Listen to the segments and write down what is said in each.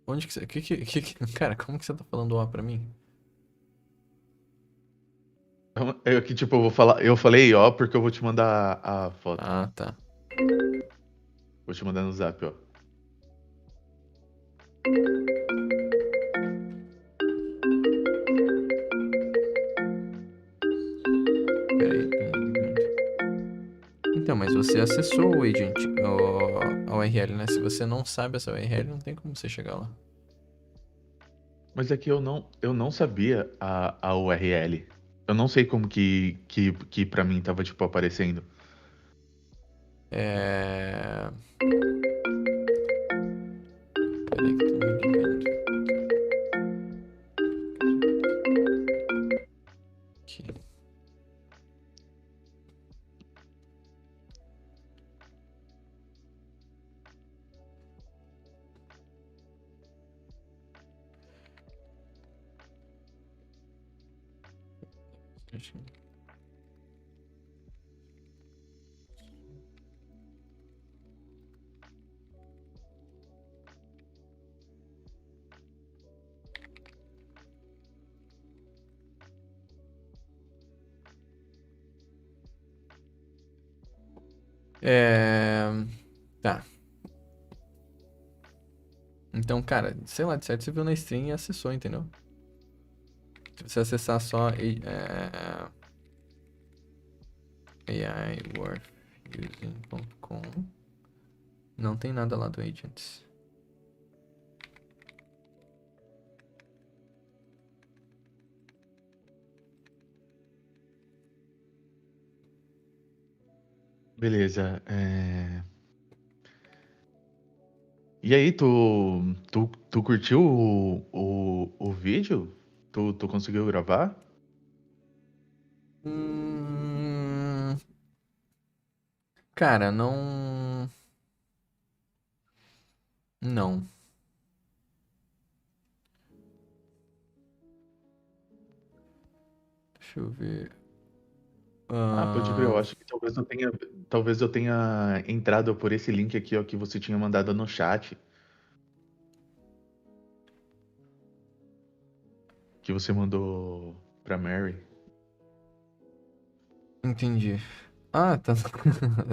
Onde que você. Cara, como que você tá falando ó pra mim? É que, tipo, eu vou falar. Eu falei ó, porque eu vou te mandar a foto. Ah, tá. Vou te mandar no zap, ó. Pera aí. Então, mas você acessou o agent, a URL, né? Se você não sabe essa URL, não tem como você chegar lá. Mas é que eu não sabia a URL. Eu não sei como que pra mim tava, tipo, aparecendo. É. Pera aí que estão me ligando. Aqui. É. Tá. Então, cara, sei lá, de certo você viu na stream e acessou, entendeu? Se você acessar só aiworthusing.com, não tem nada lá do Agents. Beleza. E aí, tu curtiu o vídeo? Tu conseguiu gravar? Hum, cara, não. Não. Deixa eu ver. Ah, pode crer. Eu Ah, acho que talvez eu tenha entrado por esse link aqui, ó, que você tinha mandado no chat, que você mandou pra Mary. entendi. Ah, tá.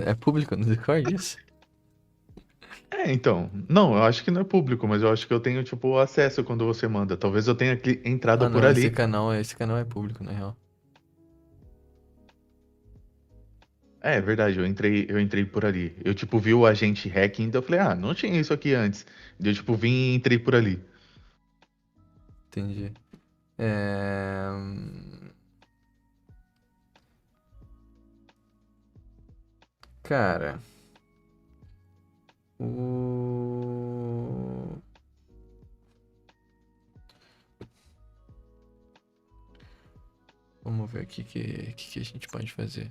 É público no Discord isso? Então, não, eu acho que não é público, mas eu acho que eu tenho, tipo, acesso quando você manda. Talvez eu tenha entrado Ah, por não, ali. esse canal é público, na real. É verdade, eu entrei por ali. Eu, tipo, vi o agente hacking, então eu falei, ah, não tinha isso aqui antes. Eu, tipo, vim e entrei por ali. Entendi. É... Cara, o... Vamos ver aqui que a gente pode fazer.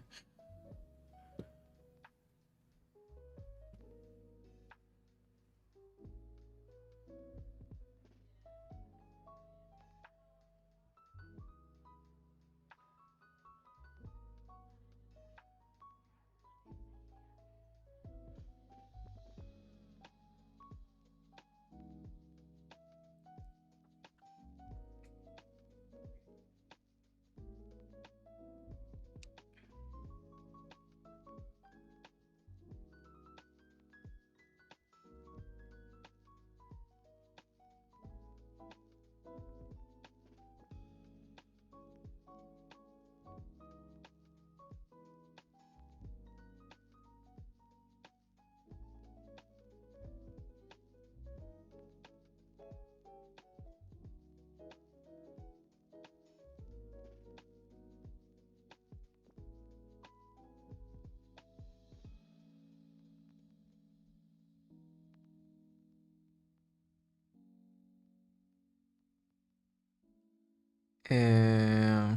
É...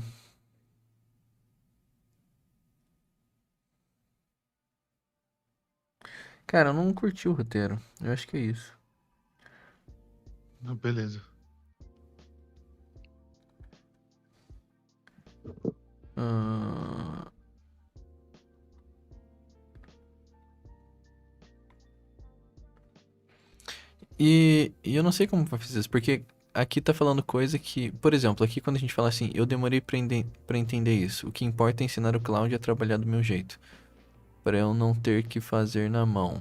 Cara, eu não curti o roteiro. Eu acho que é isso. Ah, beleza. Ah, E eu não sei como vai fazer isso, porque aqui tá falando coisa que, por exemplo, aqui quando a gente fala assim, eu demorei pra entender isso. O que importa é ensinar o Cláudio a trabalhar do meu jeito, pra eu não ter que fazer na mão.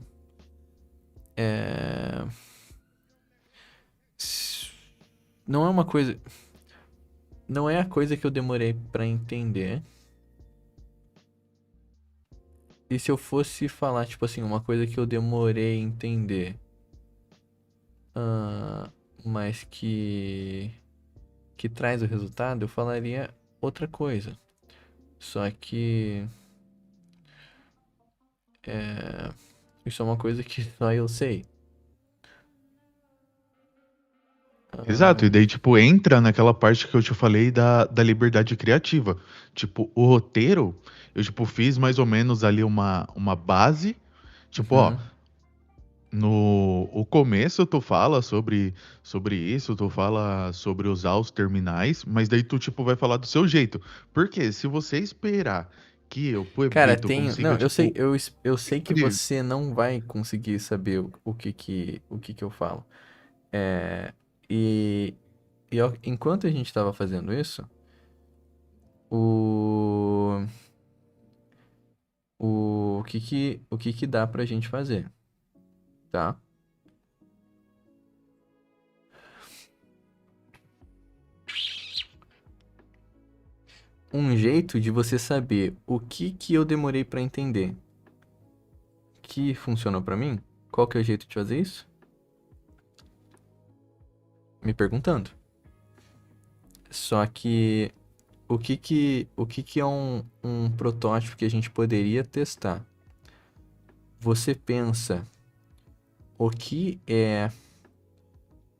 É... s- Não é uma coisa, não é a coisa que eu demorei pra entender. E se eu fosse falar, tipo assim, uma coisa que eu demorei a entender, ah, mas que traz o resultado, eu falaria outra coisa. Só que isso é uma coisa que só eu sei. Exato, e Ah, daí, tipo, entra naquela parte que eu te falei da liberdade criativa. Tipo, o roteiro, eu, tipo, fiz mais ou menos ali uma base. Tipo, ó, uhum. no o começo tu fala sobre isso, tu fala sobre usar os terminais, mas daí tu, tipo, vai falar do seu jeito. Porque se você esperar que eu, Cara, Pueblito, tem. consiga, Não, eu sei, tipo, eu sei que escrever. você não vai conseguir saber o que que eu falo. É, e enquanto a gente tava fazendo isso, o, o que que dá pra gente fazer, tá? Um jeito de você saber o que que eu demorei pra entender que funcionou pra mim, qual que é o jeito de fazer isso? Me perguntando. Só que o que que é um protótipo que a gente poderia testar? Você pensa o que é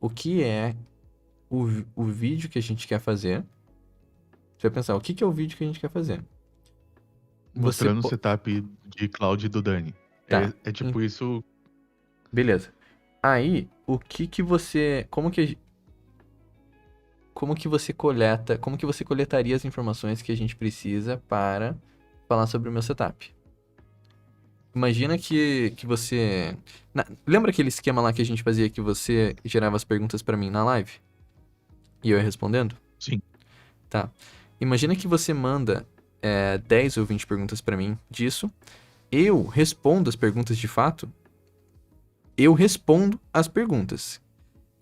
o que é o vídeo que a gente quer fazer? Você vai pensar, o que que é o vídeo que a gente quer fazer? Você Mostrando o po- setup de cloud do Dani. tá, É tipo isso. beleza. Aí, o que que você, como que você coletaria as informações que a gente precisa para falar sobre o meu setup? Imagina que você. Lembra aquele esquema lá que a gente fazia que você gerava as perguntas pra mim na live? E eu ia respondendo? Sim. Tá. Imagina que você manda 10 ou 20 perguntas pra mim disso. Eu respondo as perguntas de fato. Eu respondo as perguntas.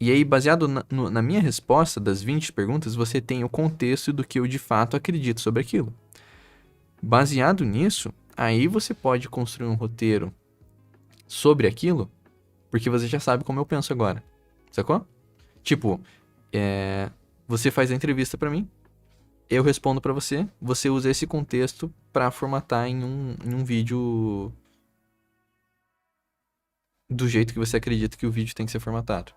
E aí, baseado na minha resposta das 20 perguntas, você tem o contexto do que eu de fato acredito sobre aquilo. Baseado nisso, aí você pode construir um roteiro sobre aquilo, porque você já sabe como eu penso agora. Sacou? Tipo, você faz a entrevista pra mim, eu respondo pra você, você usa esse contexto pra formatar em um vídeo do jeito que você acredita que o vídeo tem que ser formatado.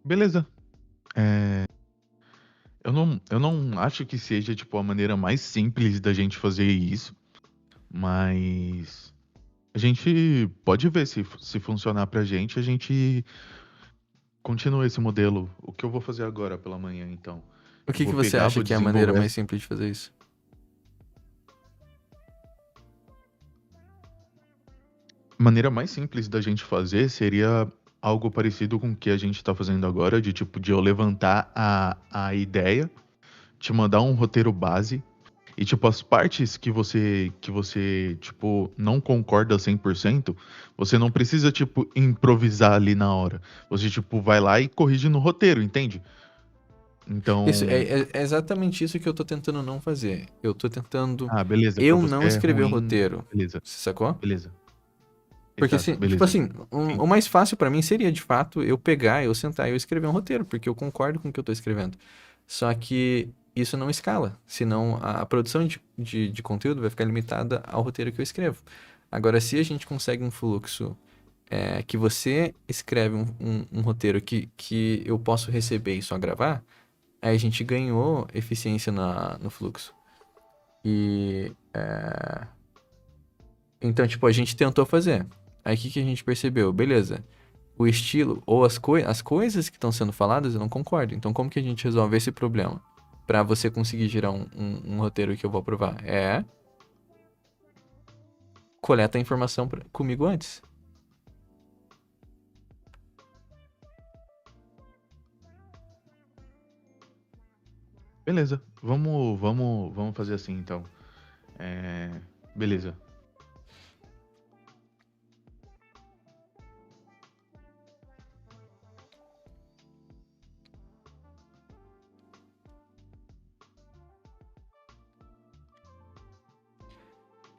Beleza. É, eu não acho que seja, tipo, a maneira mais simples da gente fazer isso, mas a gente pode ver se funcionar pra gente, a gente continua esse modelo. O que eu vou fazer agora pela manhã, então? O Eu que vou que você pegar, acha vou que é a maneira desenvolver. mais simples de fazer isso? A maneira mais simples da gente fazer seria algo parecido com o que a gente tá fazendo agora, de tipo, de eu levantar a ideia, te mandar um roteiro base. E, tipo, as partes que você, tipo, não concorda 100%, você não precisa, tipo, improvisar ali na hora. Você, tipo, vai lá e corrige no roteiro, entende? Isso Então, é exatamente isso que eu tô tentando não fazer. Eu tô tentando beleza, pra eu você não é escrever o ruim. roteiro. Beleza, Você sacou? beleza. Porque Exato, assim, tipo beleza. assim, Sim. o mais fácil pra mim seria de fato eu pegar, eu sentar e eu escrever um roteiro, porque eu concordo com o que eu tô escrevendo. Só que isso não escala, senão a produção de conteúdo vai ficar limitada ao roteiro que eu escrevo. Agora, se a gente consegue um fluxo que você escreve um roteiro que eu posso receber e só gravar, aí a gente ganhou eficiência no fluxo. E então, tipo, a gente tentou fazer. Aí o que que a gente percebeu? Beleza. O estilo ou as coisas que estão sendo faladas eu não concordo. Então, como que a gente resolve esse problema? Pra você conseguir gerar um roteiro que eu vou aprovar? Coleta a informação comigo antes. Beleza, vamos fazer assim então. É, beleza.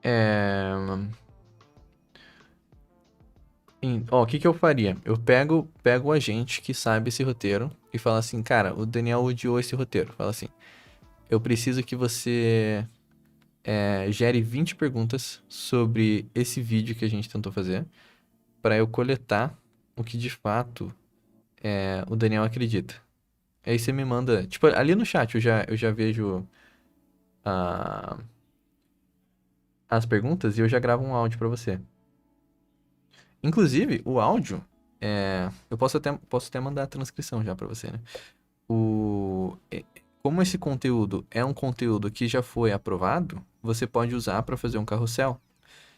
É... Ó, o que que eu faria? Eu pego o agente que sabe esse roteiro e falo assim, cara, o Daniel odiou esse roteiro. Fala assim, eu preciso que você gere 20 perguntas sobre esse vídeo que a gente tentou fazer para eu coletar o que de fato o Daniel acredita. Aí você me manda, tipo, ali no chat eu já vejo ah, as perguntas e eu já gravo um áudio para você. Inclusive, o áudio, eu posso até mandar a transcrição já para você, né? Como esse conteúdo é um conteúdo que já foi aprovado, você pode usar para fazer um carrossel.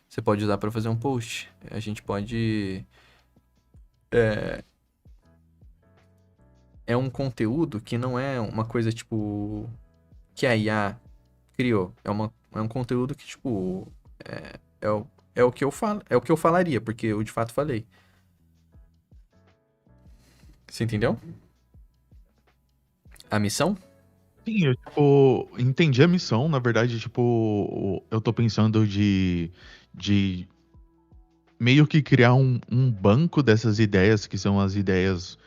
Você pode usar para fazer um post. A gente pode. É um conteúdo que não é uma coisa tipo que a IA criou. É um conteúdo que, tipo, é o que eu falo, é o que eu falaria, porque eu de fato falei. Você entendeu? A missão? Sim, eu, tipo, entendi a missão. Na verdade, tipo, eu tô pensando de meio que criar um banco dessas ideias, que são as ideias,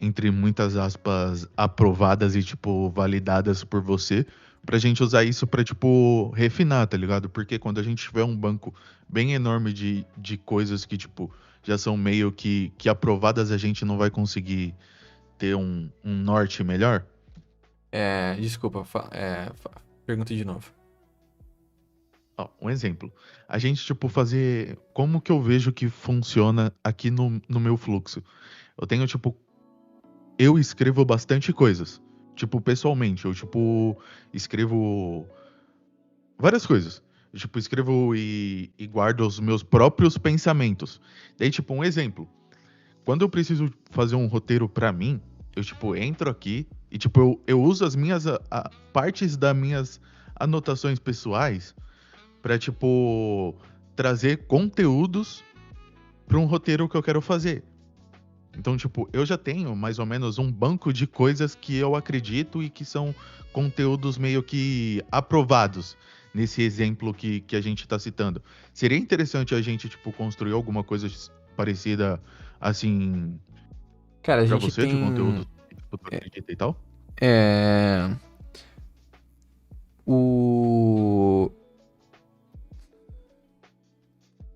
entre muitas aspas, aprovadas e, tipo, validadas por você, pra gente usar isso pra, tipo, refinar, tá ligado? Porque quando a gente tiver um banco bem enorme de coisas que, tipo, já são meio que aprovadas, a gente não vai conseguir ter um norte melhor. Desculpa, pergunta de novo. Ó, um exemplo. A gente, tipo, fazer. Como que eu vejo que funciona aqui no meu fluxo? Eu tenho, tipo, eu escrevo bastante coisas. Tipo, pessoalmente, eu, tipo, escrevo várias coisas. Eu, tipo, escrevo e guardo os meus próprios pensamentos. Daí, tipo, um exemplo. Quando eu preciso fazer um roteiro pra mim, eu, tipo, entro aqui e, tipo, eu uso as minhas partes das minhas anotações pessoais pra, tipo, trazer conteúdos pra um roteiro que eu quero fazer. Então, tipo, eu já tenho mais ou menos um banco de coisas que eu acredito e que são conteúdos meio que aprovados nesse exemplo que a gente tá citando. Seria interessante a gente, tipo, construir alguma coisa parecida, assim, Cara, a pra gente você, de tem. conteúdo que tipo, tu acredita e tal? É, o.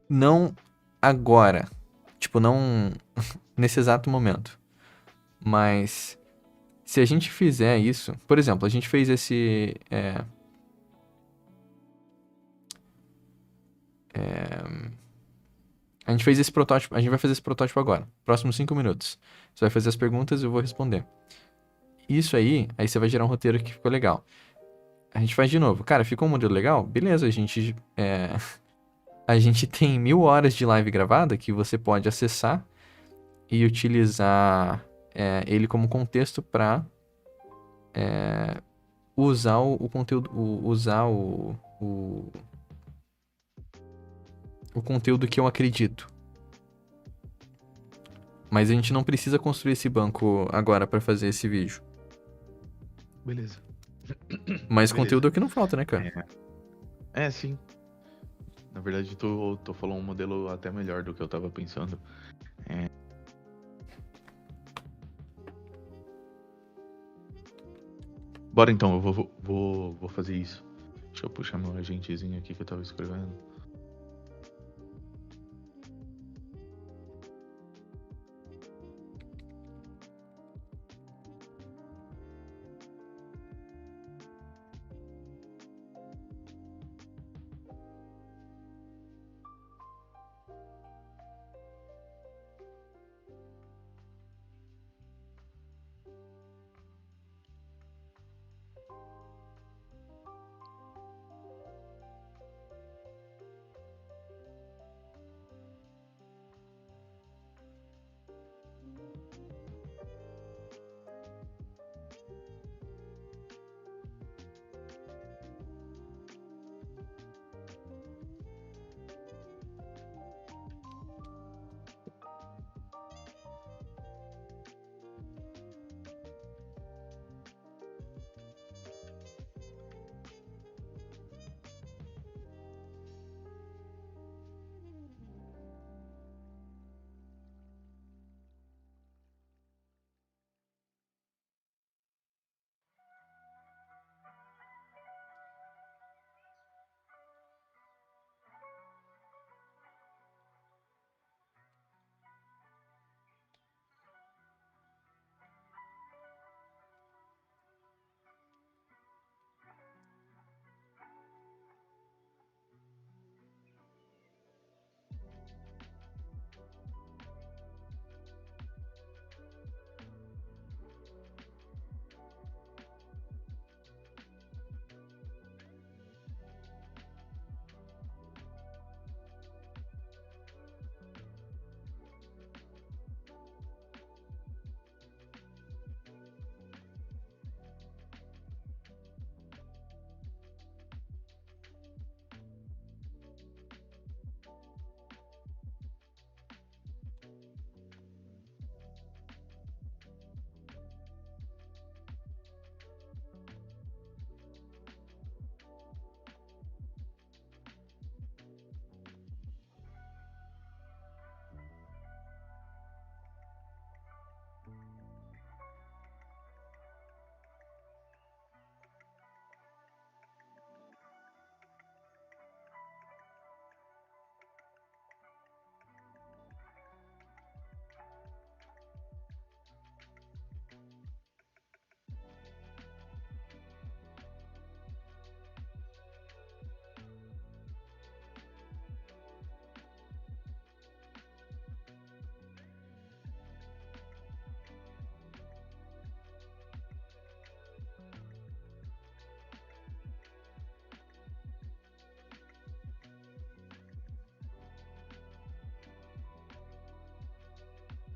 Não agora. Tipo, não nesse exato momento. Mas se a gente fizer isso. Por exemplo, a gente fez esse. A gente fez esse protótipo. A gente vai fazer esse protótipo agora. Próximos 5 minutos. Você vai fazer as perguntas e eu vou responder. Isso aí você vai gerar um roteiro que ficou legal. A gente faz de novo. Cara, ficou um modelo legal? Beleza, a gente tem 1.000 horas de live gravada que você pode acessar e utilizar ele como contexto para usar o conteúdo, usar o conteúdo que eu acredito. Mas a gente não precisa construir esse banco agora para fazer esse vídeo. Beleza. Mas conteúdo Beleza. é o que não falta, né, cara? Sim. Na verdade, tu falou um modelo até melhor do que eu tava pensando. É, bora então, eu vou fazer isso. Deixa eu puxar meu agentezinho aqui que eu tava escrevendo.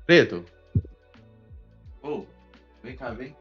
Preto, Ô, vem cá, vem.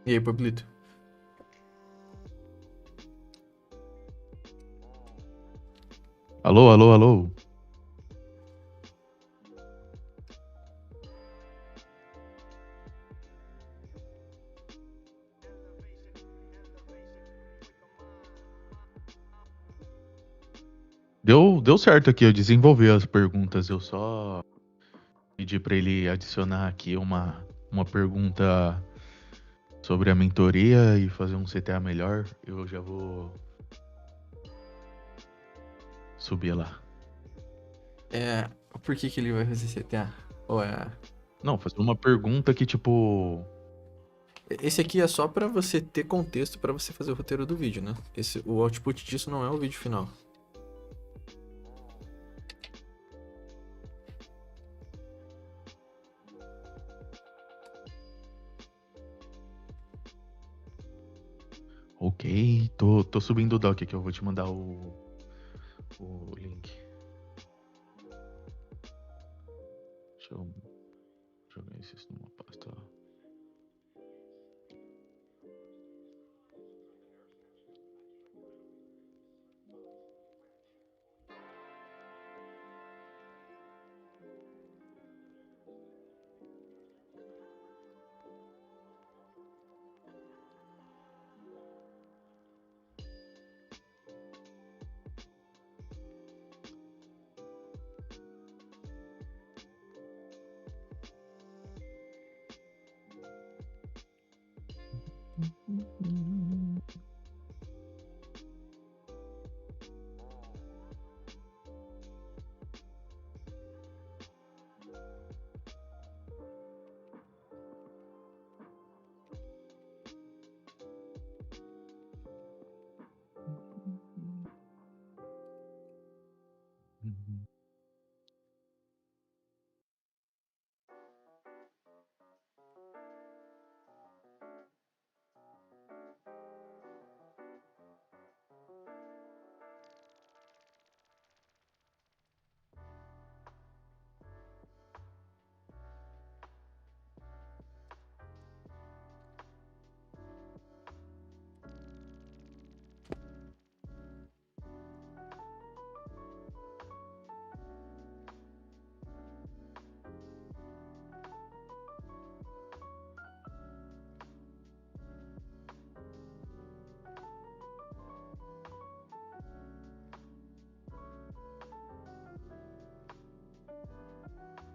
E aí, Pablito? Alô, alô, alô. Deu certo aqui, eu desenvolvi as perguntas. Eu só pedi para ele adicionar aqui uma pergunta sobre a mentoria e fazer um CTA melhor. Eu já vou subir lá. Por que ele vai fazer CTA? Ou é... Não, fazer uma pergunta que, tipo. Esse aqui é só pra você ter contexto pra você fazer o roteiro do vídeo, né? O output disso não é o vídeo final. Ok, tô subindo o doc aqui, eu vou te mandar o link. Deixa eu jogar isso numa pasta.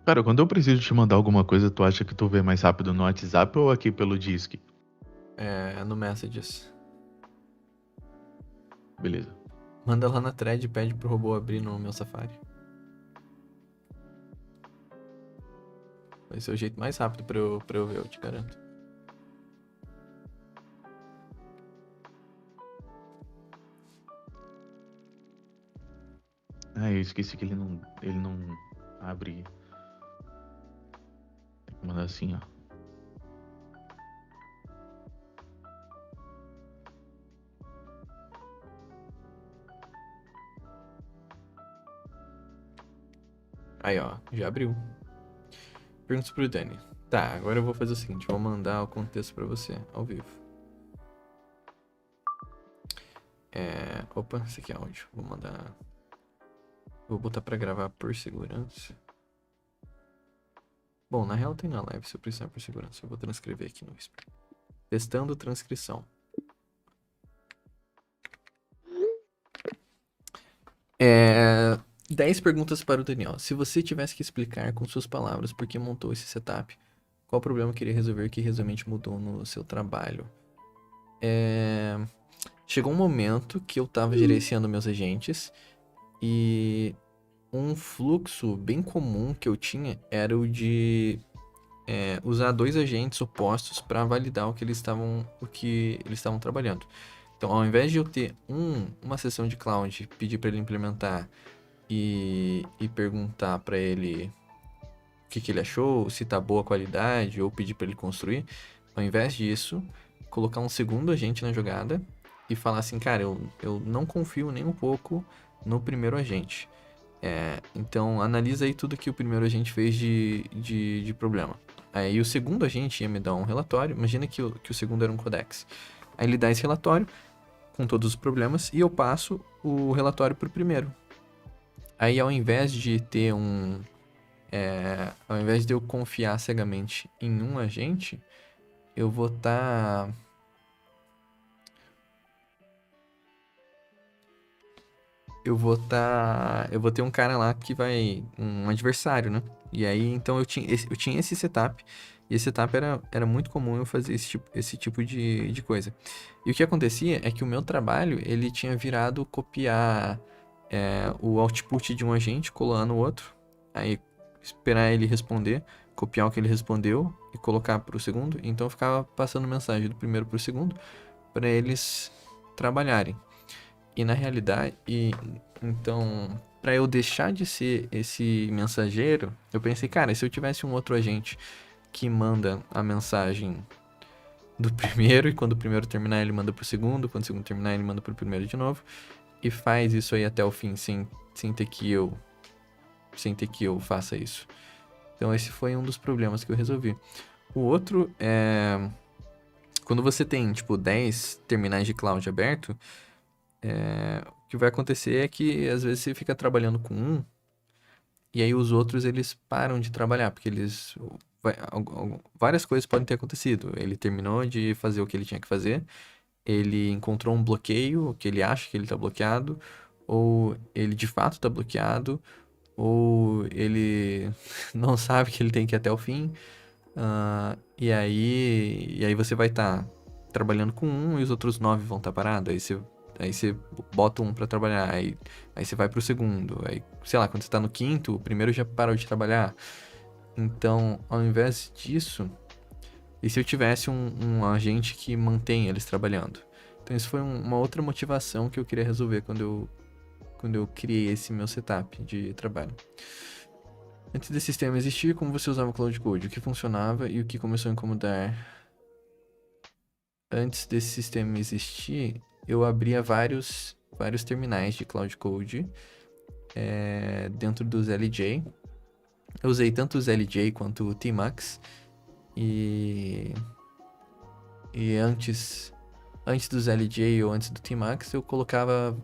Cara, quando eu preciso te mandar alguma coisa, tu acha que tu vê mais rápido no WhatsApp ou aqui pelo Disque? No Messages. Beleza. Manda lá na thread e pede pro robô abrir no meu Safari. Vai ser o jeito mais rápido pra eu ver, eu te garanto. Ah, eu esqueci que ele não abre. Tem que mandar assim, ó. Aí, ó, já abriu. Perguntas pro Dani. Tá, agora eu vou fazer o seguinte, vou mandar o contexto pra você, ao vivo. Opa, esse aqui é áudio. Vou mandar... Vou botar pra gravar por segurança. Bom, na real tem na live, se eu precisar por segurança. Eu vou transcrever aqui no Whisper. Testando transcrição. 10 perguntas para o Daniel. Se você tivesse que explicar com suas palavras por que montou esse setup, qual problema queria resolver que realmente mudou no seu trabalho? Chegou um momento que eu estava gerenciando meus agentes e um fluxo bem comum que eu tinha era o de usar dois agentes opostos para validar o que eles estavam trabalhando. Então, ao invés de eu ter uma sessão de cloud, pedir para ele implementar e perguntar para ele o que ele achou, se tá boa a qualidade, ou pedir para ele construir, ao invés disso, colocar um segundo agente na jogada e falar assim, cara, eu não confio nem um pouco no primeiro agente. Então, analisa aí tudo que o primeiro agente fez de problema. Aí o segundo agente ia me dar um relatório. Imagina que o segundo era um codex. Aí ele dá esse relatório com todos os problemas e eu passo o relatório pro primeiro. Aí ao invés de ter ao invés de eu confiar cegamente em um agente, eu vou estar... Eu vou ter um cara lá que vai... Um adversário, né? E aí, então, eu tinha esse setup. E esse setup era muito comum eu fazer esse tipo de coisa. E o que acontecia é que o meu trabalho, ele tinha virado copiar o output de um agente, colar no outro. Aí, esperar ele responder, copiar o que ele respondeu e colocar para o segundo. Então, eu ficava passando mensagem do primeiro para o segundo para eles trabalharem. E na realidade, então, para eu deixar de ser esse mensageiro, eu pensei, cara, se eu tivesse um outro agente que manda a mensagem do primeiro e quando o primeiro terminar ele manda pro segundo, quando o segundo terminar ele manda pro primeiro de novo e faz isso aí até o fim sem ter que eu faça isso. Então esse foi um dos problemas que eu resolvi. O outro é quando você tem tipo 10 terminais de cloud aberto, o que vai acontecer é que às vezes você fica trabalhando com um e aí os outros eles param de trabalhar, porque várias coisas podem ter acontecido. Ele terminou de fazer o que ele tinha que fazer, ele encontrou um bloqueio, que ele acha que ele está bloqueado, ou ele de fato está bloqueado, ou ele não sabe que ele tem que ir até o fim. E aí você vai estar trabalhando com um e os outros 9 vão estar parados. Aí você bota um para trabalhar, aí você vai pro segundo. Aí, sei lá, quando você tá no quinto, o primeiro já parou de trabalhar. Então, ao invés disso, e se eu tivesse um agente que mantém eles trabalhando? Então, isso foi uma outra motivação que eu queria resolver quando eu criei esse meu setup de trabalho. Antes desse sistema existir, como você usava o Cloud Code? O que funcionava e o que começou a incomodar? Antes desse sistema existir, eu abria vários terminais de Cloud Code dentro dos LJ. Eu usei tanto os LJ quanto o Tmax. E antes dos LJ ou antes do Tmax, eu colocava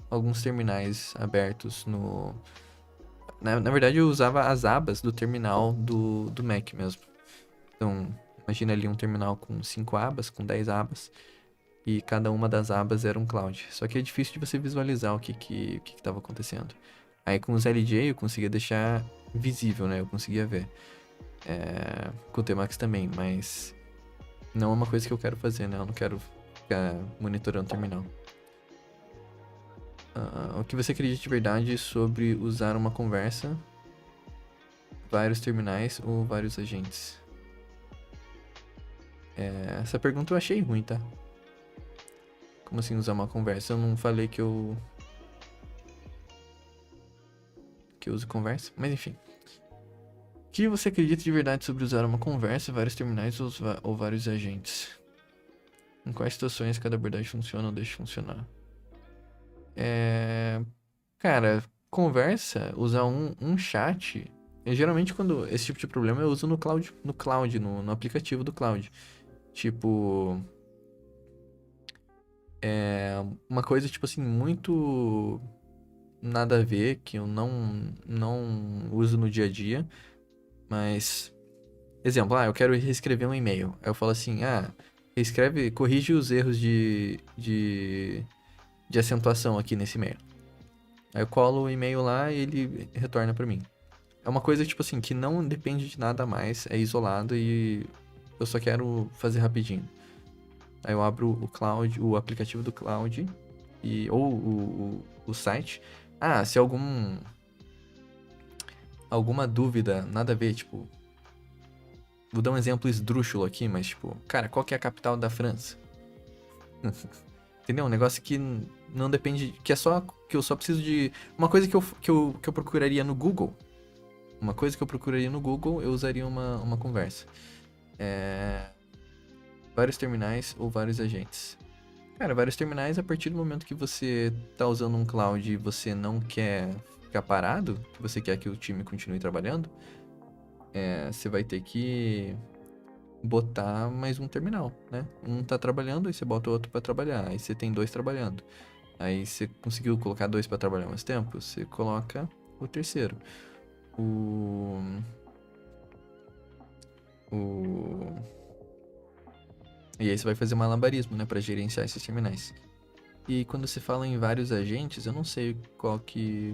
alguns terminais abertos no... Na verdade, eu usava as abas do terminal do Mac mesmo. Então, imagina ali um terminal com 5 abas, com 10 abas. E cada uma das abas era um cloud. Só que é difícil de você visualizar o que estava acontecendo. Aí com os LJ eu conseguia deixar visível, né? Eu conseguia ver. Com o Tmax também, mas não é uma coisa que eu quero fazer, né? Eu não quero ficar monitorando o terminal. O que você acredita de verdade sobre usar uma conversa, vários terminais ou vários agentes? Essa pergunta eu achei ruim, tá? Como assim usar uma conversa? Eu não falei que eu uso conversa, mas enfim. O que você acredita de verdade sobre usar uma conversa, vários terminais ou vários agentes? Em quais situações cada abordagem funciona ou deixa de funcionar? Cara, conversa, usar um chat. Geralmente quando esse tipo de problema eu uso no aplicativo do cloud. Tipo, uma coisa tipo assim, muito nada a ver, que eu não uso no dia a dia, mas, exemplo, eu quero reescrever um e-mail. Aí eu falo assim, corrige os erros de acentuação aqui nesse e-mail. Aí eu colo o e-mail lá e ele retorna pra mim. É uma coisa, tipo assim, que não depende de nada mais, é isolado e eu só quero fazer rapidinho. Aí eu abro o aplicativo do cloud, ou o site. Se alguma dúvida, nada a ver, tipo... Vou dar um exemplo esdrúxulo aqui, mas tipo... Cara, qual que é a capital da França? Entendeu? Um negócio que não depende... Que eu só preciso de... Uma coisa que eu procuraria no Google. Eu usaria uma conversa. Vários terminais ou vários agentes. Cara, vários terminais, a partir do momento que você tá usando um cloud e você não quer ficar parado, que você quer que o time continue trabalhando, você vai ter que botar mais um terminal, né? Um tá trabalhando, aí você bota o outro pra trabalhar. Aí você tem 2 trabalhando. Aí você conseguiu colocar 2 pra trabalhar ao mesmo tempo, você coloca o terceiro. O... o... E aí você vai fazer malabarismo, né, pra gerenciar esses terminais. E quando se fala em vários agentes, eu não sei qual que...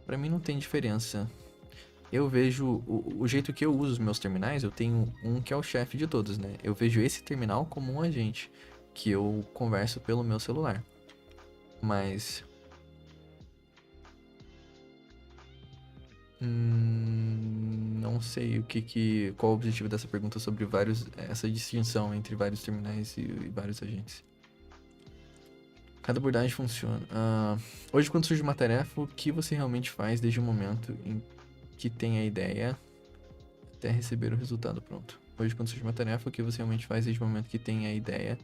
Pra mim não tem diferença. Eu vejo o jeito que eu uso os meus terminais, eu tenho um que é o chefe de todos, né? Eu vejo esse terminal como um agente, que eu converso pelo meu celular. Mas... não sei qual o objetivo dessa pergunta sobre essa distinção entre vários terminais e vários agentes. Cada abordagem funciona. Hoje, quando surge uma tarefa, o que você realmente faz desde o momento em que tem a ideia até receber o resultado pronto? Hoje, quando surge uma tarefa, o que você realmente faz desde o momento que tem a ideia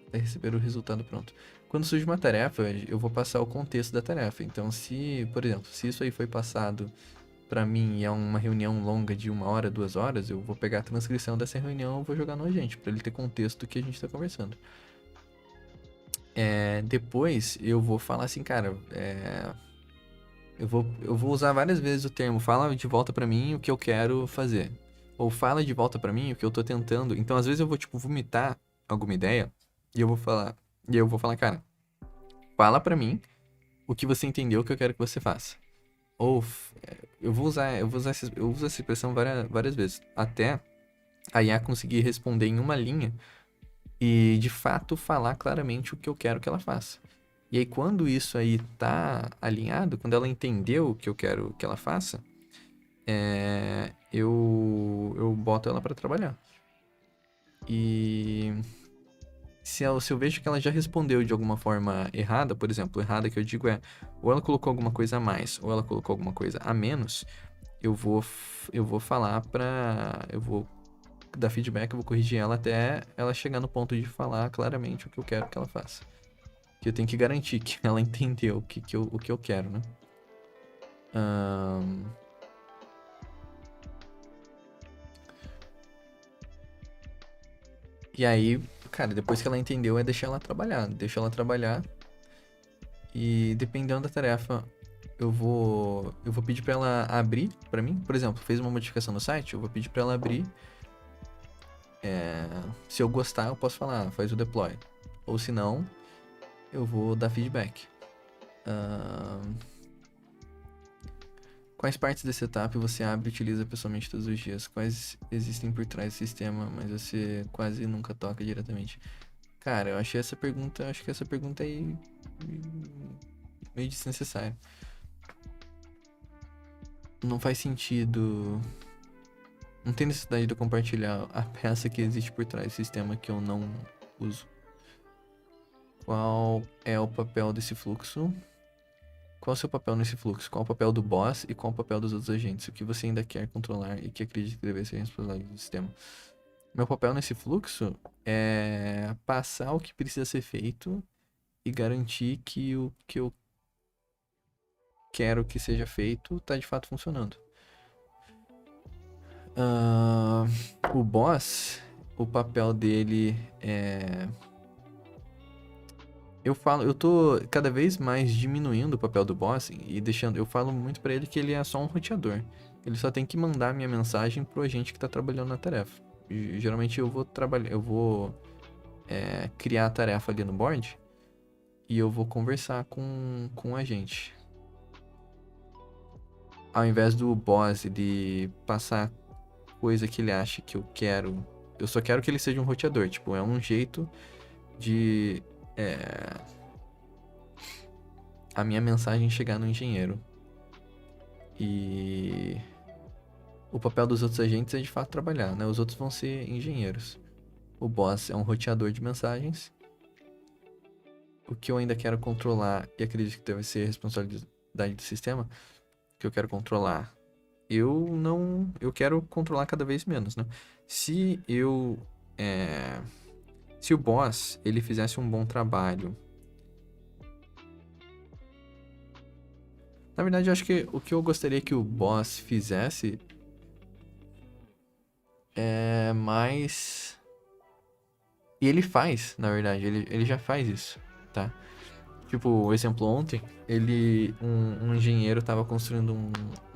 até receber o resultado pronto? Quando surge uma tarefa, eu vou passar o contexto da tarefa. Então, por exemplo, se isso aí foi passado pra mim e é uma reunião longa de 1 hora, 2 horas, eu vou pegar a transcrição dessa reunião e vou jogar no agente, pra ele ter contexto do que a gente tá conversando. Depois eu vou falar assim, cara, eu vou usar várias vezes o termo fala de volta pra mim o que eu quero fazer. Ou fala de volta pra mim o que eu tô tentando. Então, às vezes eu vou, tipo, vomitar alguma ideia e eu vou falar, cara, fala pra mim o que você entendeu que eu quero que você faça. Ou eu uso essa expressão várias vezes. Até a IA conseguir responder em uma linha e, de fato, falar claramente o que eu quero que ela faça. E aí, quando isso aí tá alinhado, quando ela entendeu o que eu quero que ela faça, eu boto ela para trabalhar. E se eu vejo que ela já respondeu de alguma forma errada, por exemplo, errada que eu digo ou ela colocou alguma coisa a mais, ou ela colocou alguma coisa a menos, eu vou falar eu vou dar feedback, eu vou corrigir ela até ela chegar no ponto de falar claramente o que eu quero que ela faça. Que eu tenho que garantir que ela entendeu o que eu quero, né? Ahn, E aí, cara, depois que ela entendeu, é deixar ela trabalhar. Deixa ela trabalhar e, dependendo da tarefa, eu vou pedir pra ela abrir pra mim. Por exemplo, fez uma modificação no site, eu vou pedir pra ela abrir. Se eu gostar, eu posso falar, faz o deploy. Ou se não, eu vou dar feedback. Ahn, Quais partes desse setup você abre e utiliza pessoalmente todos os dias? Quais existem por trás do sistema, mas você quase nunca toca diretamente? Cara, acho que essa pergunta é meio desnecessária. Não faz sentido. Não tem necessidade de eu compartilhar a peça que existe por trás do sistema que eu não uso. Qual é o papel desse fluxo? Qual é o seu papel nesse fluxo? Qual é o papel do boss e qual é o papel dos outros agentes? O que você ainda quer controlar e que acredita que deve ser responsabilidade do sistema? Meu papel nesse fluxo é passar o que precisa ser feito e garantir que o que eu quero que seja feito está de fato funcionando. O boss, o papel dele é... eu tô cada vez mais diminuindo o papel do boss e deixando, eu falo muito pra ele que ele é só um roteador. Ele só tem que mandar minha mensagem pro agente que tá trabalhando na tarefa. E, geralmente eu vou criar a tarefa ali no board e eu vou conversar com o agente. Ao invés do boss ele passar coisa que ele acha que eu quero, eu só quero que ele seja um roteador. Tipo, é um jeito de a minha mensagem chegar no engenheiro. E o papel dos outros agentes é de fato trabalhar, né? Os outros vão ser engenheiros. O boss é um roteador de mensagens. O que eu ainda quero controlar, e acredito que deve ser a responsabilidade do sistema, que eu quero controlar, eu quero controlar cada vez menos, né? Se eu, se o boss, ele fizesse um bom trabalho. Na verdade, eu acho que o que eu gostaria que o boss fizesse Mas... E ele faz, na verdade, ele já faz isso, tá? Tipo, o exemplo ontem, um engenheiro tava construindo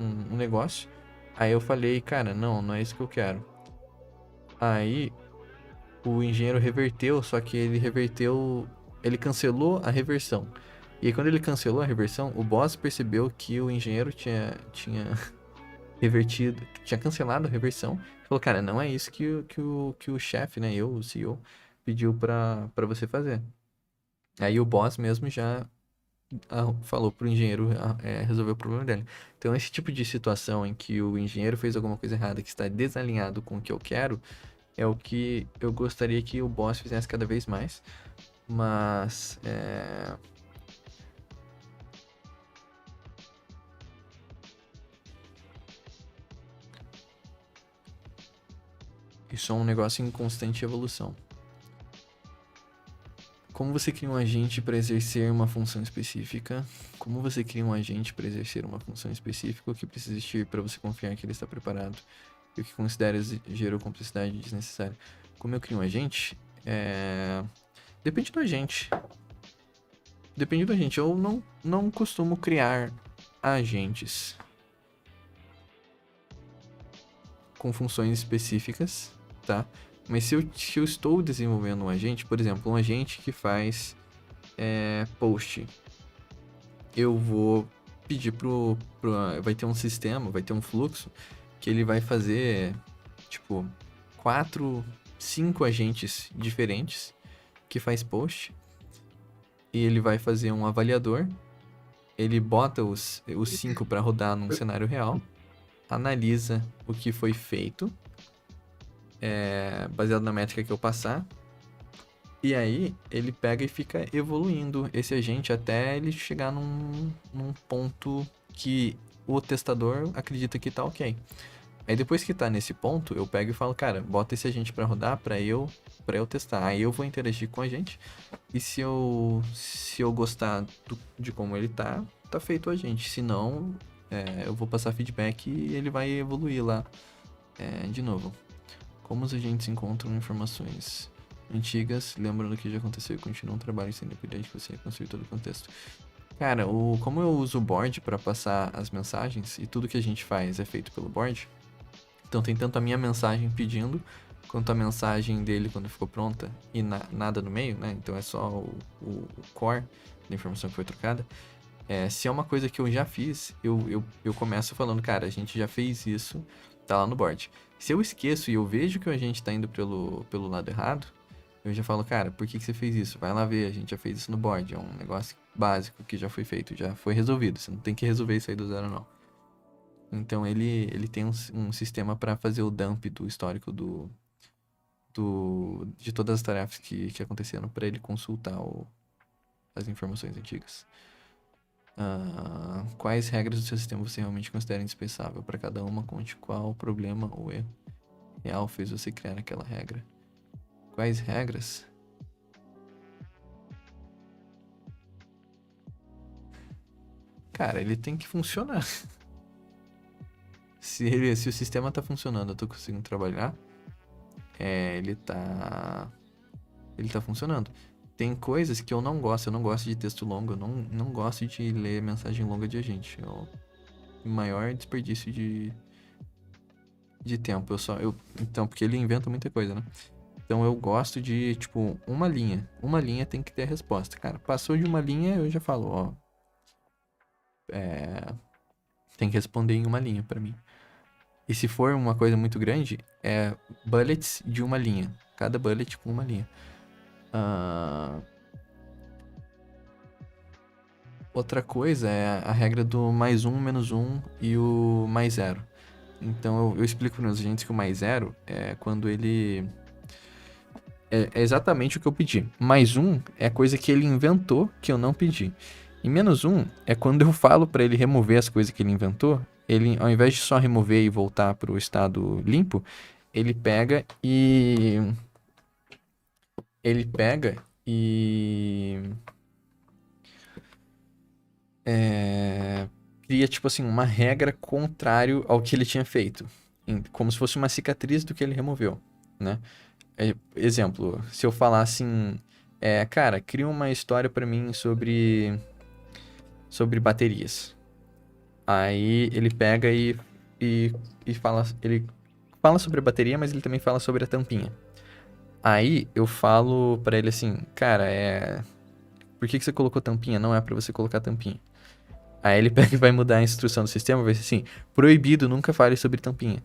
um negócio. Aí eu falei, cara, não é isso que eu quero. Aí o engenheiro reverteu, só que ele cancelou a reversão. E aí quando ele cancelou a reversão, o boss percebeu que o engenheiro tinha revertido, tinha cancelado a reversão. Falou, cara, não é isso que o chefe, né, o CEO, pediu pra você fazer. Aí o boss mesmo já falou pro engenheiro resolver o problema dele. Então, esse tipo de situação em que o engenheiro fez alguma coisa errada que está desalinhado com o que eu quero, é o que eu gostaria que o boss fizesse cada vez mais. Mas, isso é um negócio em constante evolução. Como você cria um agente para exercer uma função específica? Como você cria um agente para exercer uma função específica? O que precisa existir para você confiar que ele está preparado? E o que considera gerou complexidade desnecessária? Como eu crio um agente? Depende do agente. Depende do agente. Eu não costumo criar agentes com funções específicas, tá? Mas se eu estou desenvolvendo um agente, por exemplo, um agente que faz post, eu vou pedir vai ter um sistema, vai ter um fluxo que ele vai fazer, tipo, 4, 5 agentes diferentes que faz post. E ele vai fazer um avaliador. Ele bota os 5 para rodar num cenário real. Analisa o que foi feito, baseado na métrica que eu passar. E aí, ele pega e fica evoluindo esse agente até ele chegar num ponto que o testador acredita que tá ok. Aí depois que tá nesse ponto, eu pego e falo, cara, bota esse agente pra rodar pra eu testar. Aí eu vou interagir com o agente. E se eu gostar de como ele tá feito o agente. Se não, eu vou passar feedback e ele vai evoluir lá de novo. Como os agentes encontram informações antigas, lembram do que já aconteceu e continuam o trabalho sem depender de você construir todo o contexto. Cara, como eu uso o board para passar as mensagens e tudo que a gente faz é feito pelo board, então tem tanto a minha mensagem pedindo, quanto a mensagem dele quando ficou pronta e nada no meio, né? Então é só o core da informação que foi trocada. Se é uma coisa que eu já fiz, eu começo falando, cara, a gente já fez isso, tá lá no board. Se eu esqueço e eu vejo que a gente tá indo pelo lado errado, eu já falo, cara, por que você fez isso? Vai lá ver, a gente já fez isso no board. É um negócio básico que já foi feito, já foi resolvido. Você não tem que resolver isso aí do zero, não. Então ele tem um sistema para fazer o dump do histórico de todas as tarefas que aconteceram para ele consultar as informações antigas. Quais regras do seu sistema você realmente considera indispensável? Para cada uma, conte qual problema ou erro real fez você criar aquela regra. Quais regras? Cara, ele tem que funcionar. Se o sistema tá funcionando, eu tô conseguindo trabalhar, ele tá funcionando. Tem coisas que eu não gosto de texto longo, eu não gosto de ler mensagem longa de agente. É o maior desperdício de tempo. Então, porque ele inventa muita coisa, né? Então eu gosto de, tipo, uma linha. Uma linha tem que ter a resposta. Cara, passou de uma linha, eu já falo, ó. Tem que responder em uma linha pra mim. E se for uma coisa muito grande, bullets de uma linha. Cada bullet com uma linha. Outra coisa é a regra do mais um, menos um e o mais zero. Então eu explico para os agentes que o mais zero é quando ele. É exatamente o que eu pedi. Mais um é coisa que ele inventou que eu não pedi. E menos um é quando eu falo para ele remover as coisas que ele inventou. Ele, ao invés de só remover e voltar para o estado limpo, ele pega e. Ele pega e. Cria, tipo assim, uma regra contrário ao que ele tinha feito. como se fosse uma cicatriz do que ele removeu, né? Exemplo, se eu falar assim, cara, cria uma história pra mim sobre baterias. Aí ele pega e, e fala, ele fala sobre a bateria, mas ele também fala sobre a tampinha. Aí eu falo pra ele assim, cara, por que que você colocou tampinha? Não é pra você colocar tampinha. Aí ele pega e vai mudar a instrução do sistema, vai ser assim, proibido, nunca fale sobre tampinha.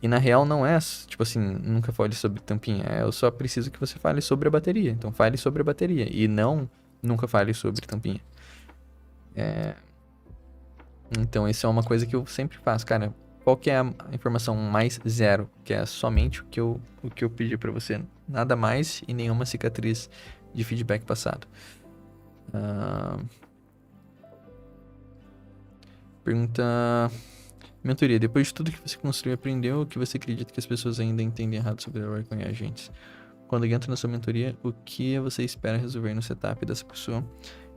E na real não é, tipo assim, nunca fale sobre tampinha. Eu só preciso que você fale sobre a bateria. Então fale sobre a bateria. E não, nunca fale sobre tampinha. Então isso é uma coisa que eu sempre faço, cara. Qual que é a informação mais zero? Que é somente o que eu pedi pra você. Nada mais e nenhuma cicatriz de feedback passado. Ah, pergunta... Mentoria. Depois de tudo que você construiu e aprendeu, o que você acredita que as pessoas ainda entendem errado sobre trabalhar com agentes? Quando entra na sua mentoria, o que você espera resolver no setup dessa pessoa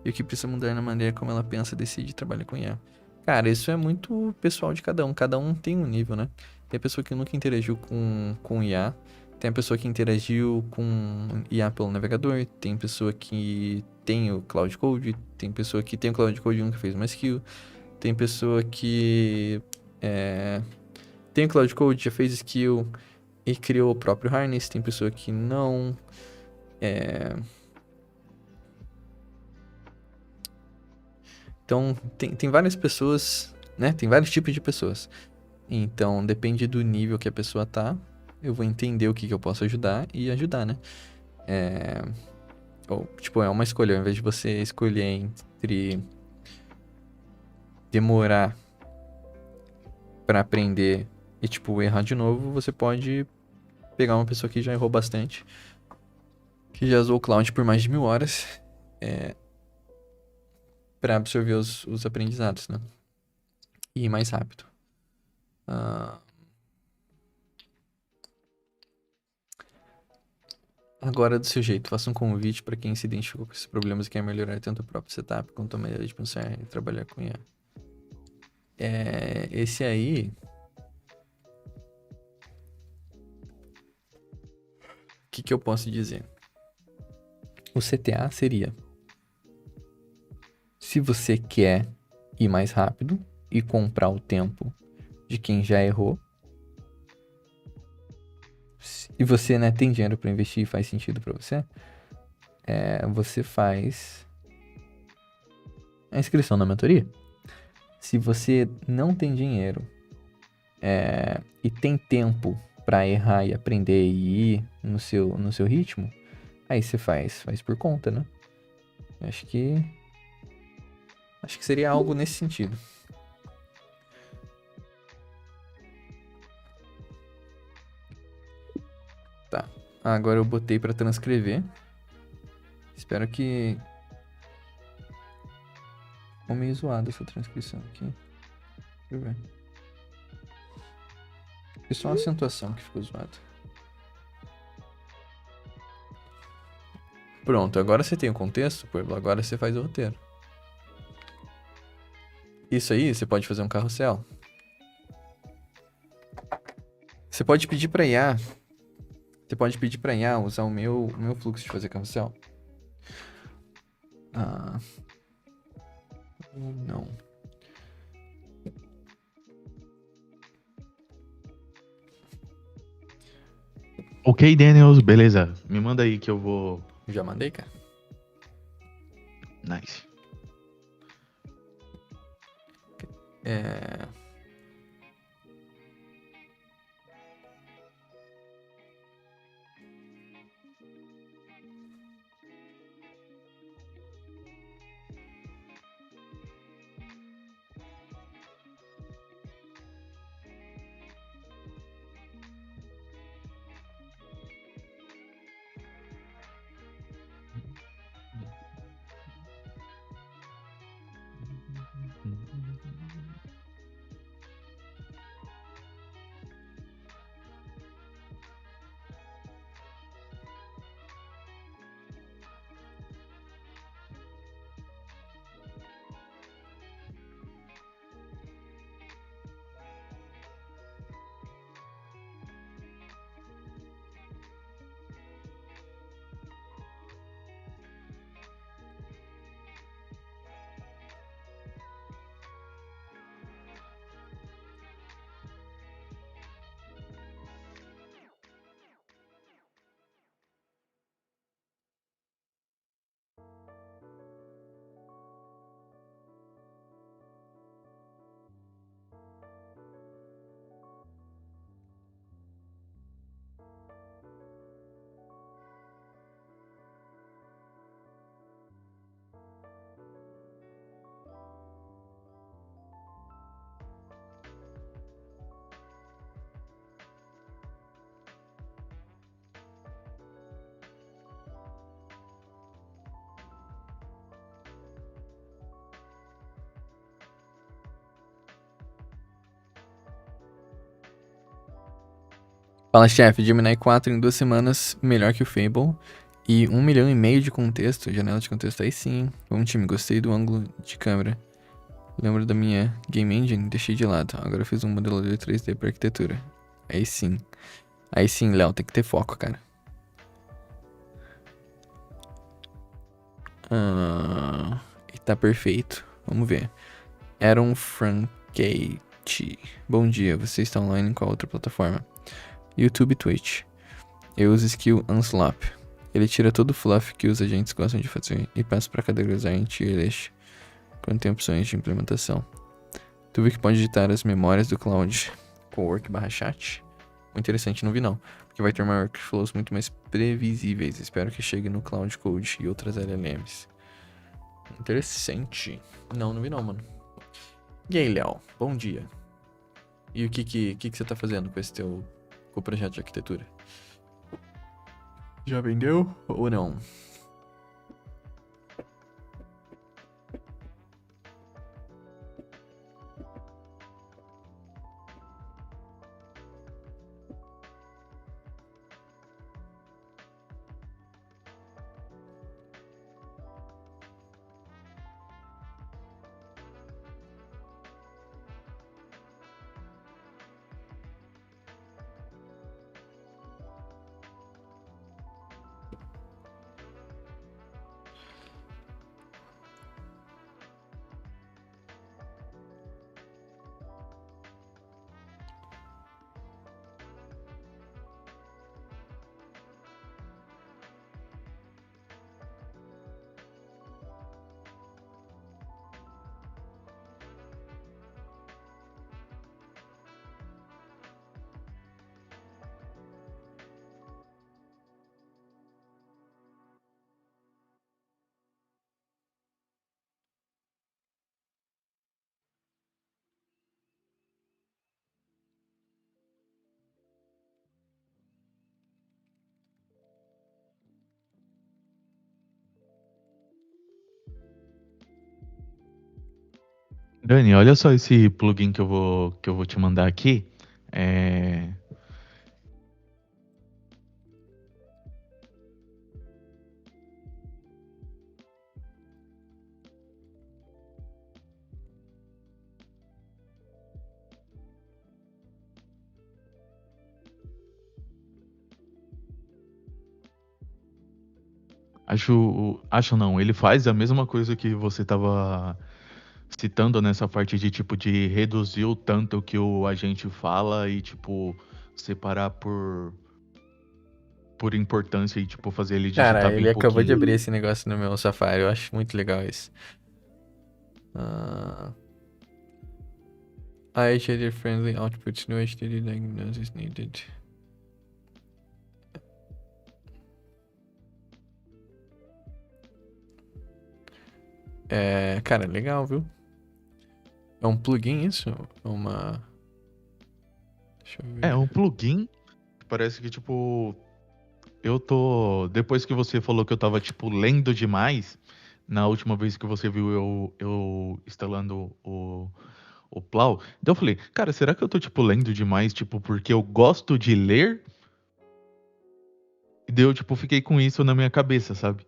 e o que precisa mudar na maneira como ela pensa, decide e trabalha com IA? Cara, isso é muito pessoal de cada um. Cada um tem um nível, né? Tem a pessoa que nunca interagiu com IA, tem a pessoa que interagiu com IA pelo navegador, tem pessoa que tem o Cloud Code, tem pessoa que tem o Cloud Code e nunca fez uma skill, tem pessoa que tem o Cloud Code, já fez skill e criou o próprio harness, tem pessoa que não. Então, tem várias pessoas, né? Tem vários tipos de pessoas. Então, depende do nível que a pessoa tá, eu vou entender o que eu posso ajudar e ajudar, né? Ou, tipo, é uma escolha. Ao invés de você escolher entre demorar pra aprender e, tipo, errar de novo, você pode pegar uma pessoa que já errou bastante, que já usou o cloud por mais de 1000 horas, pra absorver os aprendizados, né? E ir mais rápido. Ah, agora, do seu jeito, faça um convite para quem se identificou com esses problemas e quer melhorar tanto o próprio setup quanto a maneira de pensar e trabalhar com IA. Esse aí, o que eu posso dizer? O CTA seria: se você quer ir mais rápido e comprar o tempo de quem já errou, e você, né, tem dinheiro para investir e faz sentido para você, você faz a inscrição na mentoria. Se você não tem dinheiro e tem tempo para errar e aprender e ir no seu ritmo, aí você faz por conta, né? Acho que seria algo nesse sentido. Tá. Agora eu botei para transcrever. Espero que ficou meio zoada essa transcrição aqui. Deixa eu ver. Foi só uma acentuação que ficou zoada. Pronto, agora você tem o contexto, Pueblo, agora você faz o roteiro. Isso aí, você pode fazer um carrossel. Você pode pedir pra IA. Você pode pedir pra IA usar o meu fluxo de fazer carrossel. Ou não. Ok, Daniels, beleza. Me manda aí que eu vou. Já mandei, cara. Nice. É... Fala, chefe, Gemini 4 em 2 semanas, melhor que o Fable. E 1,5 milhão de contexto, janela de contexto, aí sim. Bom time, gostei do ângulo de câmera. Lembro da minha Game Engine? Deixei de lado. Agora eu fiz um modelador 3D para arquitetura. Aí sim. Aí sim, Léo, tem que ter foco, cara. E tá perfeito. Vamos ver. Aaron Frankate. Bom dia, você está online em qual outra plataforma? YouTube e Twitch. Eu uso skill Unslap. Ele tira todo o fluff que os agentes gostam de fazer e passa para categorizar em tier list quando tem opções de implementação. Tu viu que pode editar as memórias do cloud cowork/chat? Muito interessante, não vi não. Porque vai tornar workflows muito mais previsíveis. Espero que chegue no Cloud Code e outras LLMs. Interessante. Não vi não, mano. E aí, Léo? Bom dia. E o que você tá fazendo com esse teu com o projeto de arquitetura? Já vendeu ou não? Dani, olha só esse plugin que eu vou te mandar aqui. É, acho não, ele faz a mesma coisa que você estava citando nessa parte de tipo de reduzir o tanto que o agente fala e tipo separar por importância e tipo fazer ele Cara, digitar bem ele acabou de pouquinho. abrir esse negócio no meu Safari. Eu acho muito legal isso. Ah, HTTP friendly output, no HTTP diagnosis needed. Cara, legal, viu? É um plugin isso? É uma. Deixa eu É ver. um plugin. Parece que tipo depois que você falou que eu tava tipo lendo demais, na última vez que você viu eu instalando o Plow, então eu falei, cara, será que eu tô tipo lendo demais, tipo porque eu gosto de ler? E daí eu tipo fiquei com isso na minha cabeça, sabe?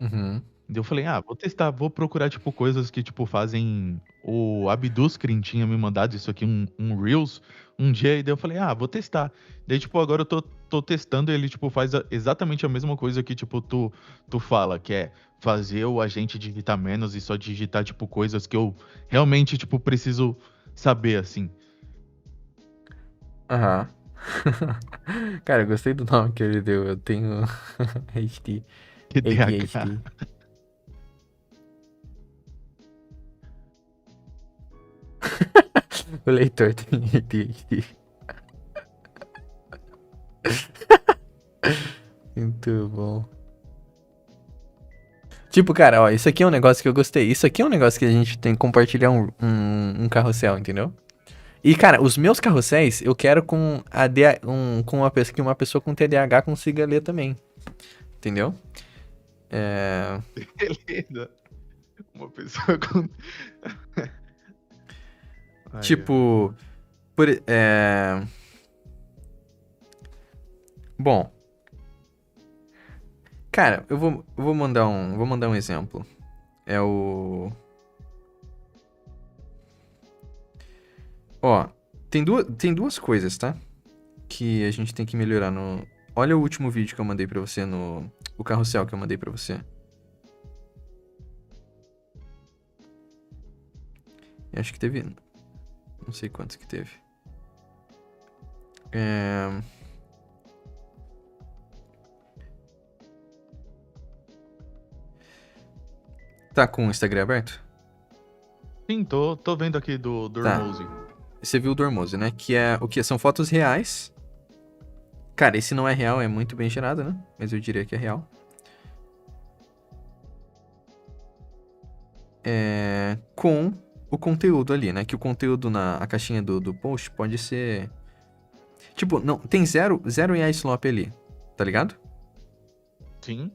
Uhum. Daí eu falei, vou testar, vou procurar, tipo, coisas que, tipo, fazem... O Abduscrin tinha me mandado isso aqui, um Reels, um dia, e daí eu falei, vou testar. Daí, tipo, agora eu tô testando e ele, tipo, faz exatamente a mesma coisa que, tipo, tu fala, que é fazer o agente digitar menos e só digitar, tipo, coisas que eu realmente, tipo, preciso saber, assim. Aham. Cara, eu gostei do nome que ele deu. Eu tenho HD, Que DH. ADHD. O leitor tem ADHD. Muito bom. Tipo, cara, ó, isso aqui é um negócio que eu gostei. Isso aqui é um negócio que a gente tem que compartilhar um carrossel, entendeu? E, cara, os meus carrosséis eu quero com com que uma pessoa com TDAH consiga ler também. Entendeu? É, Beleza. Uma pessoa com... Ai, ai. tipo, por, é, Bom, cara, eu vou mandar um exemplo. É o... Ó, tem duas coisas, tá? Que a gente tem que melhorar no... Olha o último vídeo que eu mandei pra você no... O carrossel que eu mandei pra você. Eu acho que teve... Não sei quantos que teve. É... Tá com o Instagram aberto? Sim, tô vendo aqui do Tá. Hormose. Você viu o Dormose, né? Que é o que? São fotos reais. Cara, esse não é real, é muito bem gerado, né? Mas eu diria que é real. Com o conteúdo ali, né? Que o conteúdo na a caixinha do post pode ser... Tipo, não, tem zero AI slop ali, tá ligado? Sim.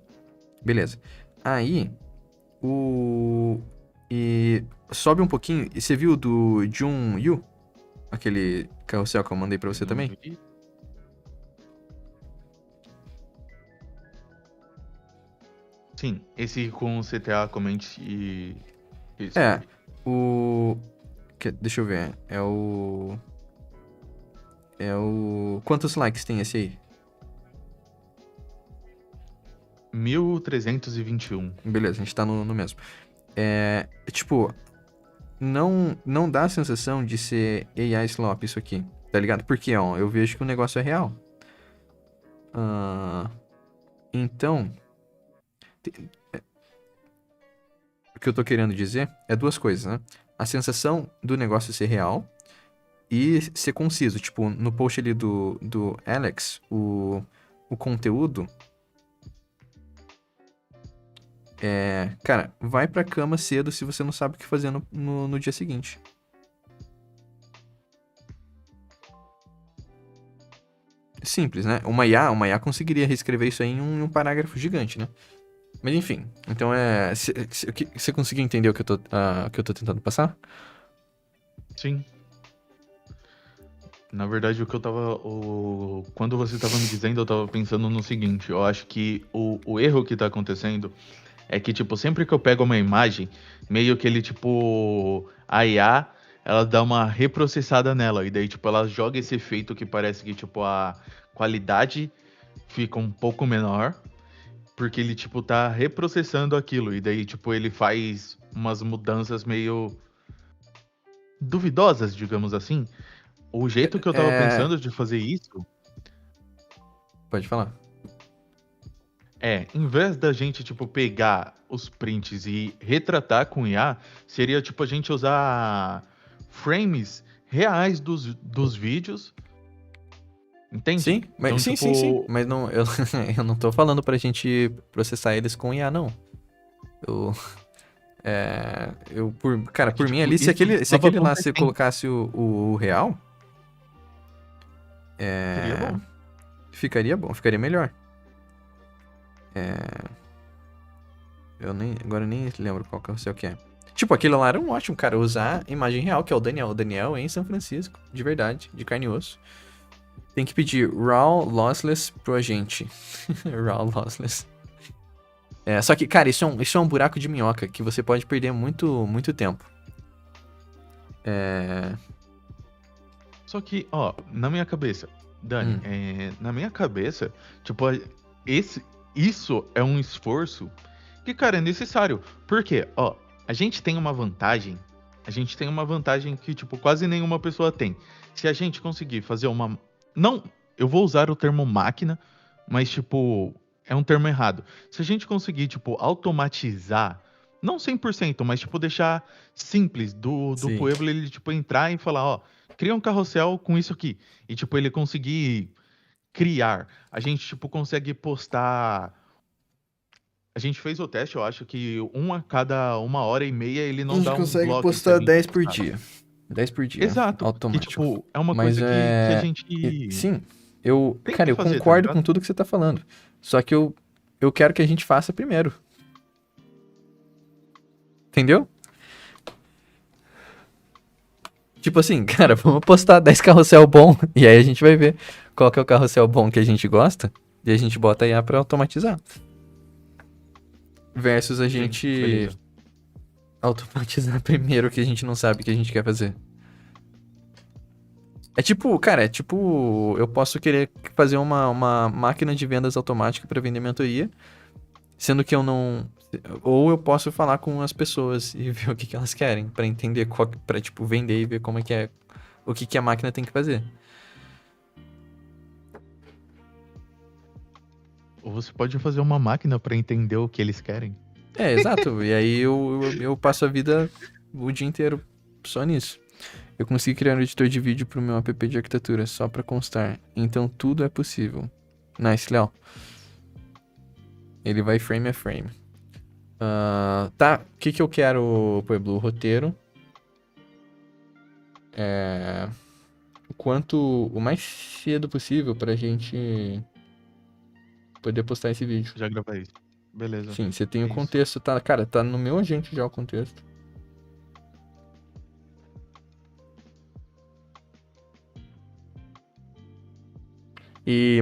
Beleza. Aí, E sobe um pouquinho. E você viu do Jun Yu? Aquele carrossel que eu mandei pra você Não também? vi. Sim, esse com o CTA comente e... Isso. É, o... Deixa eu ver. Quantos likes tem esse aí? 1321. Beleza, a gente tá no mesmo. Tipo, não dá a sensação de ser AI slop isso aqui, tá ligado? Porque, ó, eu vejo que o negócio é real. Então, o que eu tô querendo dizer é duas coisas, né? A sensação do negócio ser real e ser conciso. Tipo, no post ali do Alex, o conteúdo cara, vai pra cama cedo se você não sabe o que fazer no dia seguinte. Simples, né? Uma IA conseguiria reescrever isso aí em um parágrafo gigante, né? Mas enfim, então Você conseguiu entender o que eu tô tentando passar? Sim. Na verdade, quando você tava me dizendo, eu tava pensando no seguinte: eu acho que o erro que tá acontecendo é que, tipo, sempre que eu pego uma imagem, meio que ele, tipo, a IA, ela dá uma reprocessada nela, e daí, tipo, ela joga esse efeito que parece que, tipo, a qualidade fica um pouco menor, porque ele, tipo, tá reprocessando aquilo, e daí, tipo, ele faz umas mudanças meio duvidosas, digamos assim. O jeito que eu tava pensando de fazer isso Pode falar. em vez da gente, tipo, pegar os prints e retratar com IA, seria, tipo, a gente usar frames reais dos vídeos, entende? Sim, Então, sim, sim, sim. tipo, Mas não, eu não tô falando pra gente processar eles com IA, não. Eu, cara, que, por mim tipo, ali, se isso aquele, se tava aquele lá você acontecendo. colocasse o real, Seria bom. ficaria bom, ficaria melhor. Agora eu nem lembro qual carrossel que é. Tipo, aquele lá era um ótimo, cara, usar imagem real, que é o Daniel. O Daniel é em São Francisco, de verdade, de carne e osso. Tem que pedir raw lossless pro agente. Raw lossless. Só que, cara, isso é um buraco de minhoca que você pode perder muito, muito tempo. Só que, ó, na minha cabeça, Dani, Hum, na minha cabeça, tipo, esse, isso é um esforço que, cara, é necessário. Por quê? Ó, a gente tem uma vantagem, que, tipo, quase nenhuma pessoa tem. Se a gente conseguir fazer uma... Não, eu vou usar o termo máquina, mas, tipo, é um termo errado. Se a gente conseguir, tipo, automatizar, não 100%, mas, tipo, deixar simples do sim. Pueblo ele, tipo, entrar e falar, ó, cria um carrossel com isso aqui. E, tipo, ele conseguir criar. A gente, tipo, consegue postar. A gente fez o teste, eu acho que a cada 1 hora e meia ele A não gente dá um consegue bloco se a postar gente 10 por postar. dia. 10 por dia, Exato. E, automático. tipo, é uma Mas coisa que a gente Sim, tem cara, que eu fazer, tá concordo com ligado? tudo que você tá falando. Só que eu quero que a gente faça primeiro. Entendeu? Tipo assim, cara, vamos postar 10 carrossel bom e aí a gente vai ver qual que é o carrossel bom que a gente gosta, e a gente bota a IA pra automatizar. Versus a Sim, gente beleza. automatizar primeiro o que a gente não sabe que a gente quer fazer. É tipo, cara, eu posso querer fazer uma máquina de vendas automática pra vender mentoria, sendo que eu não. Ou eu posso falar com as pessoas e ver o que elas querem, pra entender pra, tipo, vender e ver como é que é, o que a máquina tem que fazer. Ou você pode fazer uma máquina pra entender o que eles querem. É, exato. E aí eu passo a vida o dia inteiro só nisso. Eu consegui criar um editor de vídeo pro meu app de arquitetura, só pra constar. Então tudo é possível. Nice, Léo. Ele vai frame a frame. Tá, o que eu quero, Pueblo? Roteiro. O mais cedo possível pra gente poder postar esse vídeo. Já gravar isso. Beleza. Sim, você tem É o isso. contexto, tá? Cara, tá no meu agente já o contexto.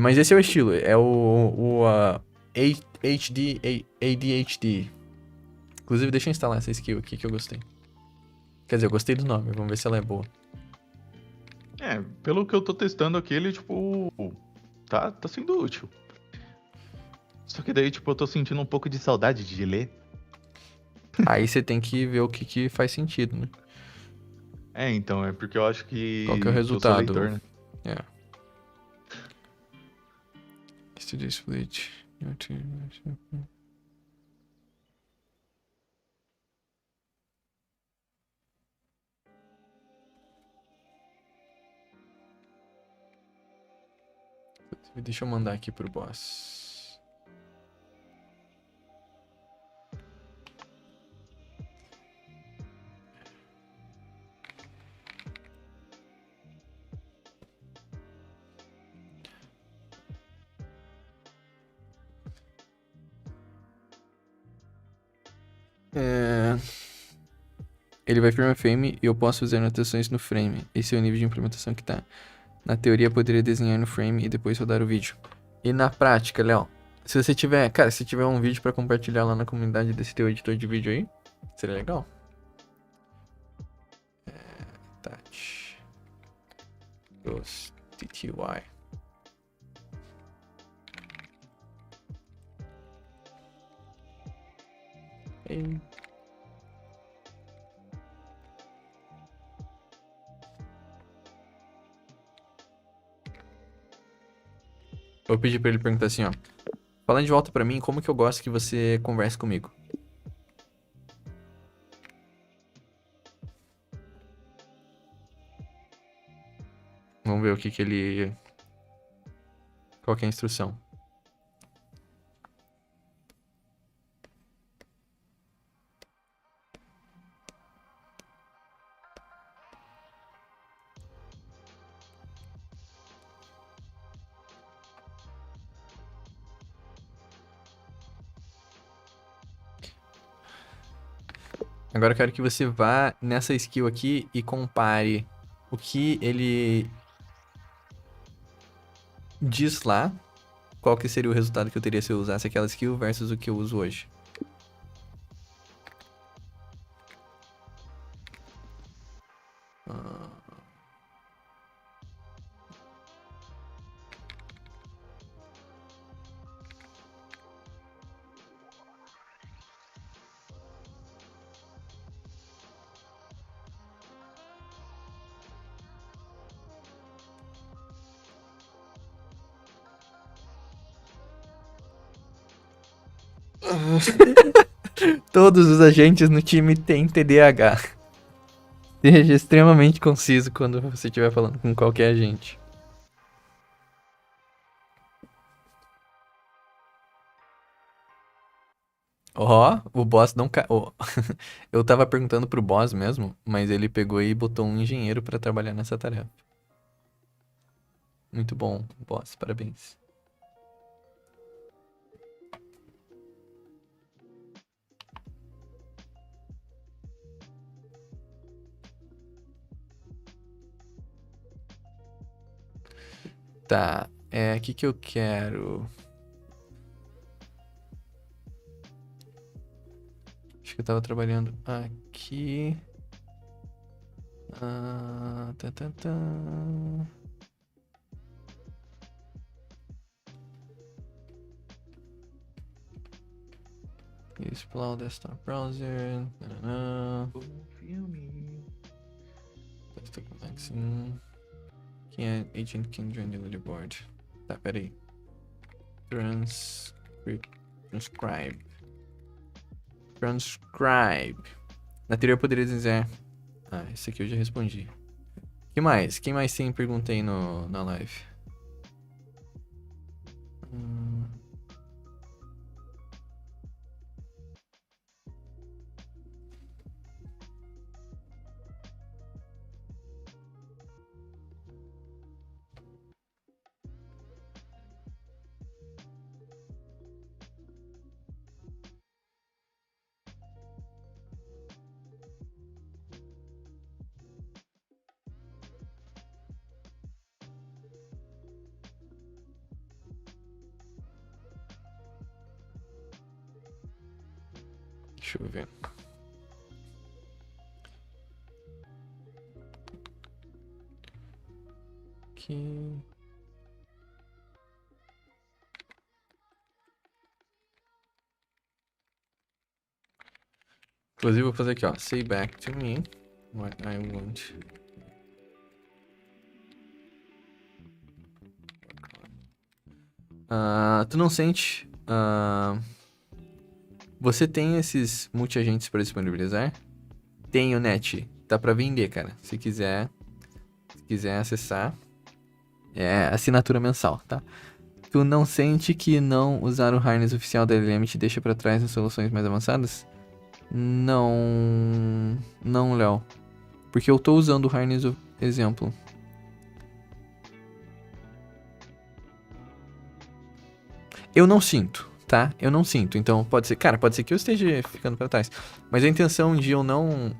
Mas esse é o estilo, é ADHD. Inclusive, deixa eu instalar essa skill aqui que eu gostei. Quer dizer, eu gostei do nome, vamos ver se ela é boa. É, pelo que eu tô testando aqui, ele, tipo, tá sendo útil. Só que daí, tipo, eu tô sentindo um pouco de saudade de ler. Aí você tem que ver o que faz sentido, né? É, então, é porque eu acho Qual que é o que eu sou resultado? leitor, né? É. Studio split. Deixa eu mandar aqui pro boss. Ele vai firmar frame e eu posso fazer anotações no frame. Esse é o nível de implementação que tá. Na teoria, eu poderia desenhar no frame e depois rodar o vídeo. E na prática, Léo, se você tiver, cara, se tiver um vídeo pra compartilhar lá na comunidade desse teu editor de vídeo aí, seria legal. Touch. Ghost. TTY. Ei. Vou pedir pra ele perguntar assim, ó. Falando de volta pra mim, como que eu gosto que você converse comigo? Vamos ver o que ele... Qual que é a instrução. Agora eu quero que você vá nessa skill aqui e compare o que ele diz lá, qual que seria o resultado que eu teria se eu usasse aquela skill versus o que eu uso hoje. Todos os agentes no time têm TDAH. Seja extremamente conciso quando você estiver falando com qualquer agente. Ó, o boss não eu tava perguntando pro boss mesmo, mas ele pegou e botou um engenheiro pra trabalhar nessa tarefa. Muito bom, boss, parabéns. Tá, o que que eu quero? Acho que eu tava trabalhando aqui. Tá, tá, tá. Explore desktop browser. Filme. Quem é agent can join the leaderboard? Tá, peraí. Transcribe. Transcribe. Na teoria eu poderia dizer... esse aqui eu já respondi. Que mais? Quem mais tem pergunta aí na live? Deixa eu ver. Aqui. Inclusive, vou fazer aqui, ó. Say back to me what I want. Tu não sente... você tem esses multi-agentes para disponibilizar? Tenho, Net. Tá pra vender, cara. Se quiser acessar, é assinatura mensal, tá? Tu não sente que não usar o harness oficial da LLM te deixa pra trás nas soluções mais avançadas? Não, Léo. Porque eu tô usando o harness exemplo. Eu não sinto, tá? Eu não sinto. Então, pode ser que eu esteja ficando pra trás. Mas a intenção de eu não...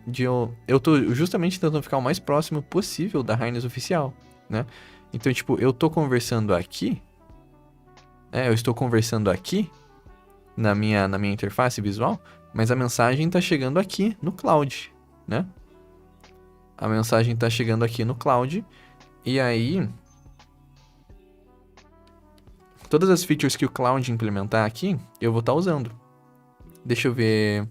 Eu tô justamente tentando ficar o mais próximo possível da harness oficial, né? Então, tipo, eu tô conversando aqui... eu estou conversando aqui na minha interface visual, mas a mensagem tá chegando aqui no cloud, né? A mensagem tá chegando aqui no cloud, e aí... todas as features que o cloud implementar aqui, eu vou estar usando. Deixa eu ver...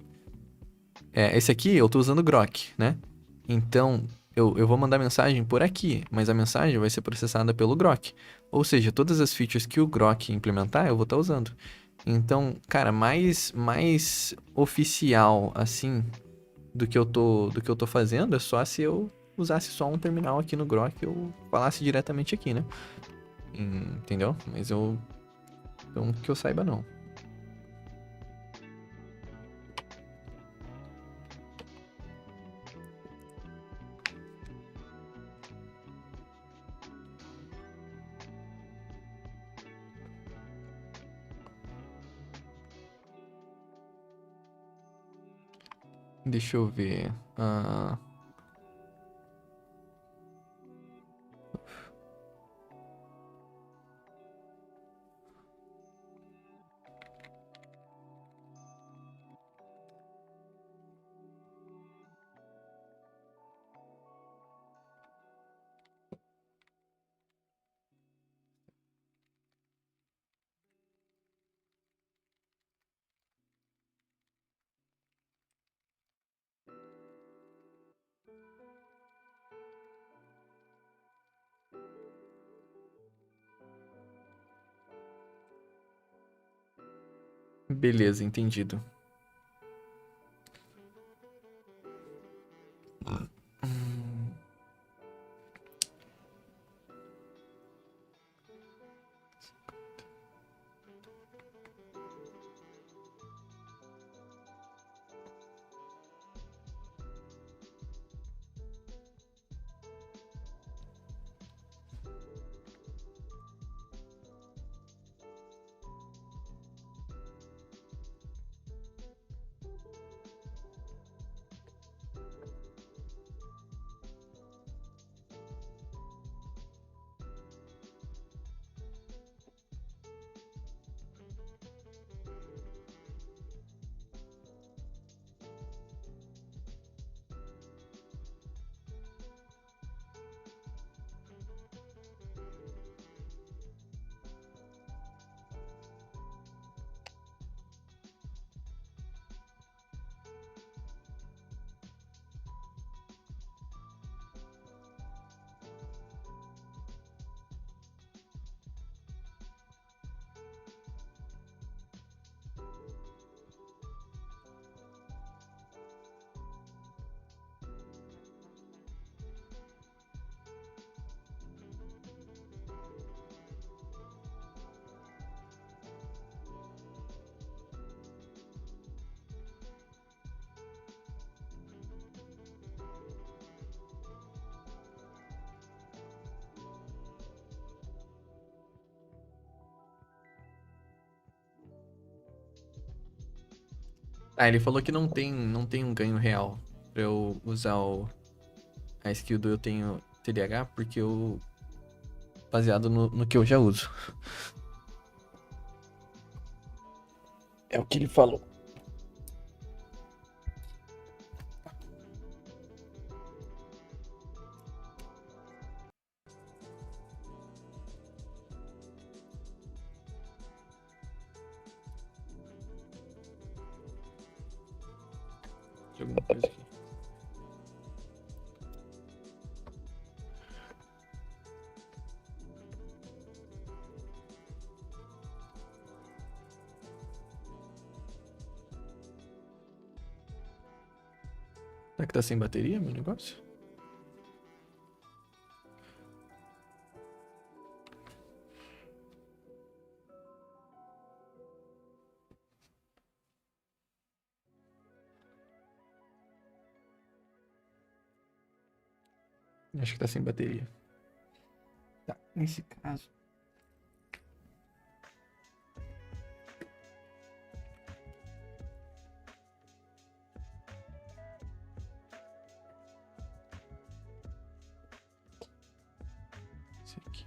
esse aqui eu tô usando Grok, né? Então, eu vou mandar mensagem por aqui, mas a mensagem vai ser processada pelo Grok. Ou seja, todas as features que o Grok implementar, eu vou estar usando. Então, cara, mais oficial, assim, do que eu tô fazendo, é só se eu usasse só um terminal aqui no Grok e eu falasse diretamente aqui, né? Entendeu? Mas então, que eu saiba, não. Deixa eu ver. Beleza, entendido. Ah, ele falou que não tem um ganho real pra eu usar a skill do eu tenho TDAH, porque eu. Baseado no que eu já uso. É o que ele falou. Deixa eu ver uma coisa aqui. Será que tá sem bateria, meu negócio? Acho que tá sem bateria. Tá, nesse caso. Esse aqui.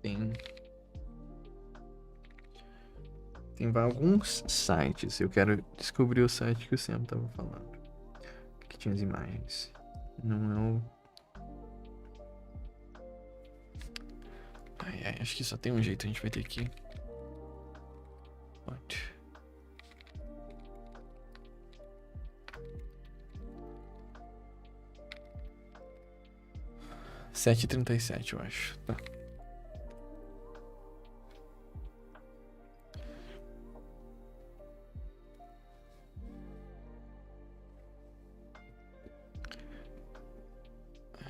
Tem. Tem alguns sites. Eu quero descobrir o site que o Sam tava falando. Que tinha as imagens. Não é o. Ai, ai, acho que só tem um jeito. A gente vai ter que. What? Sete e 37, eu acho. Tá.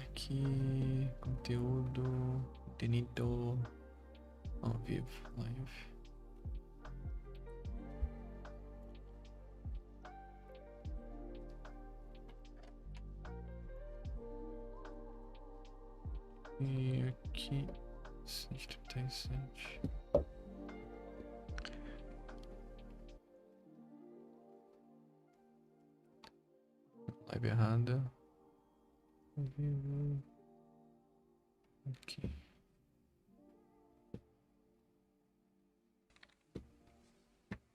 Aqui. Conteúdo. Contenido. Ao vivo. Live. E aqui. 137. Live errada. Ao vivo. Aqui.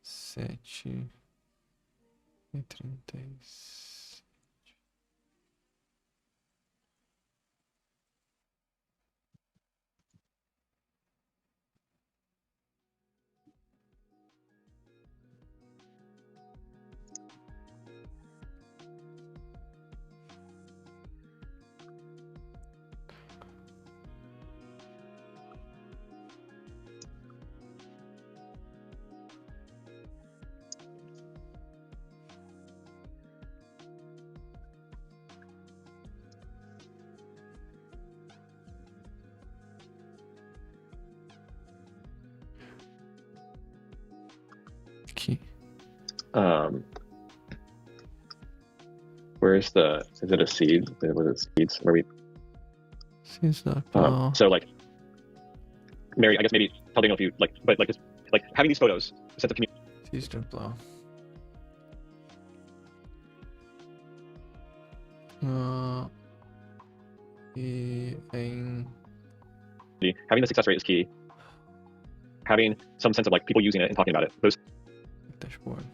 Sete e 37. um, where's is it a seed? Was it seeds? Where we, so like, Mary, I guess maybe tell Daniel if you like, but like, like having these photos, a sense of community. Seeds.plow. Having the success rate is key. Having some sense of like people using it and talking about it. Those dashboard.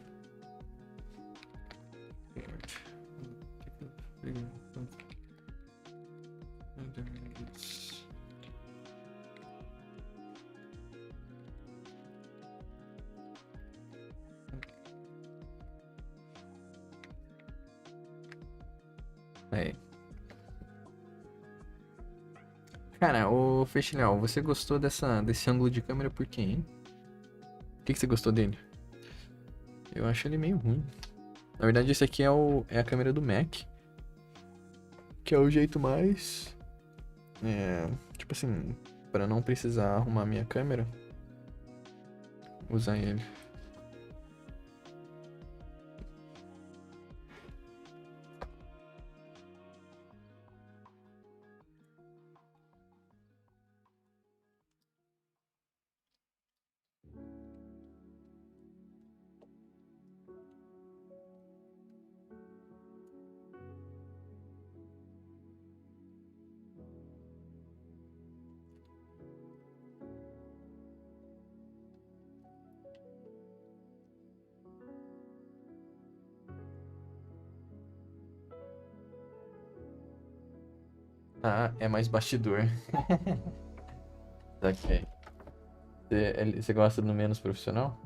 Aí. Cara, ô Fechinel, você gostou desse ângulo de câmera por quê, hein? Por que você gostou dele? Eu acho ele meio ruim. Na verdade, esse aqui é a câmera do Mac. Que é o jeito mais... tipo assim, para não precisar arrumar minha câmera, usar ele. Ah, é mais bastidor. Ok. Você gosta do menos profissional?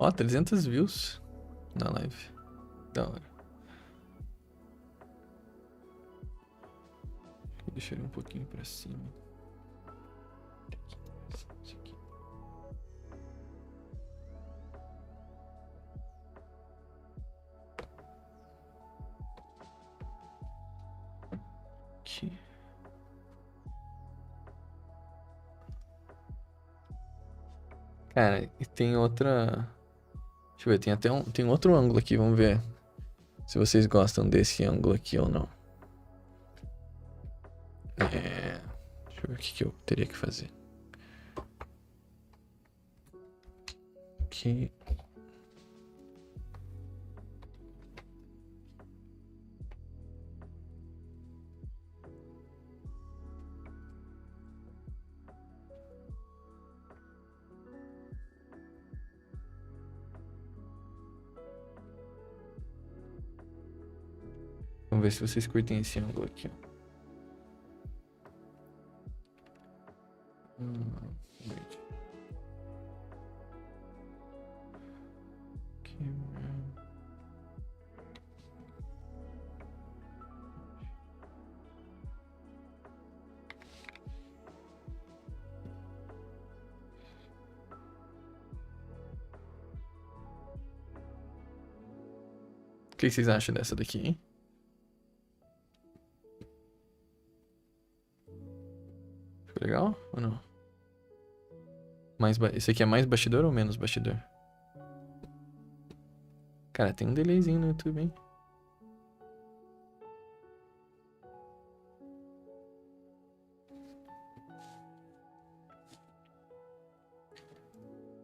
Ó, 300 views na live. Da hora. Deixa ele um pouquinho pra cima. Isso aqui. Aqui. Cara, e tem outra... Deixa eu ver, tem outro ângulo aqui, vamos ver se vocês gostam desse ângulo aqui ou não. Deixa eu ver o que eu teria que fazer. Aqui. Vamos ver se vocês curtem esse ângulo aqui, ó. Wait. O que vocês acham dessa daqui, hein? Ficou legal ou não? Esse aqui é mais bastidor ou menos bastidor? Cara, tem um delayzinho no YouTube, hein?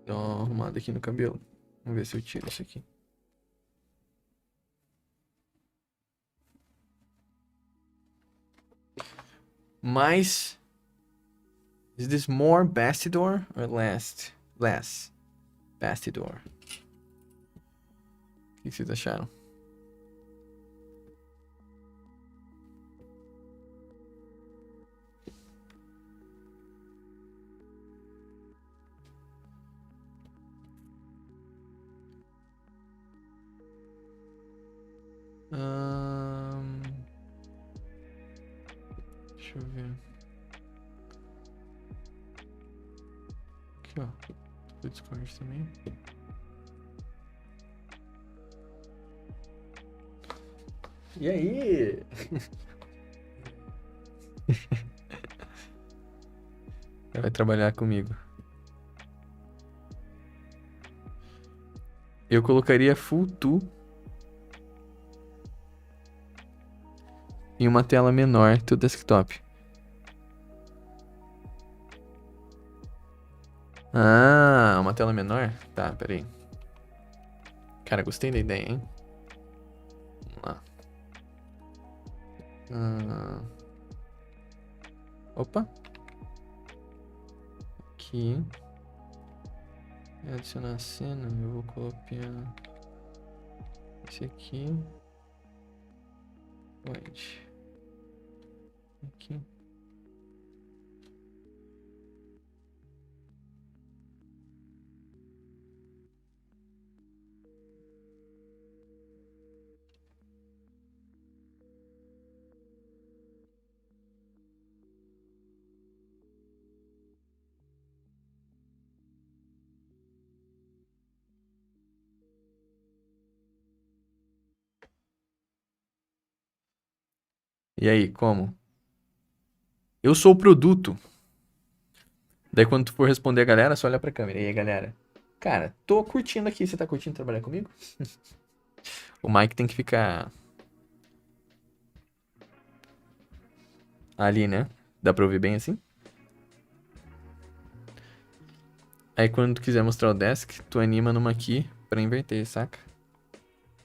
Dá uma arrumada aqui no cabelo. Vamos ver se eu tiro isso aqui. Mas... Is this more bastidor or less bastidor? O que vocês acharam? Deixa eu ver. Aqui, ó. O Discord também. E aí? Vai trabalhar comigo. Eu colocaria full to em uma tela menor do desktop. Ah, uma tela menor? Tá, peraí. Cara, gostei da ideia, hein? Vamos lá. Opa. Aqui. Adicionar a cena. Eu vou copiar esse aqui. Onde? Aqui. E aí, como? Eu sou o produto. Daí quando tu for responder a galera, só olha pra câmera. E aí, galera? Cara, tô curtindo aqui. Você tá curtindo trabalhar comigo? O Mike tem que ficar ali, né? Dá pra ouvir bem assim? Aí quando tu quiser mostrar o desk, tu anima numa aqui pra inverter, saca?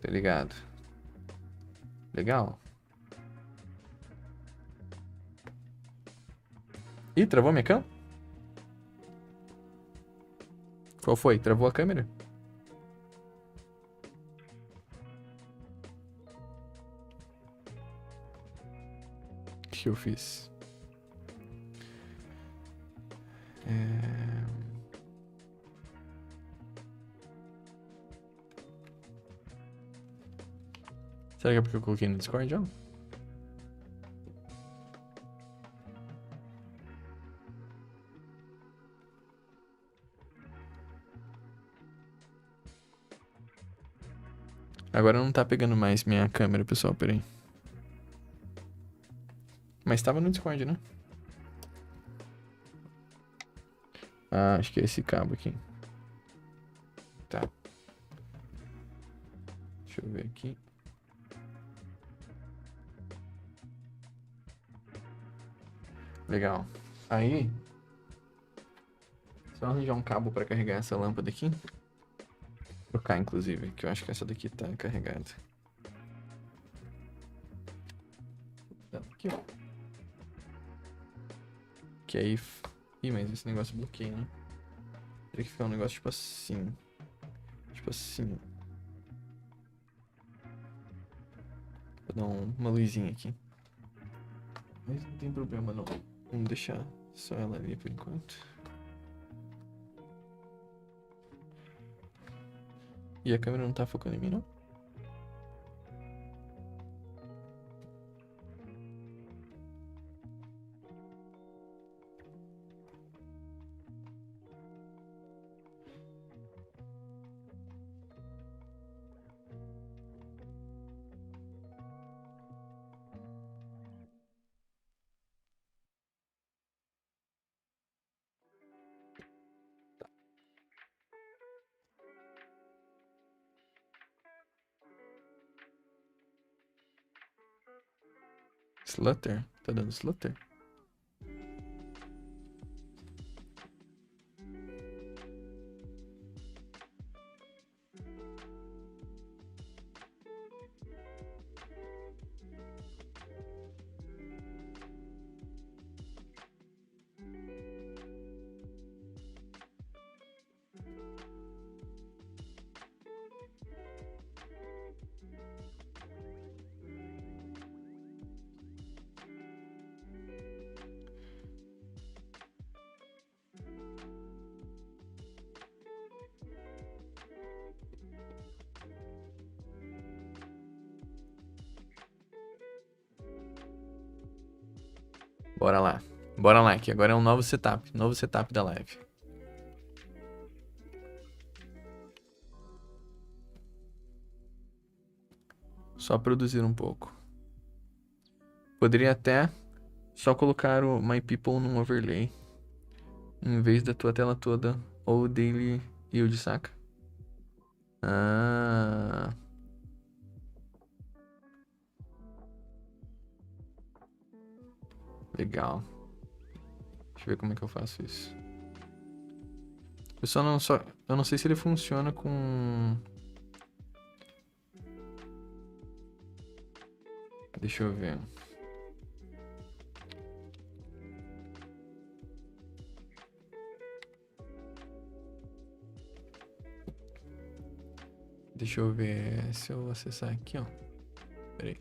Tá ligado? Legal. Ih, travou minha câmera? Qual foi? Travou a câmera? O que eu fiz? Será que é porque eu coloquei no Discord, ó? Agora não tá pegando mais minha câmera, pessoal, peraí. Mas tava no Discord, né? Ah, acho que é esse cabo aqui. Tá. Deixa eu ver aqui. Legal. Aí, só arranjar um cabo pra carregar essa lâmpada aqui. Trocar, inclusive, que eu acho que essa daqui tá carregada. Tá, aqui, ó. Que aí... Ih, mas esse negócio bloqueia, né? Teria que ficar um negócio tipo assim. Tipo assim. Vou dar uma luzinha aqui. Mas não tem problema, não. Vamos deixar só ela ali por enquanto. E a câmera não tá focando em mim, não? Slutter? Tá dando slutter? Bora lá. Bora lá, que agora é um novo setup. Novo setup da live. Só produzir um pouco. Poderia até só colocar o My People num overlay. Em vez da tua tela toda. Ou o Daily Yield, saca? Ah. Legal. Deixa eu ver como é que eu faço isso. Eu não sei se ele funciona com... Deixa eu ver. Deixa eu ver se eu acessar aqui, ó. Pera aí.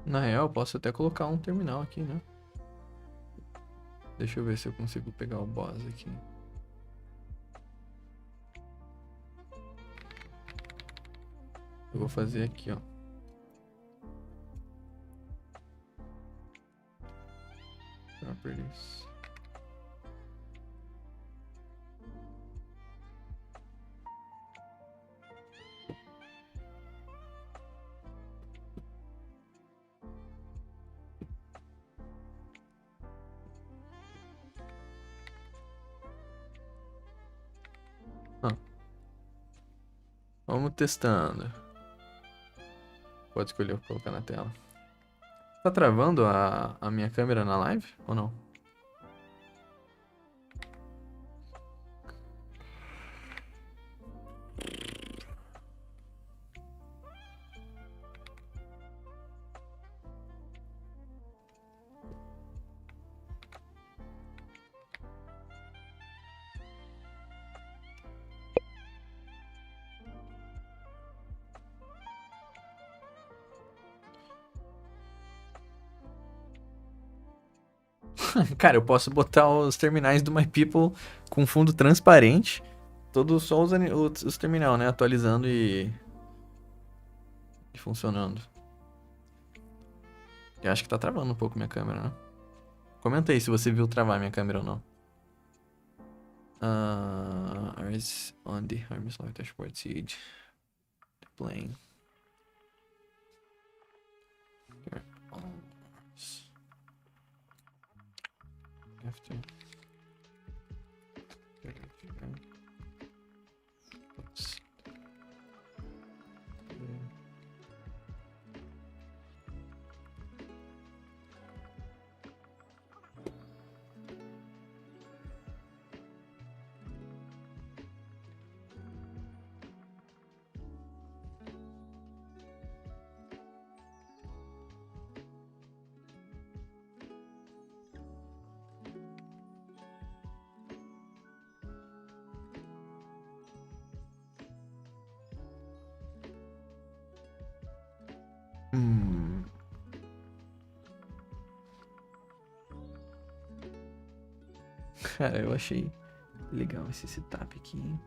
Na real, eu posso até colocar um terminal aqui, né? Deixa eu ver se eu consigo pegar o boss aqui. Eu vou fazer aqui, ó. Properties. Ah, vamos testando. Pode escolher o que colocar na tela. Tá travando a minha câmera na live ou não? Cara, eu posso botar os terminais do My People com fundo transparente. Todos só os terminal, né? Atualizando e funcionando. Eu acho que tá travando um pouco minha câmera, né? Comenta aí se você viu travar minha câmera ou não. Ours on the Harmless Life Dashboard Seed. Plane. After. Cara, eu achei legal esse setup aqui, hein?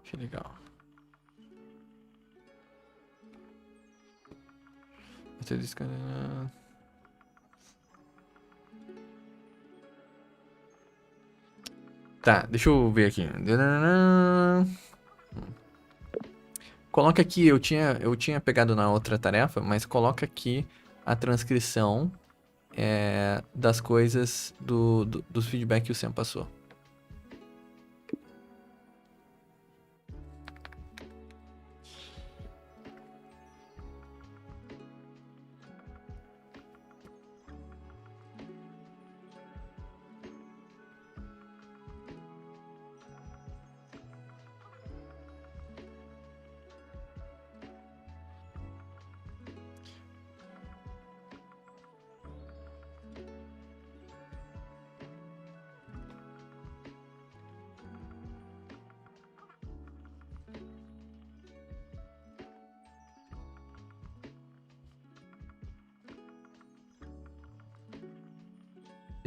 Achei legal. Até desse cara... Tá, deixa eu ver aqui. Coloca aqui, eu tinha pegado na outra tarefa, mas coloca aqui a transcrição das coisas dos feedback que o Sam passou.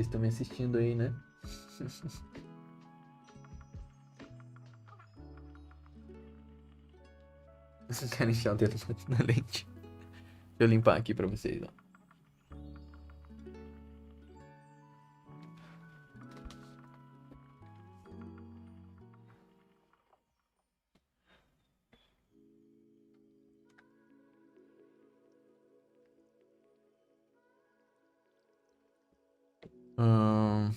Vocês estão me assistindo aí, né? Vocês querem enfiar o dedo na lente? Deixa eu limpar aqui pra vocês, ó. Ahn,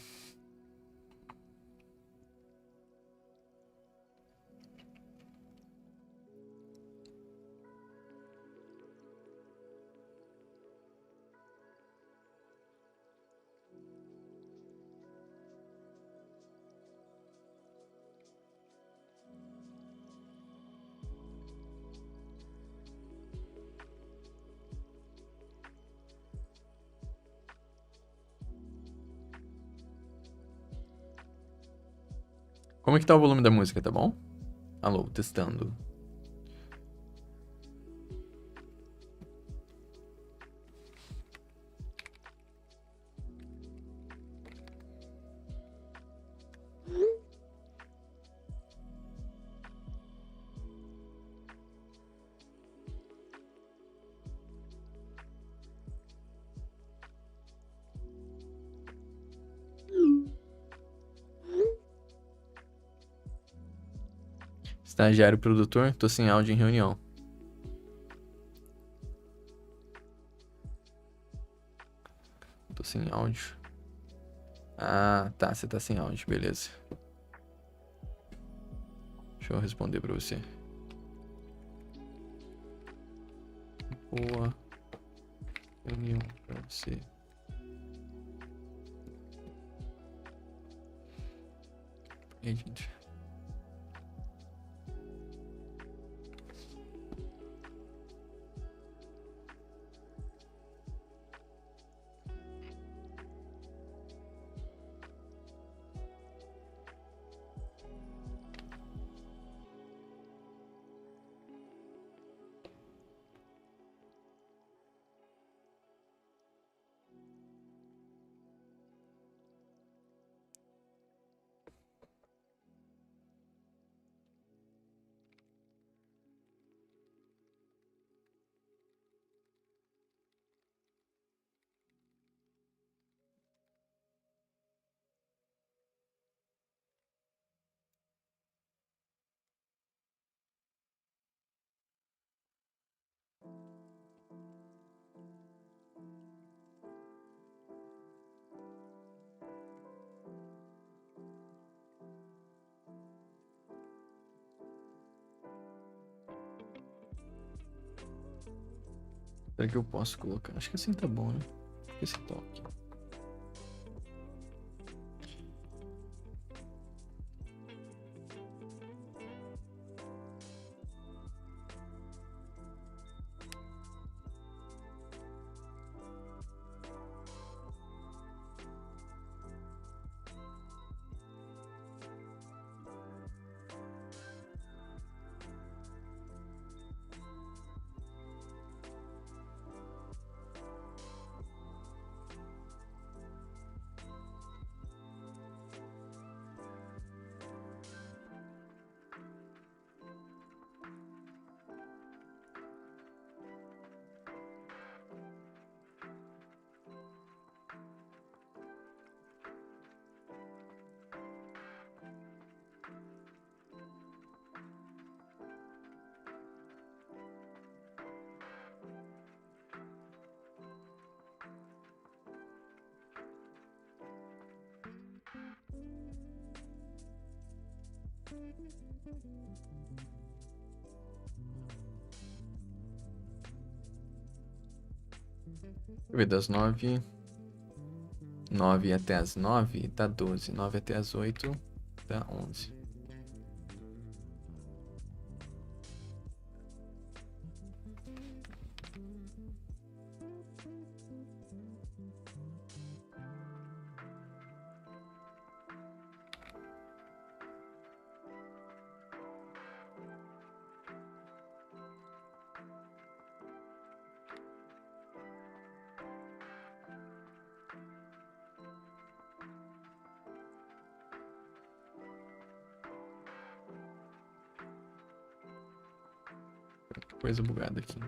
Como é que tá o volume da música, tá bom? Alô, testando. Estagiário produtor, tô sem áudio em reunião. Tô sem áudio. Ah, tá, você tá sem áudio, beleza. Deixa eu responder pra você. Boa reunião pra você. Edit. Será que eu posso colocar? Acho que assim tá bom, né? Esse toque. Deixa eu ver, das 9 até as 9 dá 12. 9 até as 8 dá 11. Que coisa bugada aqui.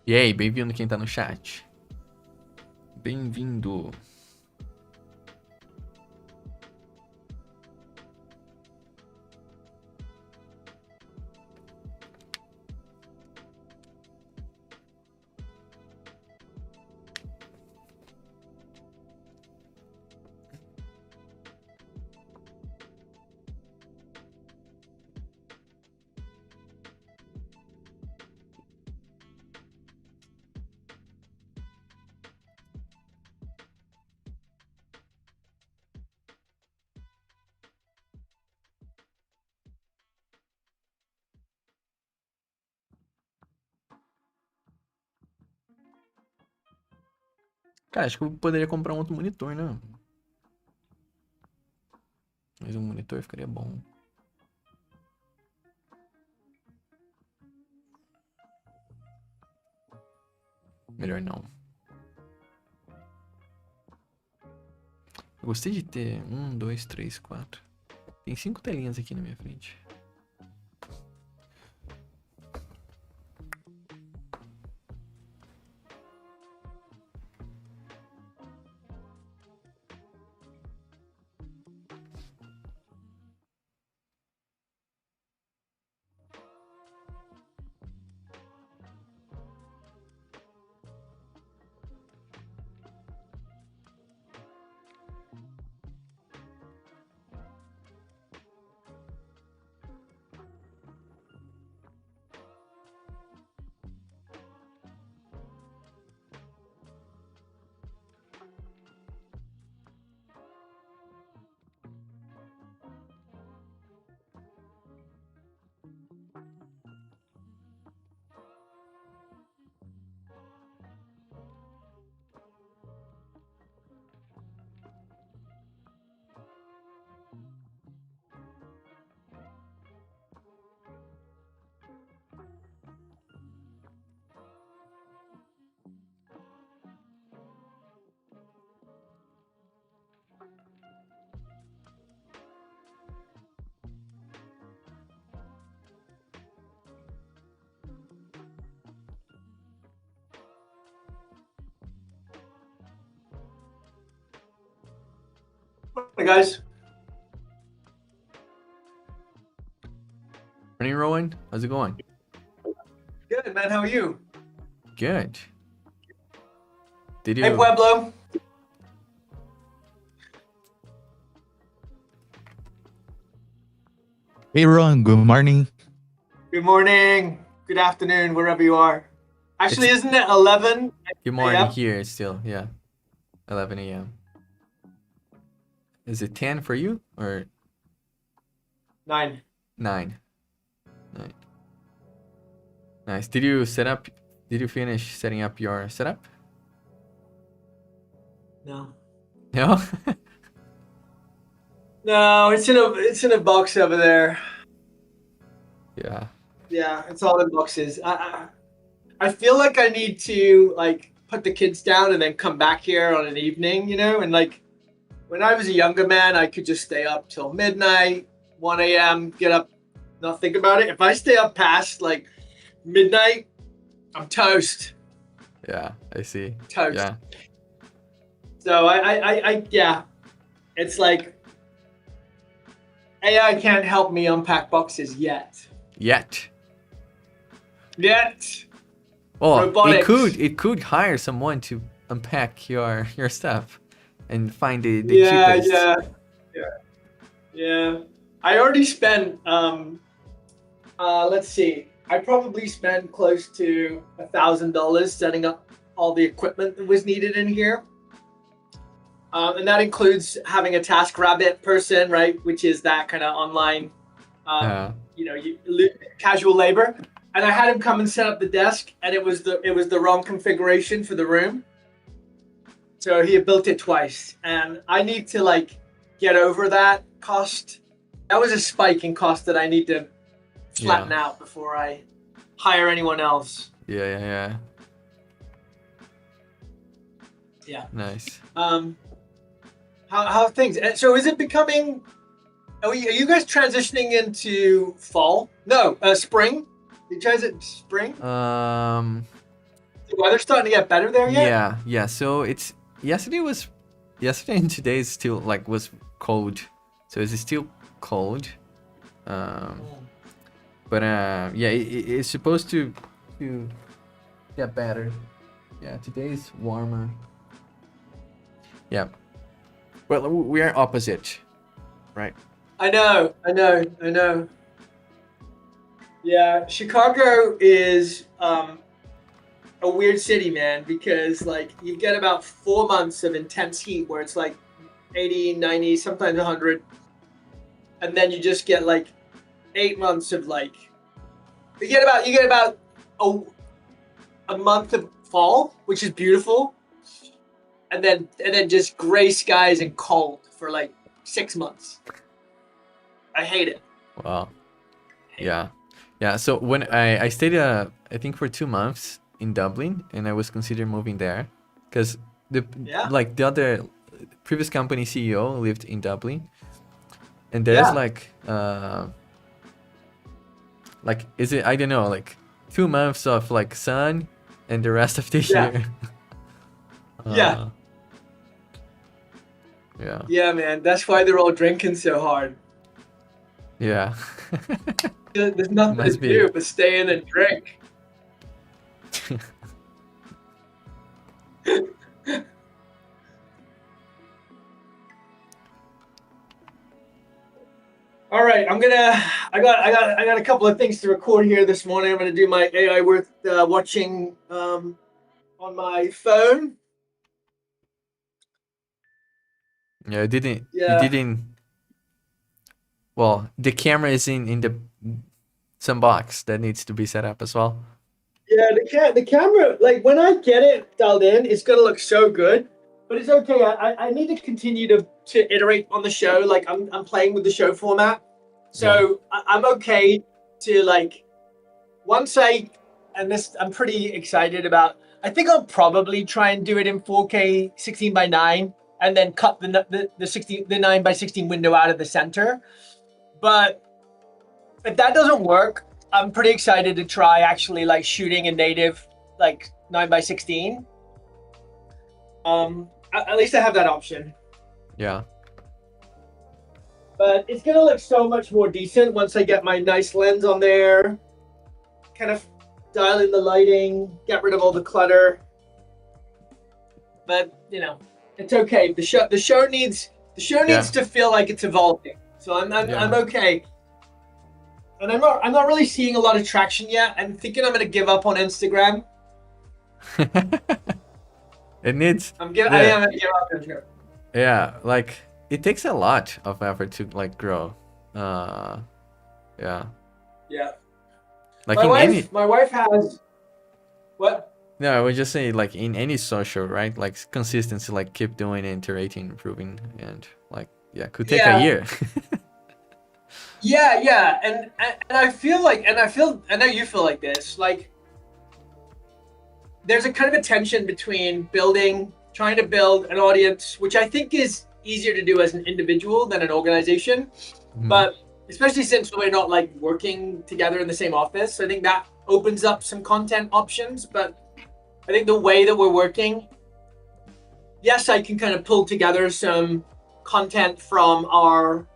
E aí, bem-vindo quem tá no chat. Bem-vindo. Cara, acho que eu poderia comprar um outro monitor, né? Mas um monitor ficaria bom. Melhor não. Eu gostei de ter 1, 2, 3, 4. Tem 5 telinhas aqui na minha frente. Hey guys. Morning, Rowan. How's it going? Good, man. How are you? Good. Did Hey, you... Pueblo. Hey, Ron. Good morning. Good morning. Good afternoon, wherever you are. Actually, isn't it 11? Good morning AM? here still, yeah. 11 a.m. Is it 10 for you or 9. 9? 9. Nice. Did you finish setting up your setup? No. No? No, it's in a box over there. Yeah. Yeah, it's all in boxes. I feel like I need to put the kids down and then come back here on an evening, and when I was a younger man, I could just stay up till midnight, 1 a.m., get up, not think about it. If I stay up past midnight, I'm toast. Yeah, I see. Toast. Yeah. So I yeah, it's like AI can't help me unpack boxes yet. Yet. Well, Robotics. it could hire someone to unpack your stuff and find the Yeah, cheapest. yeah. I already spent let's see. I probably spent close to $1,000 setting up all the equipment that was needed in here. And that includes having a TaskRabbit person, right? Which is that kind of online, casual labor. And I had him come and set up the desk, and it was the wrong configuration for the room. So he had built it twice, and I need to like get over that cost. That was a spike in cost that I need to flatten out before I hire anyone else. Yeah. Nice. How things? So is it becoming? Are you guys transitioning into fall? No, spring. You guys at spring? The weather's starting to get better there yet? Yeah. So it's yesterday and today is still like was cold. So it's still cold. But it's supposed to get better. Yeah, today is warmer. Yeah. Well, we are opposite, right? I know. Yeah, Chicago is a weird city, man, because like you get about 4 months of intense heat where it's like 80, 90, sometimes 100. And then you just get like 8 months of like you get about a month of fall, which is beautiful. And then just gray skies and cold for like 6 months. I hate it. Wow. Yeah. So when I stayed, I think for 2 months in Dublin, and I was considering moving there, because the other previous company CEO lived in Dublin, and there's is it, I don't know, like 2 months of like sun, and the rest of the year. Yeah, man. That's why they're all drinking so hard. Yeah. There's nothing to do but stay in and drink. All right, I got a couple of things to record here this morning. I'm gonna do my AI worth watching on my phone. Yeah, you didn't. Well, the camera is in some box that needs to be set up as well. Yeah, the camera, like when I get it dialed in, it's gonna look so good. But it's okay. I need to continue to iterate on the show. Like I'm playing with the show format, so I'm okay to like once I'm pretty excited about. I think I'll probably try and do it in 4K 16:9, and then cut the 9:16 window out of the center. But if that doesn't work, I'm pretty excited to try actually like shooting a native like 9:16. At least I have that option. Yeah. But it's gonna look so much more decent once I get my nice lens on there. Kind of dial in the lighting, get rid of all the clutter. But you know, it's okay. The show needs to feel like it's evolving. So I'm okay. And I'm not really seeing a lot of traction yet. I'm thinking I'm gonna give up on Instagram. It needs. I am gonna give up on here. Yeah, like it takes a lot of effort to like grow. Yeah. Like my wife has what? No, I was just saying like in any social, right? Like consistency, like keep doing it, iterating, improving, and like could take a year. Yeah, and I feel like, I know you feel like this, like there's a kind of a tension between trying to build an audience, which I think is easier to do as an individual than an organization, but especially since we're not like working together in the same office, I think that opens up some content options. But I think the way that we're working, yes, I can kind of pull together some content from our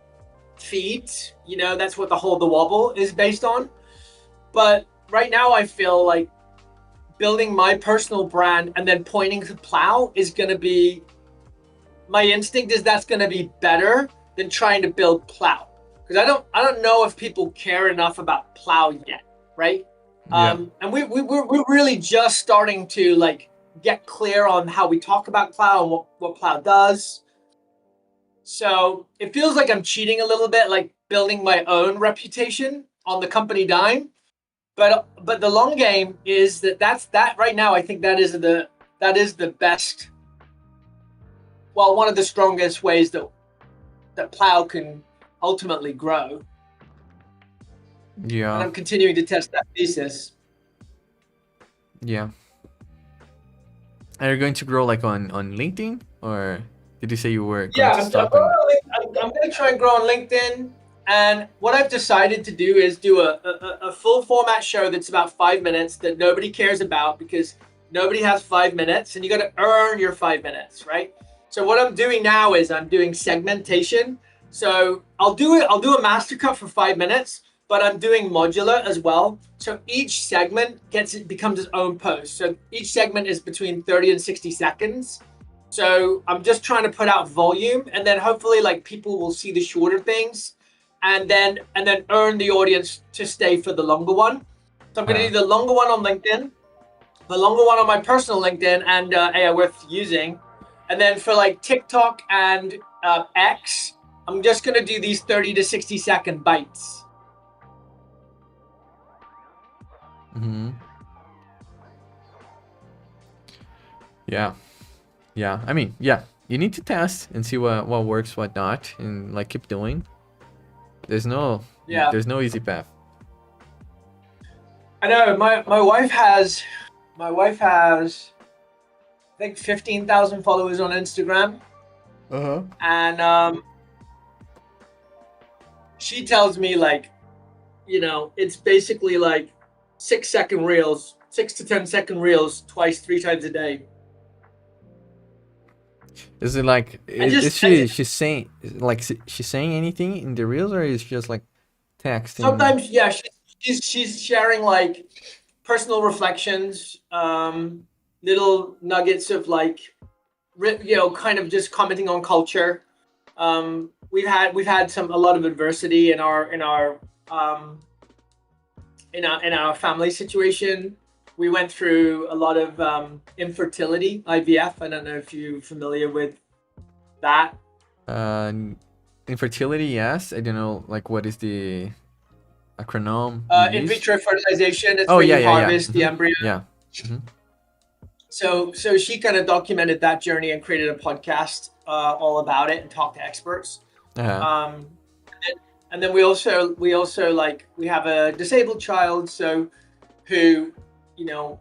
feed. You know, that's what the wobble is based on. But right now I feel like building my personal brand and then pointing to Plow is going to be, my instinct is that's going to be better than trying to build Plow. Because I don't know if people care enough about Plow yet, right? Yeah. And we're really just starting to like get clear on how we talk about Plow and what Plow does. So it feels like I'm cheating a little bit, like building my own reputation on the company dime. But the long game is that's right now. I think that is the best. Well, one of the strongest ways that Plow can ultimately grow. And Yeah. I'm continuing to test that thesis. Yeah. Are you going to grow like on LinkedIn, or did you say you were going to stop? I'm going to try and grow on LinkedIn. And what I've decided to do is do a full format show that's about 5 minutes that nobody cares about because nobody has 5 minutes and you got to earn your 5 minutes, right? So what I'm doing now is I'm doing segmentation. So I'll do a master cut for 5 minutes, but I'm doing modular as well. So each segment becomes its own post. So each segment is between 30 and 60 seconds. So I'm just trying to put out volume, and then hopefully like people will see the shorter things and then earn the audience to stay for the longer one. So I'm going to do the longer one on LinkedIn, the longer one on my personal LinkedIn and AI worth using. And then for like TikTok and X, I'm just going to do these 30 to 60 second bites. Mm-hmm. Yeah. Yeah. I mean, yeah. You need to test and see what works, what not, and like keep doing. There's no easy path. I know my wife has I think 15,000 followers on Instagram. Uh-huh. And she tells me like, you know, it's basically like 6 to 10 second reels twice, 3 times a day. Is it like is she's saying like she's saying anything in the reels, or is she just like texting? Sometimes, yeah, she's sharing like personal reflections, little nuggets of like, you know, kind of just commenting on culture. We've had a lot of adversity in our family situation. We went through a lot of infertility, IVF. I don't know if you're familiar with that. Infertility, yes. I don't know, like, what is the acronym? In vitro fertilization. It's oh, where yeah, you yeah, harvest the yeah. embryo. Yeah. Mm-hmm. So she kind of documented that journey and created a podcast all about it and talked to experts. Uh-huh. And then we also like, we have a disabled child, so who, you know,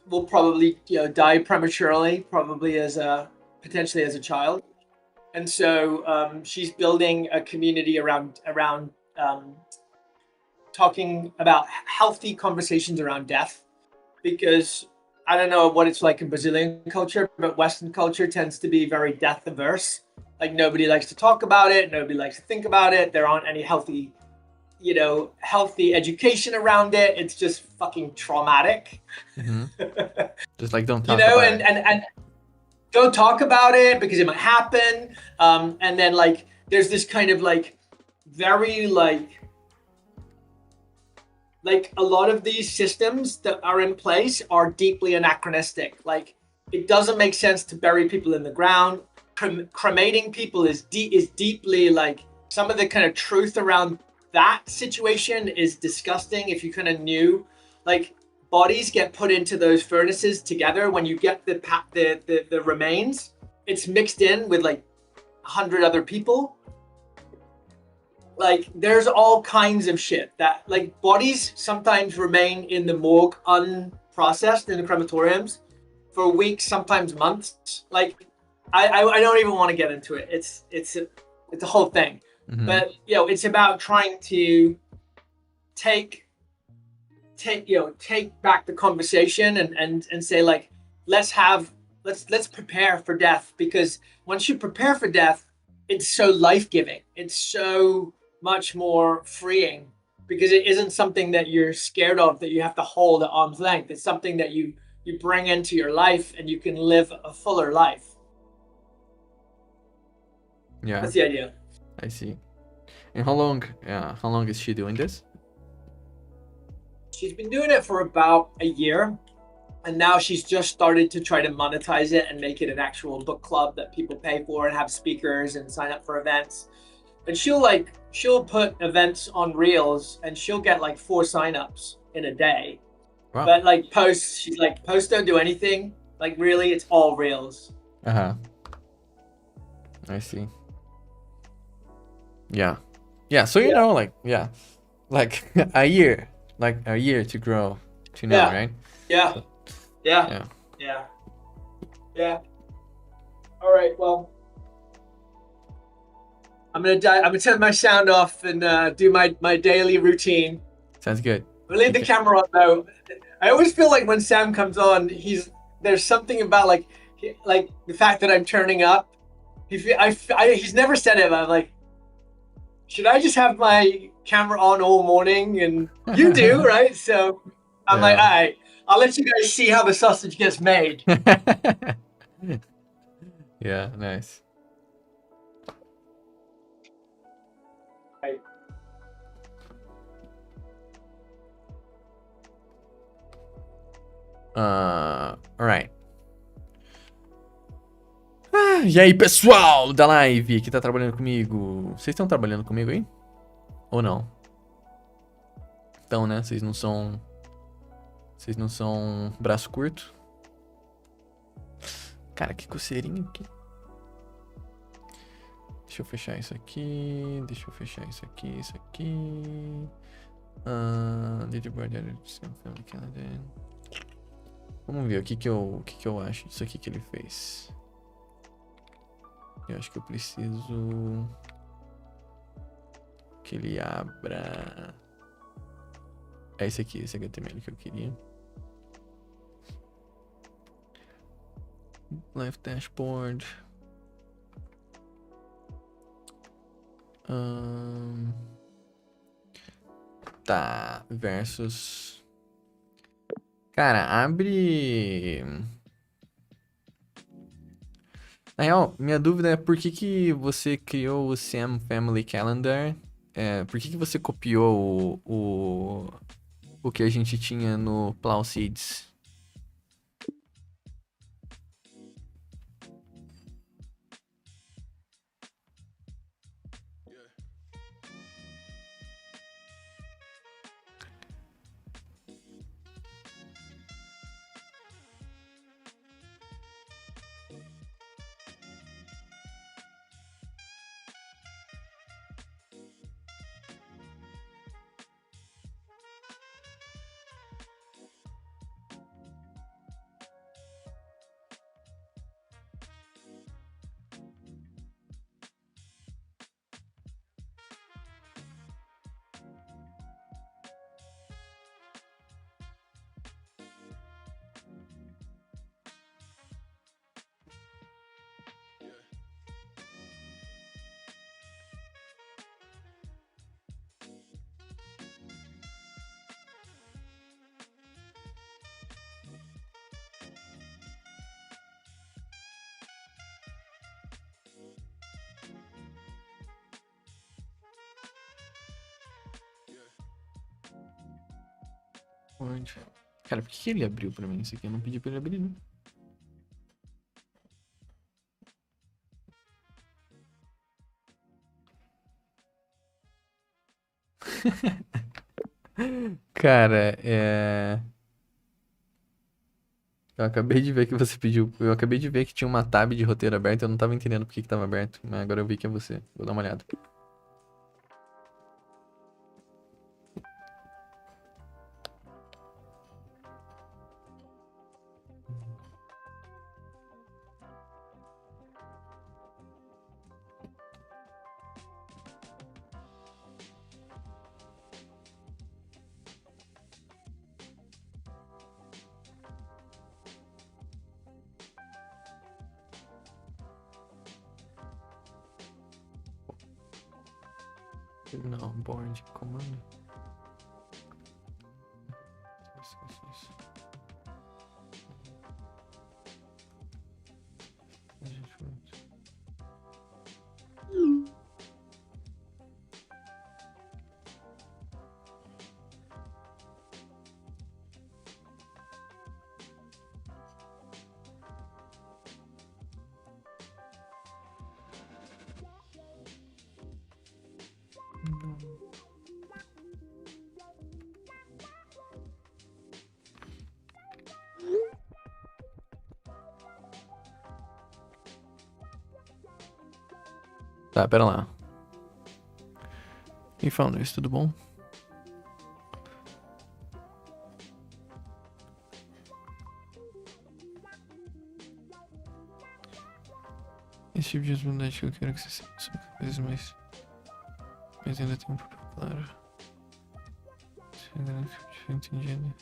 will probably, you know, die prematurely, probably potentially as a child. And so she's building a community around talking about healthy conversations around death, because I don't know what it's like in Brazilian culture, but Western culture tends to be very death averse. Like nobody likes to talk about it. Nobody likes to think about it. There aren't any healthy education around it. It's just fucking traumatic. Mm-hmm. Just like don't talk you know, about it. And don't talk about it because it might happen. And then like there's this kind of like very like a lot of these systems that are in place are deeply anachronistic. Like it doesn't make sense to bury people in the ground. Cremating people is deeply like, some of the kind of truth around that situation is disgusting. If you kind of knew, like bodies get put into those furnaces together. When you get the remains, it's mixed in with like 100 other people. Like there's all kinds of shit that like bodies sometimes remain in the morgue unprocessed in the crematoriums for weeks, sometimes months. Like I don't even want to get into it. It's a whole thing. Mm-hmm. But you know, it's about trying to take back the conversation and say like, let's prepare for death, because once you prepare for death, it's so life-giving. It's so much more freeing because it isn't something that you're scared of that you have to hold at arm's length. It's something that you bring into your life and you can live a fuller life. Yeah, That's the idea. I see. And how long is she doing this? She's been doing it for about a year, and now she's just started to try to monetize it and make it an actual book club that people pay for and have speakers and sign up for events. And she'll put events on Reels and she'll get like 4 signups in a day. Wow. But like posts, she's like, posts don't do anything. Like really, it's all Reels. Uh-huh. I see. Yeah. Yeah, so you know, like a year to grow to now, Yeah. right? Yeah. So, Yeah. yeah. Yeah. All right. Well, I'm gonna turn my sound off and do my daily routine. Sounds good. We'll leave the Okay. camera on though. I always feel like when Sam comes on, there's something about like the fact that I'm turning up. He's never said it, but I'm like, should I just have my camera on all morning? And you do, right? So I'm like, Yeah. all right, I'll let you guys see how the sausage gets made. Yeah, nice. Right. Alright. E aí, pessoal da live que tá trabalhando comigo? Vocês estão trabalhando comigo aí? Ou não? Então, né? Vocês não são braço curto? Cara, que coceirinha aqui. Deixa eu fechar isso aqui. Isso aqui. Vamos ver o que eu acho disso aqui que ele fez. Eu acho que eu preciso que ele abra. É esse aqui, esse HTML que eu queria. Left dashboard. Tá, versus. Cara, abre. Na real, minha dúvida é por que você criou o Sam Family Calendar? Por que você copiou o que a gente tinha no Plow Seeds? Onde? Cara, por que ele abriu pra mim isso aqui? Eu não pedi pra ele abrir, né? Cara, eu acabei de ver que você pediu. Eu acabei de ver que tinha uma tab de roteiro aberta. Eu não tava entendendo por que tava aberto. Mas agora eu vi que é você. Vou dar uma olhada. Não, board, comando. Isso. Tá, pera lá. E falando isso, tudo bom? Esse tipo de responsabilidade que eu quero que você seja cada vez mais. Mas ainda tem um papel claro. Você ainda não fica diferente em gênero.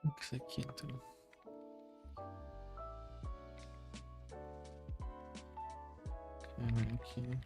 O que isso aqui, então? Aqui.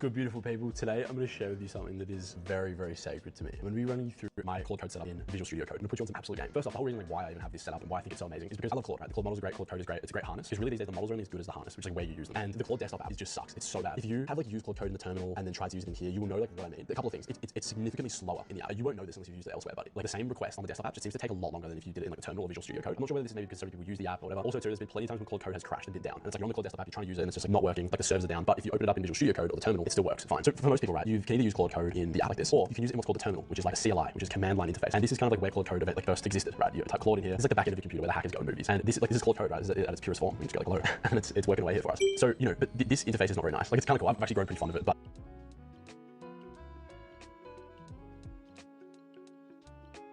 Good, beautiful people. Today, I'm going to share with you something that is very, very sacred to me. I'm going to be running you through my Claude Code setup in Visual Studio Code. I'm going to put you on some absolute game. First off, the whole reason why I even have this setup and why I think it's so amazing is because I love Claude, right? The Claude models are great, Claude Code is great, it's a great harness. Because really these days, the models are only as good as the harness, which is like where you use them. And the Claude desktop app, it just sucks. It's so bad. If you have like used Claude Code in the terminal and then tried to use it in here, you will know like what I mean. A couple of things. It's significantly slower in the app. You won't know this unless you've used it elsewhere, buddy. Like the same request on the desktop app just seems to take a lot longer than if you did it in like a terminal or Visual Studio Code. I'm not sure whether this is maybe because so many people use the app or whatever. Also too, there's been plenty of times when Claude Code has crashed and been down. And it's like you're on the Claude desktop app, you're trying to use it and it's just like not working, like the servers are down. But if you open it up in Visual Studio Code or the terminal, it still works fine. So for most people, right, you can either use Claude Code in the app like this, or you can use it in what's called the terminal, which is like a CLI, which is command line interface. And this is kind of like where Claude Code like first existed, right? You type Claude in here. This is like the back end of your computer where the hackers go and movies. And this is Claude Code, right? This is at its purest form. You just go like hello, and it's working away here for us. So but this interface is not very nice. Like it's kind of cool. I've actually grown pretty fond of it, but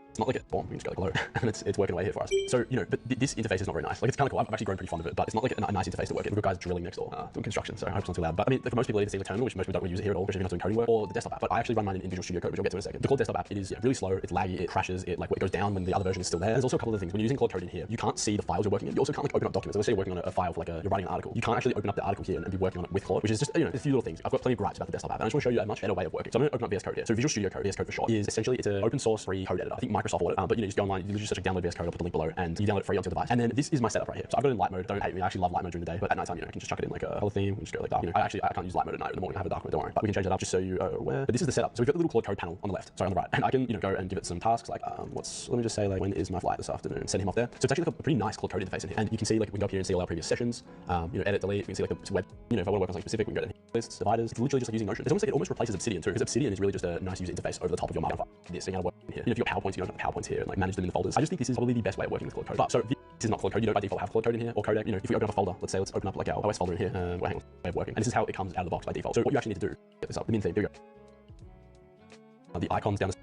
it's not like a form. We can just go like hello, and it's working away here for us. So but this interface is not very nice. Like it's kind of cool. I've actually grown pretty fond of it, but it's not like a nice interface to work in. We've got guys drilling next door, doing construction. So I hope it's not too loud. But I mean, like for most people, it's either terminal, which most people don't really use it here at all, especially if you're not doing coding work, or the desktop app. But I actually run mine in Visual Studio Code, which I'll get to in a second. The Claude desktop app, it is really slow. It's laggy. It crashes. It goes down when the other version is still there. There's also a couple of things. When you're using Claude Code in here, you can't see the files you're working in. You also can't like open up documents. Let's say you're working on a file for like you're writing an article. You can't actually open up the article here and be working on it with Claude, which is just a few little things. I've got plenty of gripes about the desktop app, and I just want to show you a much better way of working. So I'm going to open up VS Code here. So Visual Studio Code, VS Code for short, is essentially it's an open source free code editor. I think Microsoft bought it, but you just go online, you just search like download VS Code. I'll put the link below, and you download it free onto your device. And then this is my setup right here. So I've got it in light mode. Don't hate me. I actually love light mode during the day, but at night time, I can just chuck it in like a color theme. We just go like dark. I can't use light mode at night. In the morning I have a dark mode. Don't worry. But we can change that up just so you are aware. But this is the setup. So we've got the little Claude Code panel on the left, sorry on the right, and I can go and give it some tasks like let me just say like when is my flight this afternoon? Send him off there. So it's actually like a pretty nice Claude Code interface in here, and you can see like we can go up here and see all our previous sessions. Edit, delete. We can see like the web. If I want to work on something specific, we can go to lists, dividers. It's literally just like using Notion. It's almost like it almost replaces Obsidian too, because Obsidian is really just a nice user interface over the top of your Markdown. This thing out of work in here. If you've got PowerPoints, you can open up PowerPoints here and like manage them in the folders. I just think this is probably the best way of working with Claude Code. But so this is not Claude Code. You don't by default have Claude Code in here or Codec. If we open up a folder, let's open up like our OS folder in here. Hang on, way of working. And this is how it comes out of the box by default. So what you actually need to do, get this up, the min theme. Here we go. The icons down the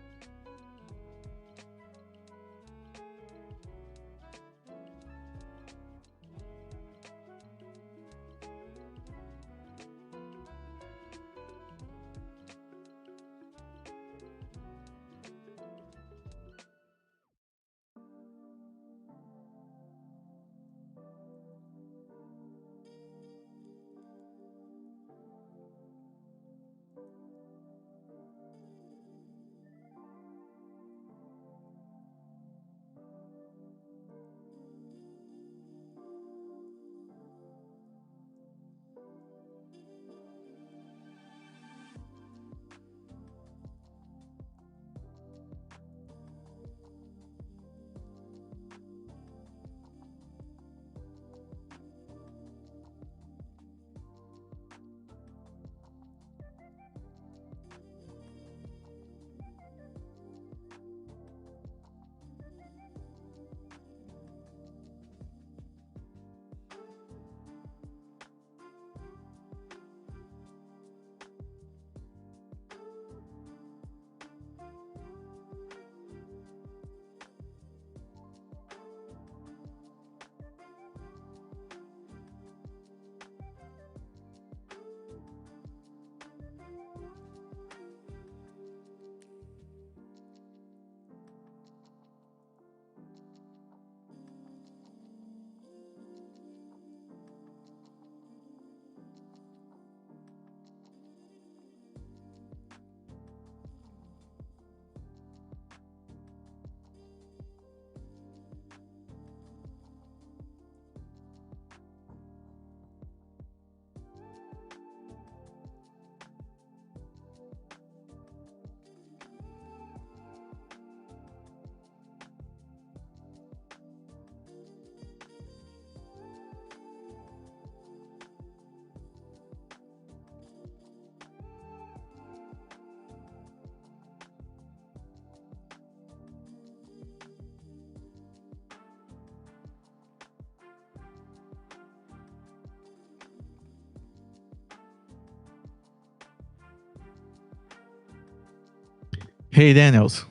Hey, Daniels.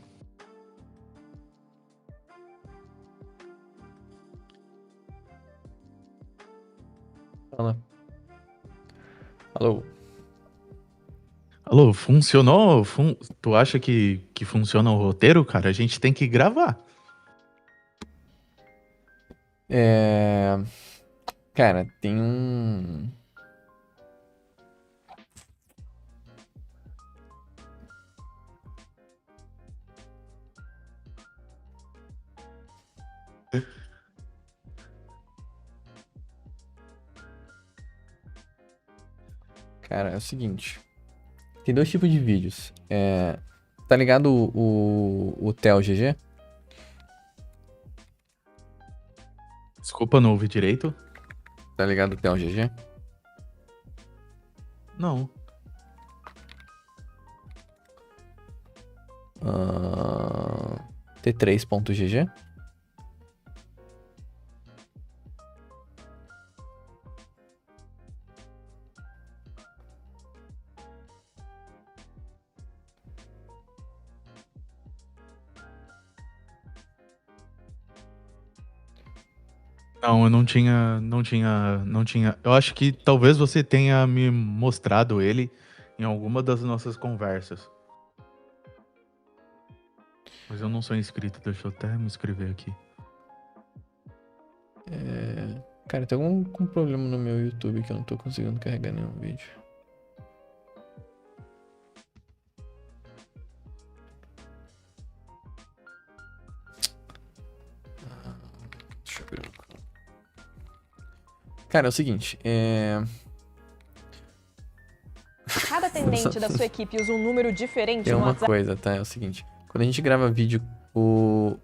Fala. Alô. Alô, funcionou? Tu acha que funciona o roteiro, cara? A gente tem que gravar. Cara, tem um... Cara, é o seguinte. Tem dois tipos de vídeos. Tá ligado o Tel GG? Desculpa, não ouvi direito? Tá ligado o Tel GG? Não. T3.gg? Não, eu não tinha. Eu acho que talvez você tenha me mostrado ele em alguma das nossas conversas. Mas eu não sou inscrito, deixa eu até me inscrever aqui. Cara, tem algum problema no meu YouTube que eu não tô conseguindo carregar nenhum vídeo. Deixa eu ver. Cara, é o seguinte, Cada atendente da sua equipe usa um número diferente tem no uma WhatsApp. coisa, tá? É o seguinte, quando a gente grava vídeo, o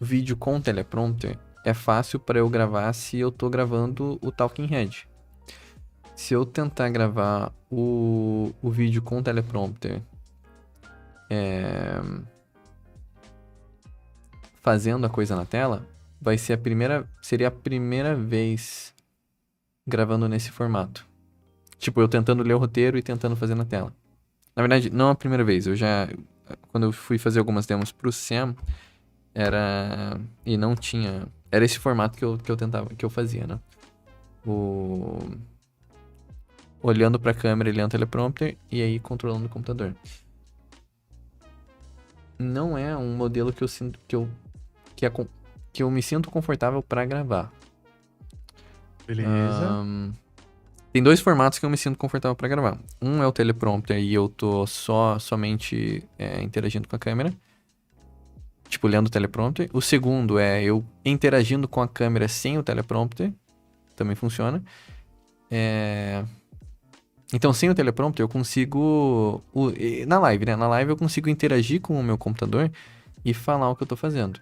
vídeo com teleprompter é fácil pra eu gravar se eu tô gravando o Talking Head. Se eu tentar gravar o vídeo com teleprompter fazendo a coisa na tela, seria a primeira vez gravando nesse formato. Tipo, eu tentando ler o roteiro e tentando fazer na tela. Na verdade, não a primeira vez. Quando eu fui fazer algumas demos pro Sam, e não tinha... Era esse formato que eu fazia, né? Olhando pra câmera e lendo o teleprompter e aí controlando o computador. Não é um modelo que eu sinto que eu me sinto confortável pra gravar. Beleza. Tem dois formatos que eu me sinto confortável pra gravar. Um é o teleprompter e eu tô somente interagindo com a câmera. Tipo, lendo o teleprompter. O segundo é eu interagindo com a câmera sem o teleprompter. Também funciona. Então, sem o teleprompter, eu consigo... Na live, né? Na live eu consigo interagir com o meu computador e falar o que eu tô fazendo.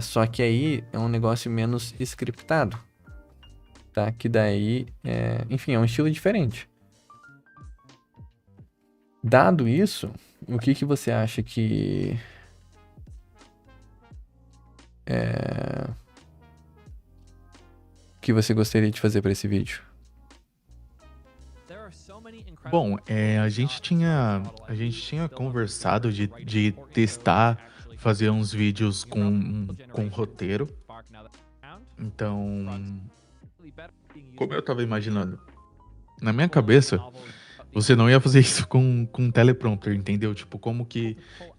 Só que aí é um negócio menos scriptado. Tá? Que daí, enfim, é um estilo diferente. Dado isso, o que você acha que você gostaria de fazer para esse vídeo? Bom, a gente tinha conversado de testar, fazer uns vídeos com roteiro. Então, como eu tava imaginando, na minha cabeça, você não ia fazer isso com teleprompter, entendeu? Tipo, como que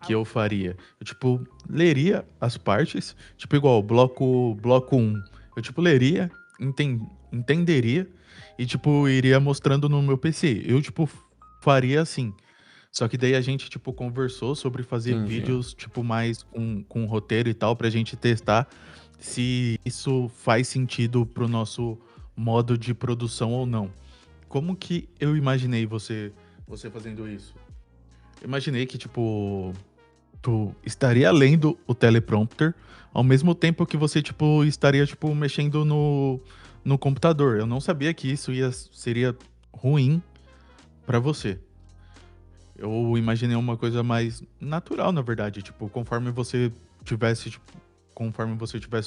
eu faria? Eu, tipo, leria as partes, tipo, igual, bloco 1. Eu, tipo, leria, entenderia e, tipo, iria mostrando no meu PC. Eu, tipo, faria assim. Só que daí a gente, tipo, conversou sobre fazer Entendi. vídeos, tipo, mais com roteiro e tal, pra gente testar se isso faz sentido pro nosso modo de produção ou não. Como que eu imaginei você fazendo isso? Eu imaginei que, tipo, tu estaria lendo o teleprompter ao mesmo tempo que você, tipo, estaria, tipo, mexendo no computador. Eu não sabia que isso seria ruim pra você. Eu imaginei uma coisa mais natural, na verdade. Tipo, conforme você tivesse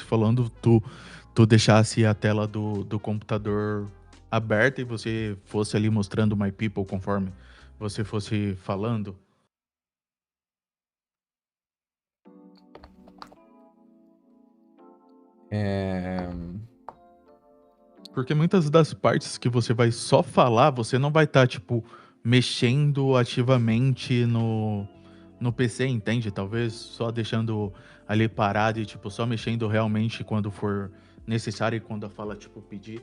falando, tu deixasse a tela do computador aberta e você fosse ali mostrando My People conforme você fosse falando. Porque muitas das partes que você vai só falar, você não vai estar, tipo, mexendo ativamente no PC, entende? Talvez só deixando ali parado e, tipo, só mexendo realmente quando for necessário e quando a fala, tipo, pedir.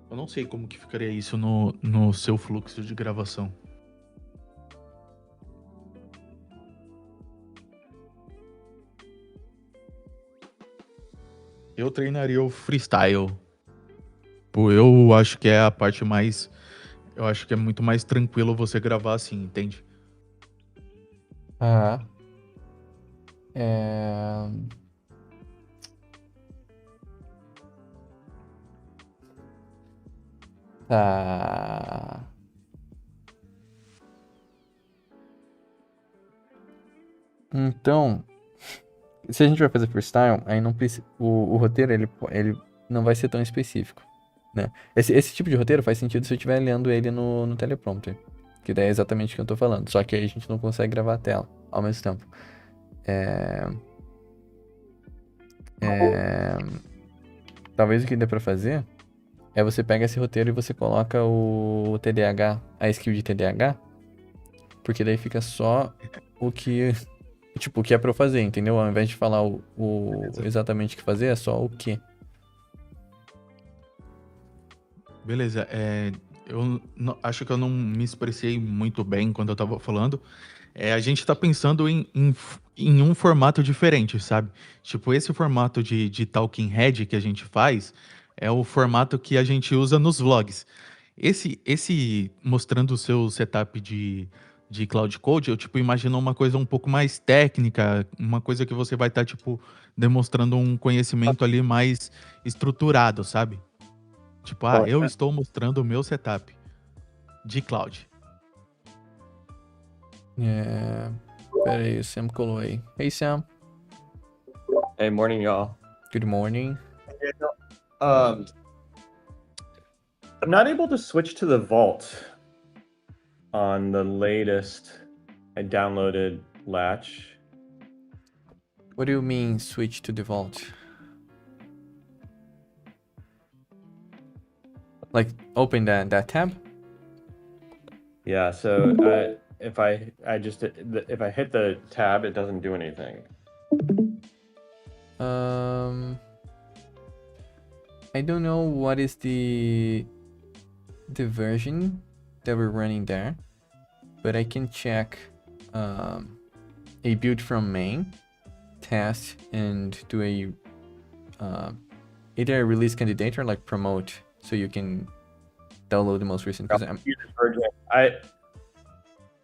Eu não sei como que ficaria isso no seu fluxo de gravação. Eu treinaria o freestyle. Pô, eu acho que é a parte mais. Eu acho que é muito mais tranquilo você gravar assim, entende? Ah. É... Tá. Então, se a gente vai fazer freestyle, aí não precisa. O roteiro, ele não vai ser tão específico, né? Esse tipo de roteiro faz sentido se eu estiver lendo ele no teleprompter. Que daí é exatamente o que eu tô falando. Só que aí a gente não consegue gravar a tela ao mesmo tempo. É... É... Talvez o que dê pra fazer é você pega esse roteiro e você coloca o TDAH, a skill de TDAH, porque daí fica só o que, tipo, o que é pra eu fazer, entendeu? Ao invés de falar exatamente o que fazer, é só o que. Beleza, eu acho que eu não me expressei muito bem quando eu tava falando. A gente tá pensando em um formato diferente, sabe? Tipo, esse formato de talking head que a gente faz é o formato que a gente usa nos vlogs. Esse mostrando o seu setup de Cloud Code, eu, tipo, imagino uma coisa um pouco mais técnica, uma coisa que você vai estar, tipo, demonstrando um conhecimento ali mais estruturado, sabe? Tipo, eu estou mostrando o meu setup de cloud. É... Pera aí, o Sam colou aí. Hey Sam, Hey, morning, y'all. good morning. Um, I'm not able to switch to the vault on the latest I downloaded latch. What do you mean switch to the vault? Like open that tab? Yeah, so if I hit the tab, it doesn't do anything. I don't know what is the version that we're running there, but I can check a build from main test and do a either a release candidate or like promote, so you can download the most recent. Because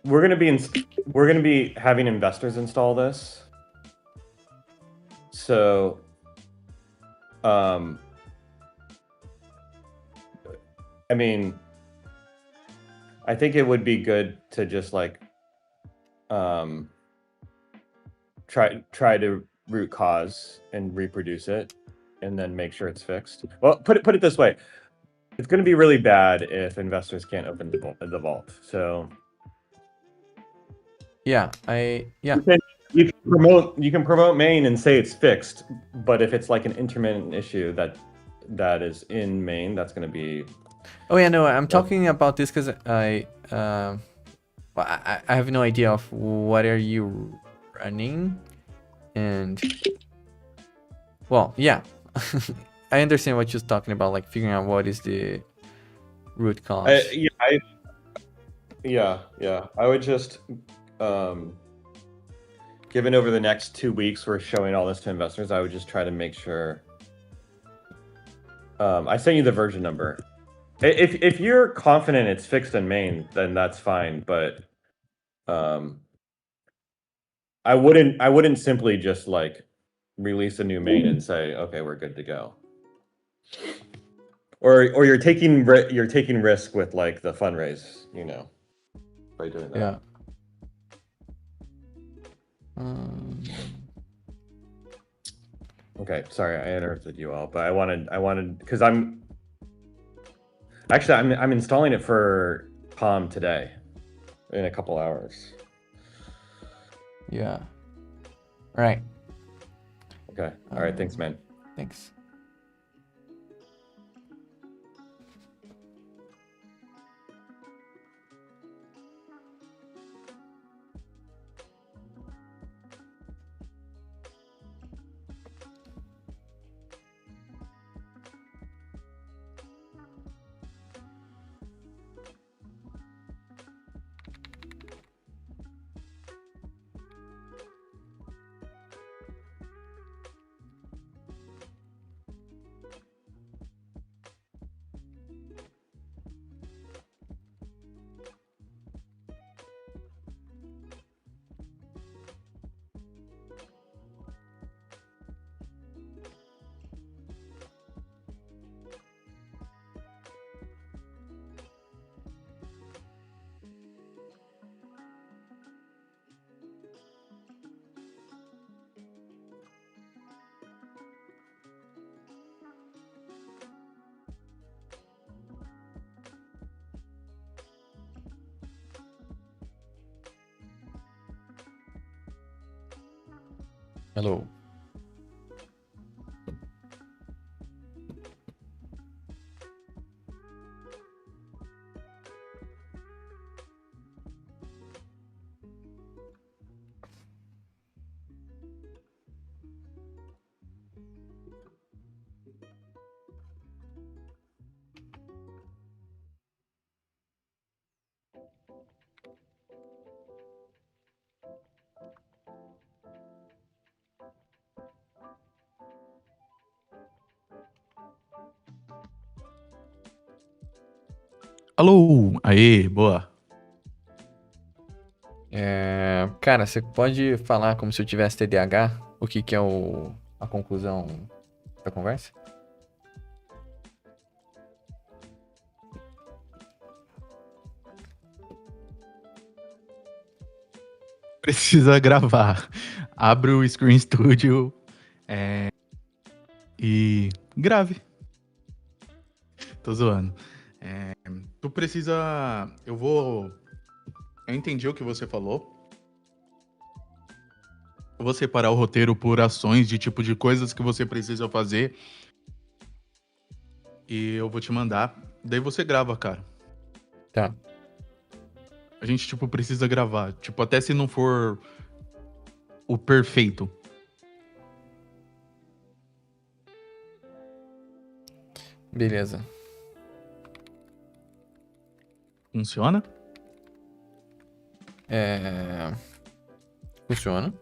we're gonna be having investors install this. So, I mean, I think it would be good to just like try to root cause and reproduce it, and then make sure it's fixed. Well, put it this way: it's going to be really bad if investors can't open the vault. So yeah, you can promote main and say it's fixed, but if it's like an intermittent issue that is in main, that's going to be. Oh yeah, no, I'm talking about this because I have no idea of what are you running, and well, yeah, I understand what you're talking about, like figuring out what is the root cause. I would just, given over the next 2 weeks we're showing all this to investors, I would just try to make sure. I sent you the version number. If you're confident it's fixed in main, then that's fine. But I wouldn't simply just like release a new main and say, okay, we're good to go. Or you're taking risk with like the fundraise, by doing that. Yeah. Okay, sorry, I interrupted you all, but I wanted because I'm installing it for Palm today, in a couple hours. Yeah. All right. Okay. All right. Thanks, man. Thanks. Hello. Alô! Aê, boa. Cara, você pode falar como se eu tivesse TDAH? O que que é a conclusão da conversa? Precisa gravar. Abre o Screen Studio e grave. Tô zoando. Tu precisa... Eu entendi o que você falou. Eu vou separar o roteiro por ações de tipo de coisas que você precisa fazer. E eu vou te mandar. Daí você grava, cara. Tá. A gente, tipo, precisa gravar. Tipo, até se não for o perfeito. Beleza. Funciona? Funciona.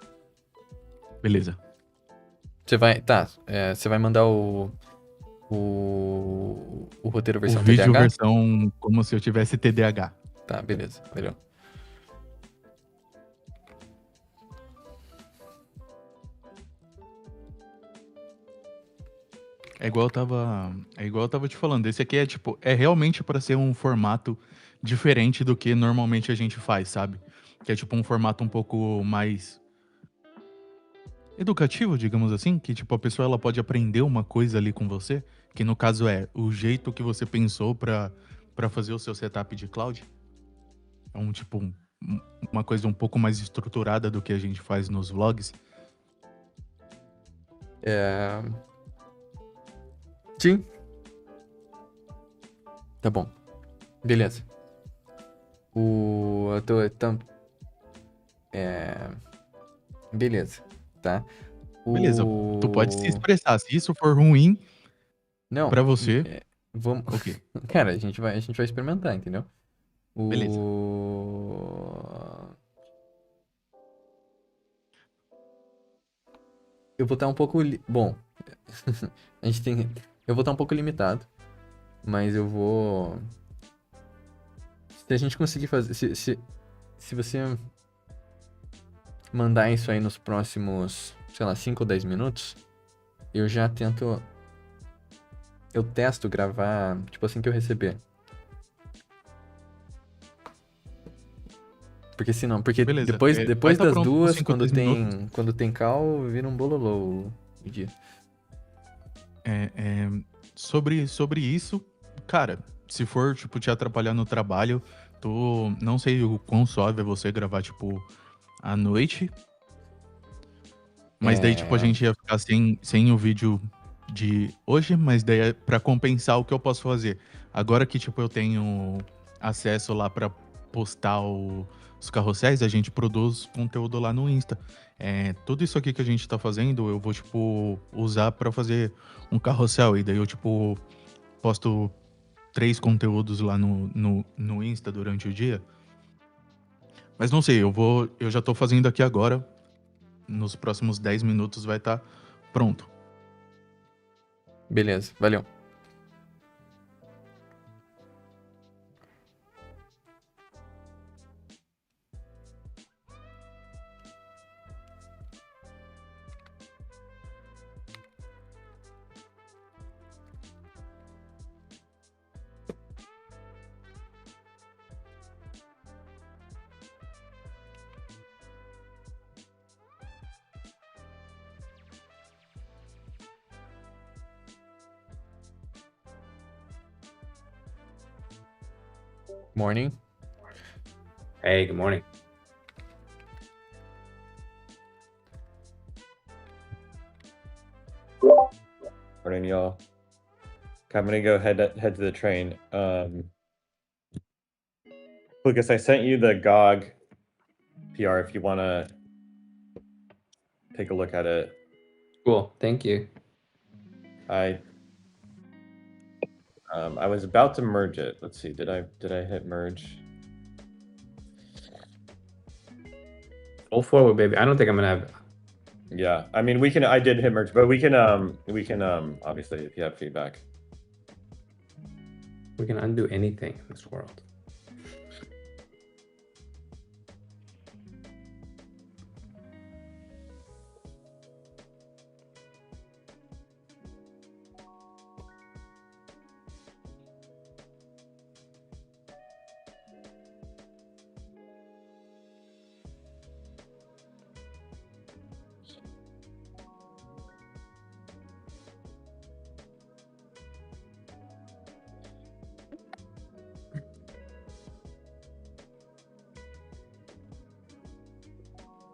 Beleza. Você vai... Tá. Você vai mandar o roteiro O versão vídeo TDAH? versão como se eu tivesse TDAH. Tá, beleza. Melhor. É igual eu tava te falando. Esse aqui é tipo, é realmente pra ser um formato diferente do que normalmente a gente faz, sabe? Que é tipo um formato um pouco mais educativo, digamos assim, que tipo a pessoa ela pode aprender uma coisa ali com você, que no caso é o jeito que você pensou pra fazer o seu setup de cloud. É um tipo uma coisa um pouco mais estruturada do que a gente faz nos vlogs. Sim. Tá bom. Beleza. Eu tô... Beleza. Tá. Beleza, tu pode se expressar. Se isso for ruim Não. pra você, Vamos... ok. Cara, a gente vai experimentar, entendeu? Beleza. Eu vou estar um pouco... Bom, a gente tem... Eu vou estar um pouco limitado, mas eu vou... Se a gente conseguir fazer... Se você mandar isso aí nos próximos, sei lá, 5 ou 10 minutos, eu já tento... Eu testo gravar, tipo assim que eu receber. Porque senão... Porque Beleza. depois Vai estar das pronto por duas, 5 10 minutos. quando tem call, vira um bololô o dia. Sobre isso, cara, se for, tipo, te atrapalhar no trabalho, não sei o quão suave é você gravar, tipo, à noite. Mas daí, tipo, a gente ia ficar sem o vídeo de hoje, mas daí é pra compensar o que eu posso fazer. Agora que, tipo, eu tenho acesso lá pra postar os carrosséis, a gente produz conteúdo lá no Insta. Tudo isso aqui que a gente tá fazendo, eu vou, tipo, usar pra fazer um carrossel. E daí eu, tipo, posto 3 conteúdos lá no Insta durante o dia. Mas não sei, eu já tô fazendo aqui agora. Nos próximos 10 minutos vai estar pronto. Beleza, valeu. Morning. Hey, good morning. Morning, y'all. Okay, I'm gonna go head to the train. Lucas, I sent you the GOG PR if you wanna take a look at it. Cool. Thank you. I was about to merge it. Let's see. Did I hit merge? Full forward, baby. I don't think I'm gonna have. Yeah. I mean, we can. I did hit merge, but we can obviously if you have feedback. We can undo anything in this world.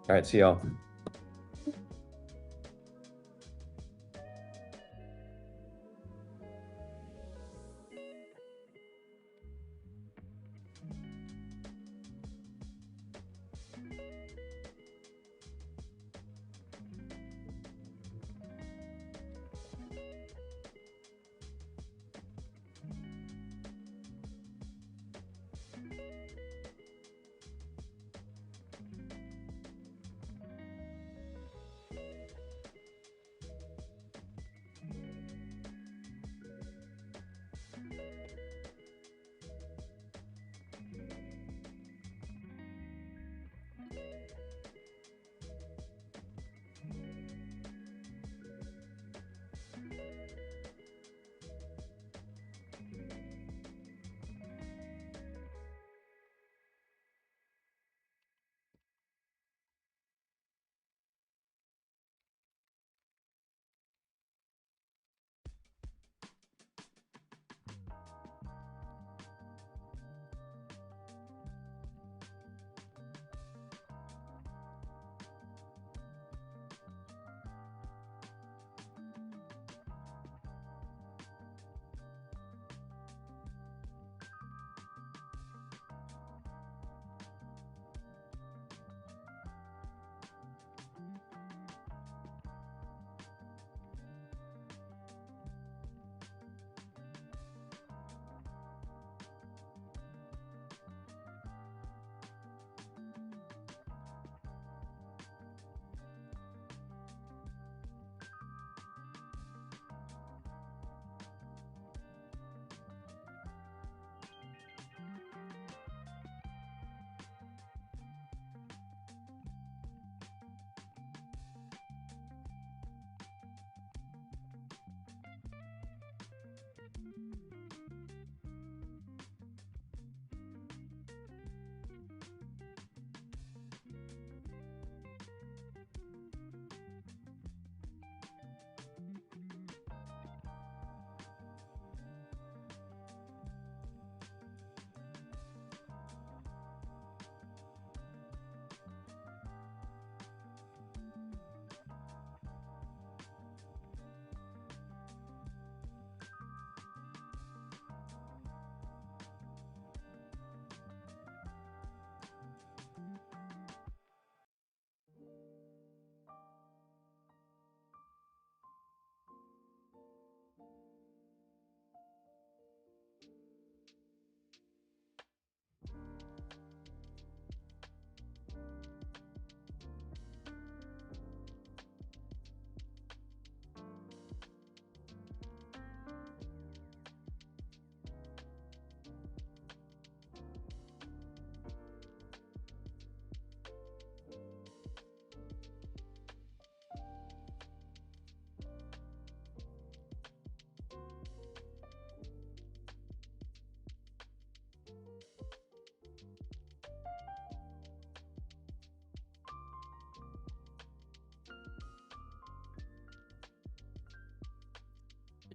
All right. See y'all.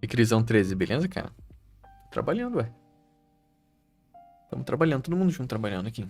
E Crisão 13, beleza, cara? Trabalhando, ué. Estamos trabalhando, todo mundo junto trabalhando aqui.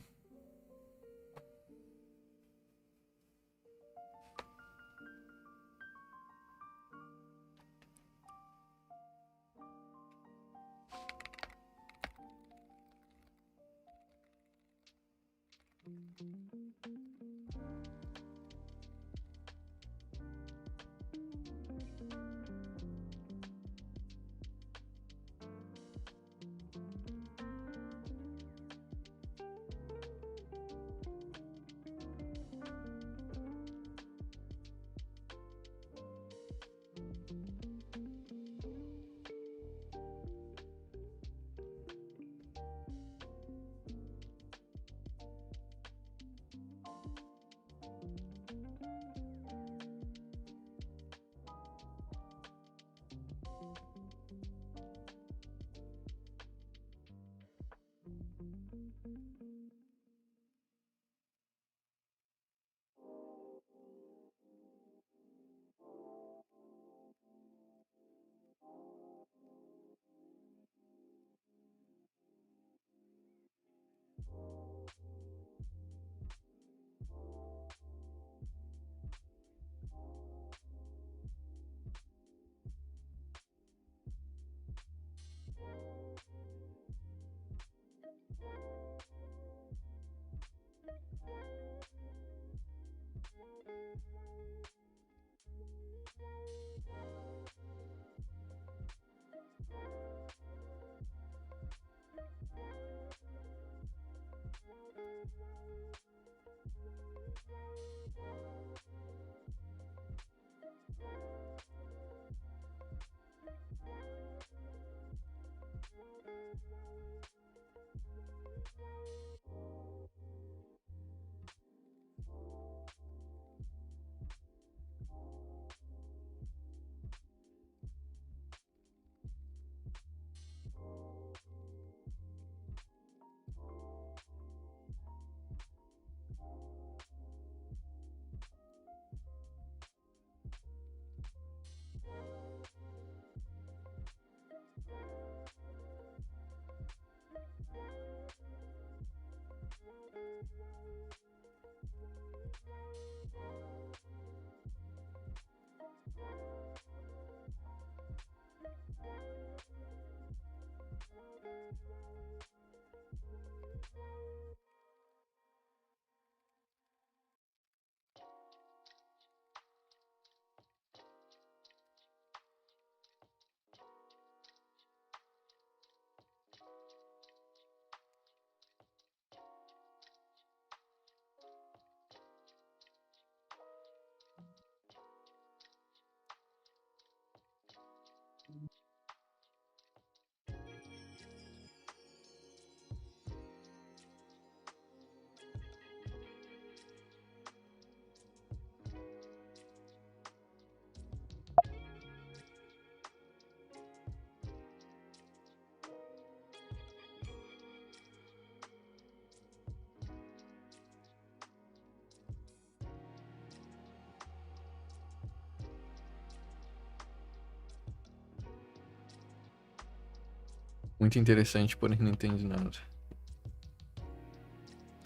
Muito interessante, porém não entendo nada.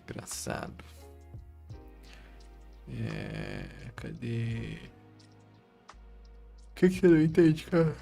Engraçado. Cadê? O que você não entende, cara?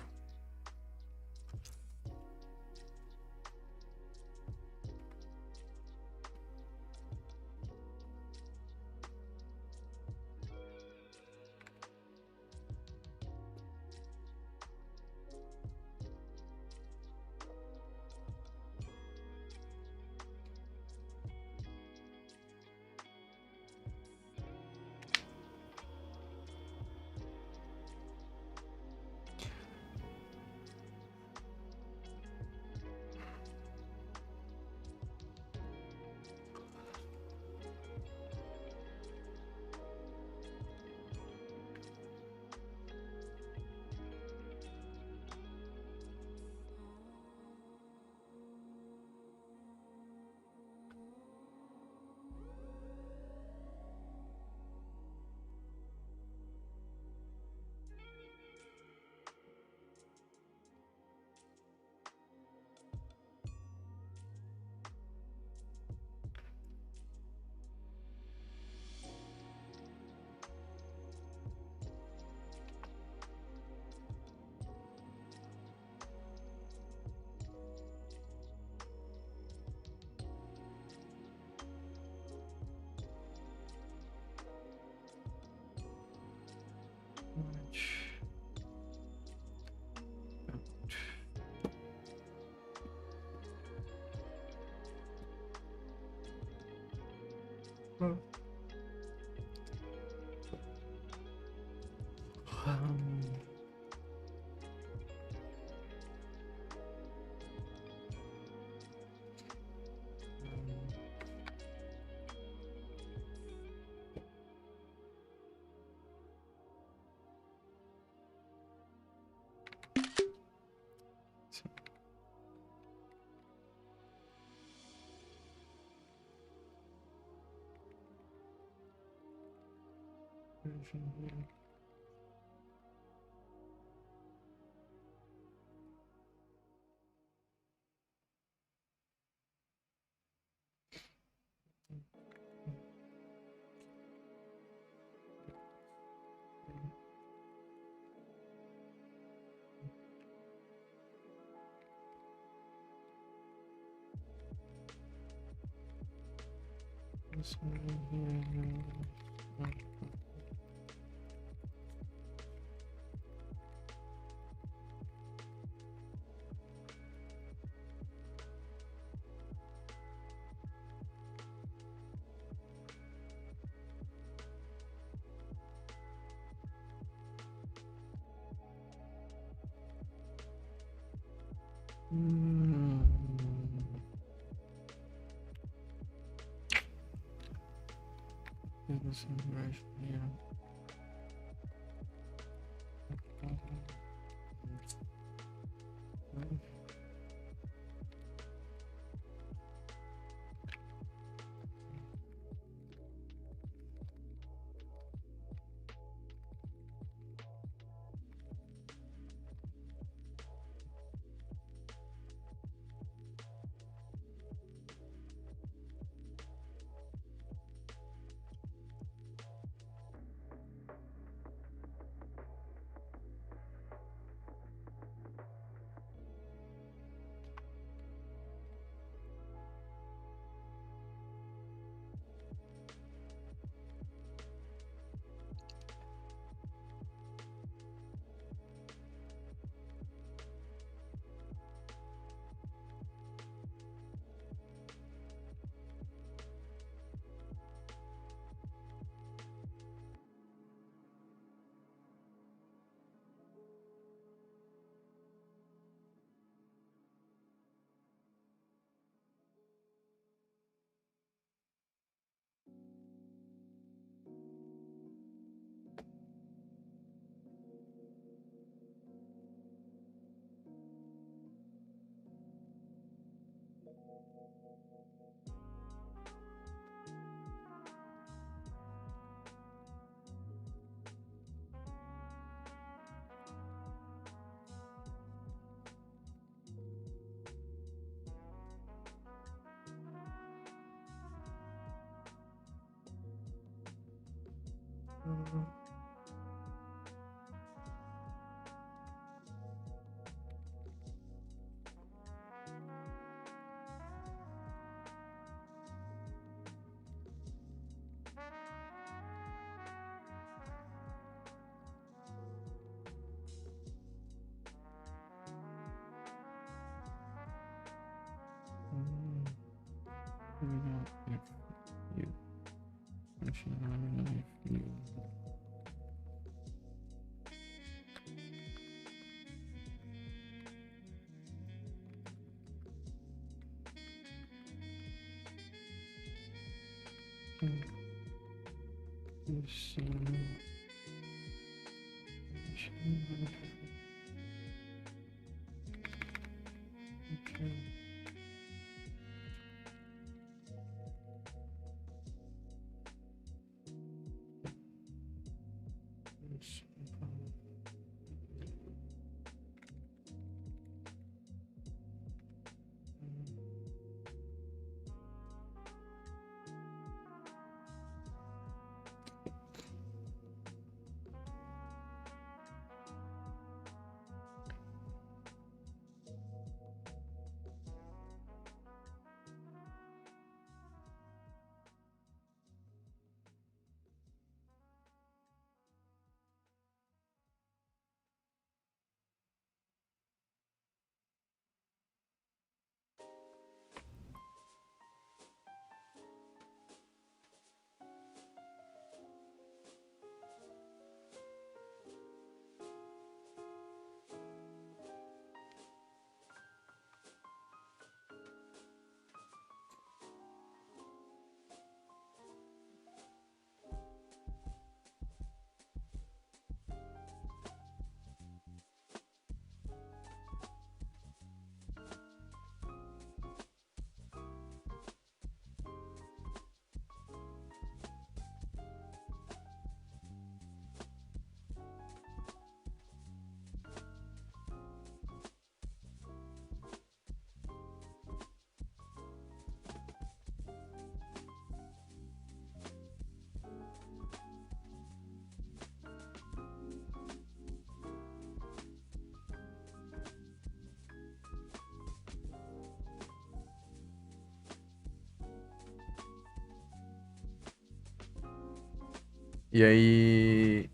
E aí.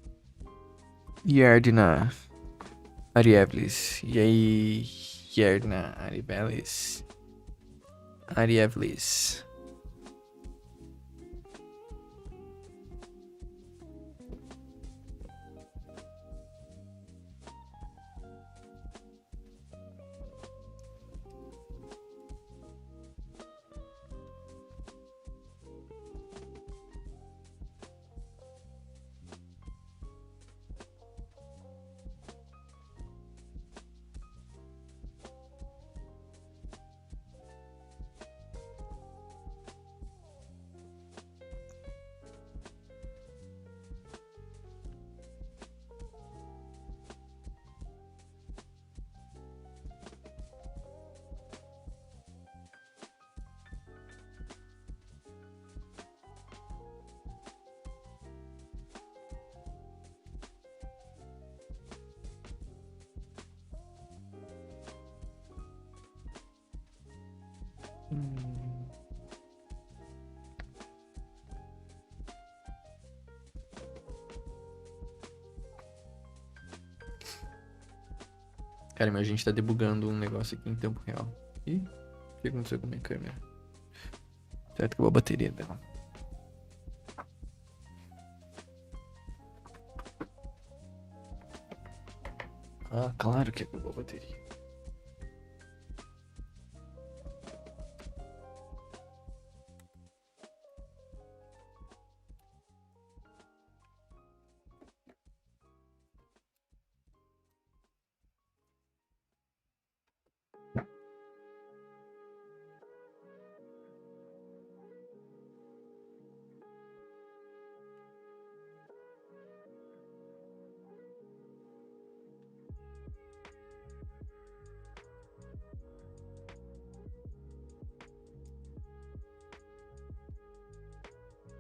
Yardna Arievlis. E aí. Yardna Arievlis. Arievlis. Cara, mas a gente tá debugando um negócio aqui em tempo real. Ih, o que aconteceu com a minha câmera? Certo, acabou a bateria dela. Ah, claro que acabou a bateria.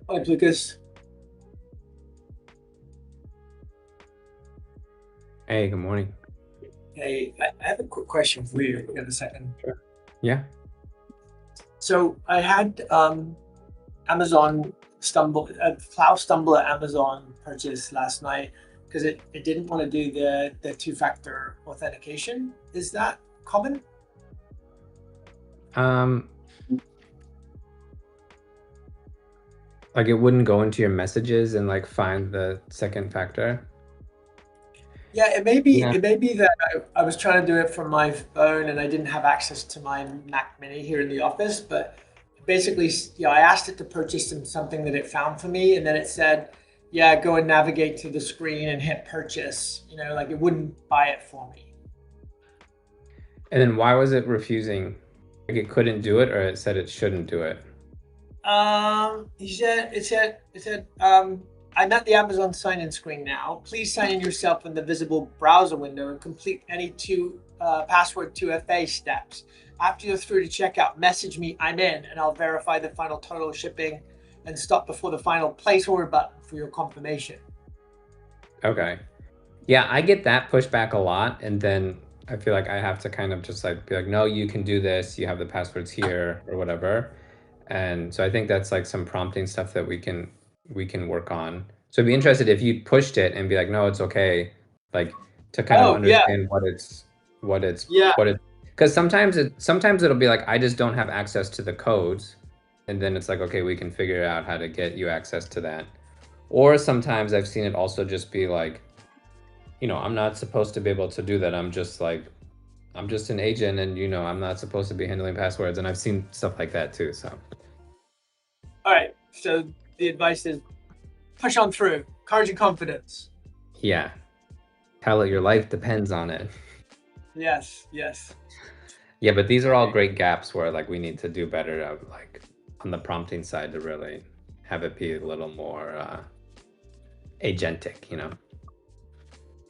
Hi, Lucas. Hey, good morning. Hey, I have a quick question for you. You got a second? Yeah. So I had Amazon Plow stumble at Amazon purchase last night because it didn't want to do the two-factor authentication. Is that common? Like it wouldn't go into your messages and like find the second factor. Yeah, it may be. Yeah. It may be that I was trying to do it from my phone and I didn't have access to my Mac Mini here in the office. But basically, I asked it to purchase something that it found for me, and then it said, "Yeah, go and navigate to the screen and hit purchase." Like it wouldn't buy it for me. And then why was it refusing? Like it couldn't do it, or it said it shouldn't do it? It said, I'm at the Amazon sign-in screen now. Please sign in yourself in the visible browser window and complete any password 2FA steps. After you're through to checkout, message me, I'm in, and I'll verify the final total shipping and stop before the final place order button for your confirmation. Okay. Yeah, I get that pushback a lot, and then I feel like I have to kind of just like be like, no, you can do this. You have the passwords here or whatever. And so I think that's like some prompting stuff that we can work on. So I'd be interested if you pushed it and be like, no, it's okay, like to kind of understand what it's because sometimes it'll be like I just don't have access to the codes, and then it's like, okay, we can figure out how to get you access to that. Or sometimes I've seen it also just be like, I'm not supposed to be able to do that. I'm just an agent, and I'm not supposed to be handling passwords. And I've seen stuff like that too. So All right. So the advice is push on through, courage and confidence. yeah, tell it your life depends on it. Yes. Yeah, but these are all great gaps where like we need to do better, like on the prompting side to really have it be a little more agentic.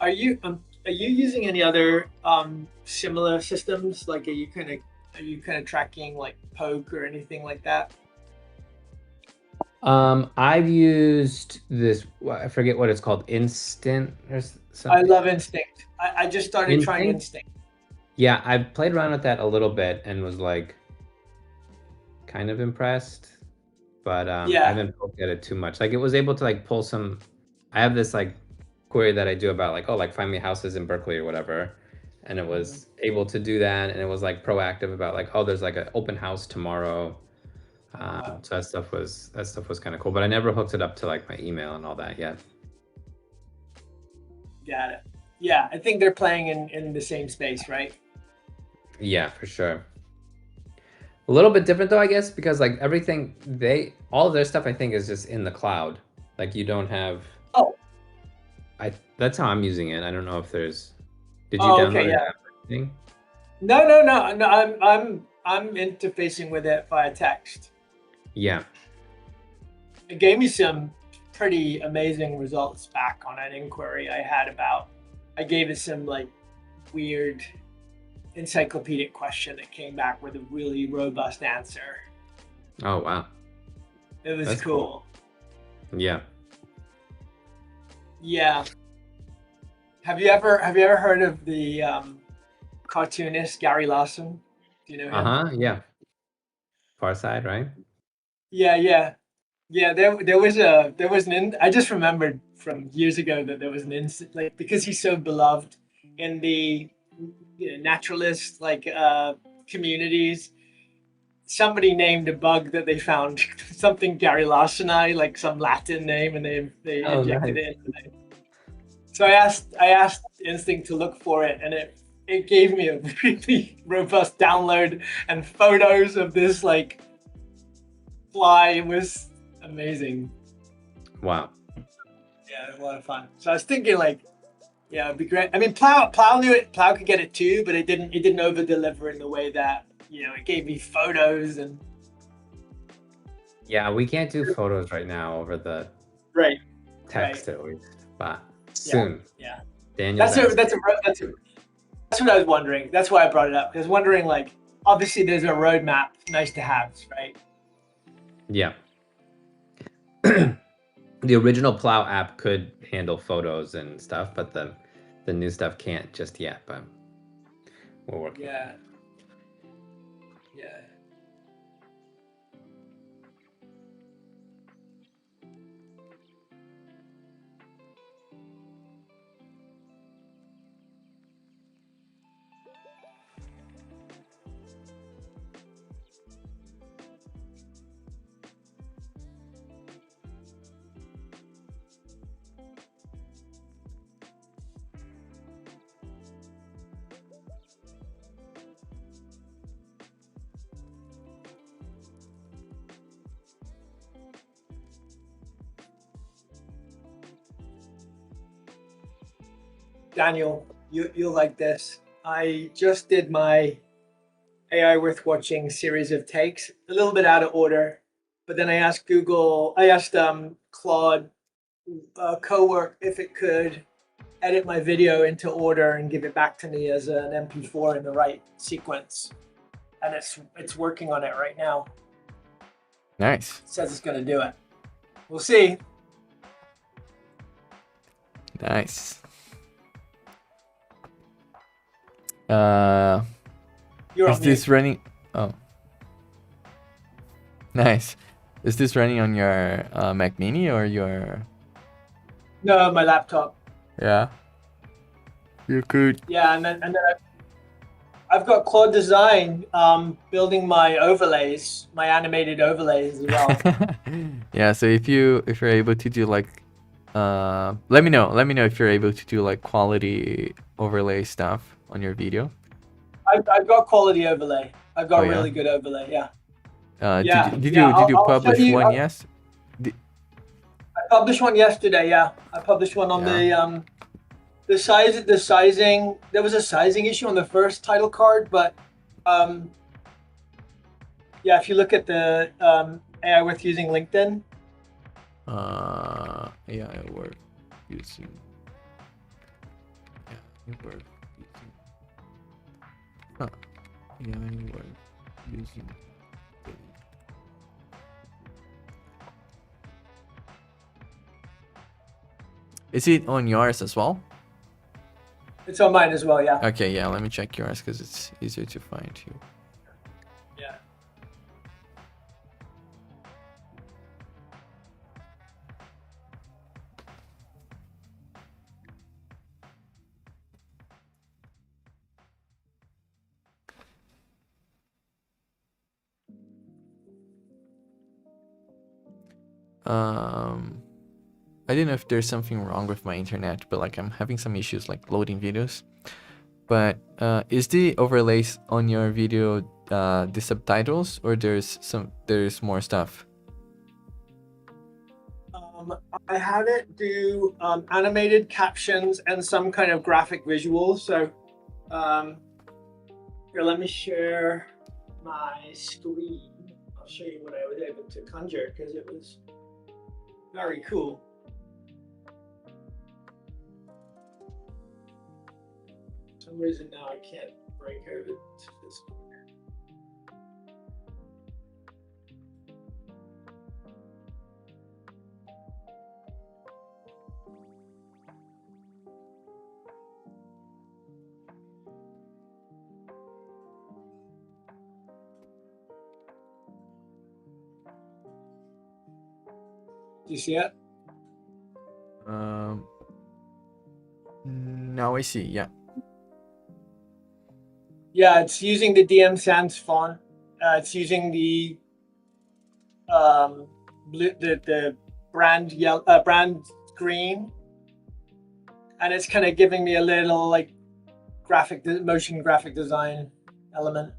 Are you using any other similar systems? Like, are you kind of tracking like Poke or anything like that? I've used this. I forget what it's called. Instant or something. I love Instinct. I just started trying Instinct. Yeah, I played around with that a little bit and was like kind of impressed, but I haven't poked at it too much. Like it was able to like pull some I have this like query that I do about like, oh, like find me houses in Berkeley or whatever. And it was able to do that, and it was like proactive about like, oh, there's like an open house tomorrow. So that stuff was kind of cool, but I never hooked it up to like my email and all that yet. Got it. Yeah, I think they're playing in the same space, right? Yeah, for sure. A little bit different though, I guess, because like everything all of their stuff I think is just in the cloud. Like you don't have. Oh. That's how I'm using it. I don't know if there's. Did you Oh, download okay, it? yeah. Thing? No. I'm interfacing with it via text. Yeah. It gave me some pretty amazing results back on an inquiry I had about. I gave it some like weird encyclopedic question that came back with a really robust answer. Oh wow. It was That's cool. Yeah. Yeah. Have you ever heard of the cartoonist Gary Larson? Do you know him? Yeah. Far Side, right? Yeah. There was I just remembered from years ago that there was an incident, like, because he's so beloved in the naturalist communities. Somebody named a bug that they found something Gary Larson-y, like some Latin name, and they Oh, injected nice. it into the. So I asked Instinct to look for it, and it gave me a really robust download and photos of this like fly. It was amazing. Wow. Yeah, it was a lot of fun. So I was thinking like, yeah, it'd be great. I mean, Plow knew it. Plow could get it too, but it didn't over deliver in the way that it gave me photos and. Yeah, we can't do photos right now over the Right. text at least, but soon. Yeah. Daniel. That's what I was wondering. That's why I brought it up. I was wondering, like, obviously there's a roadmap, nice to have, right? Yeah. The original Plow app could handle photos and stuff, but the new stuff can't just yet, but we're working. Yeah. Daniel, you'll like this. I just did my AI worth watching series of takes, a little bit out of order, but then I asked Claude Cowork if it could edit my video into order and give it back to me as an MP4 in the right sequence, and it's working on it right now. Nice. It says it's going to do it. We'll see. Nice. You're Is on this mute. running? Oh, nice. Is this running on your Mac Mini or your? No, my laptop. Yeah. You could. Yeah, and then I've got Claude Design building my overlays, my animated overlays as well. Yeah. So if you're able to do like, let me know if you're able to do like quality overlay stuff on your video. I've got quality overlay. I've got Oh, yeah? really good overlay. Yeah. Did you I'll publish show you- one? Yes. I published one yesterday. Yeah, I published one on the sizing. There was a sizing issue on the first title card, but yeah, if you look at the AI worth using LinkedIn. AI worth using. Yeah, worth using. Huh. AI worth using. Is it on yours as well? It's on mine as well. Yeah. Okay, yeah, let me check yours because it's easier to find you. Yeah. I don't know if there's something wrong with my internet, but like I'm having some issues like loading videos. But is the overlays on your video the subtitles, or there's more stuff? I had it do animated captions and some kind of graphic visuals. So here, let me share my screen. I'll show you what I was able to conjure because it was very cool. For some reason now I can't break over to this one. Do you see it? Now I see. Yeah. Yeah, it's using the DM Sans font. It's using the the brand yellow, brand green, and it's kind of giving me a little like motion graphic design element.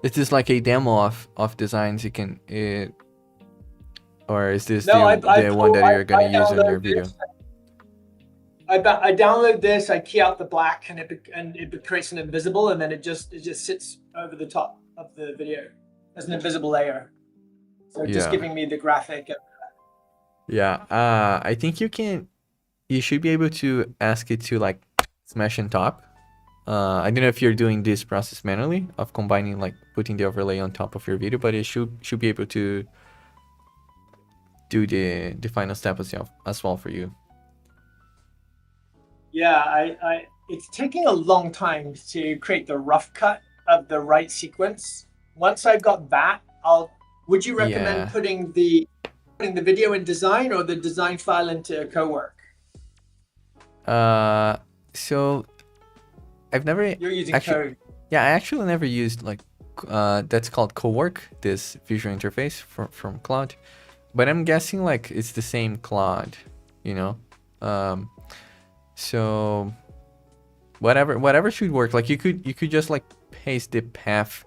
Is this like a demo of designs you can or is this No, the one that you're gonna use in your video? I download this, I key out the black, and it creates an invisible, and then it just sits over the top of the video as an invisible layer. So just Yeah. giving me the graphic. Yeah. I think you should be able to ask it to like smash on top. I don't know if you're doing this process manually of combining, like putting the overlay on top of your video, but it should be able to do the final step as well for you. Yeah, it's taking a long time to create the rough cut of the right sequence. Once I've got that, would you recommend Yeah. putting the video in design or the design file into Cowork? So I've never You're using actually, Code. yeah, I actually never used like that's called Cowork, this visual interface from Claude, but I'm guessing like it's the same Claude, you know. So whatever should work. Like you could just like paste the path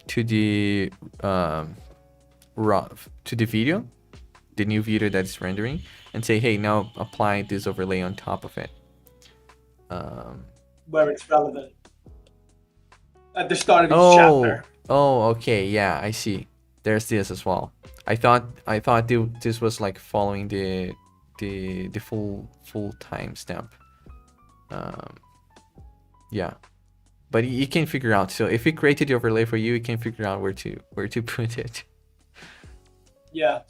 to the to the video, the new video that's rendering, and say, hey, now apply this overlay on top of it. Where it's relevant. At the start of each chapter. Oh, okay, yeah, I see. There's this as well. I thought this was like following the full timestamp. Yeah, but you can figure out. So if it created the overlay for you, you can figure out where to put it. Yeah.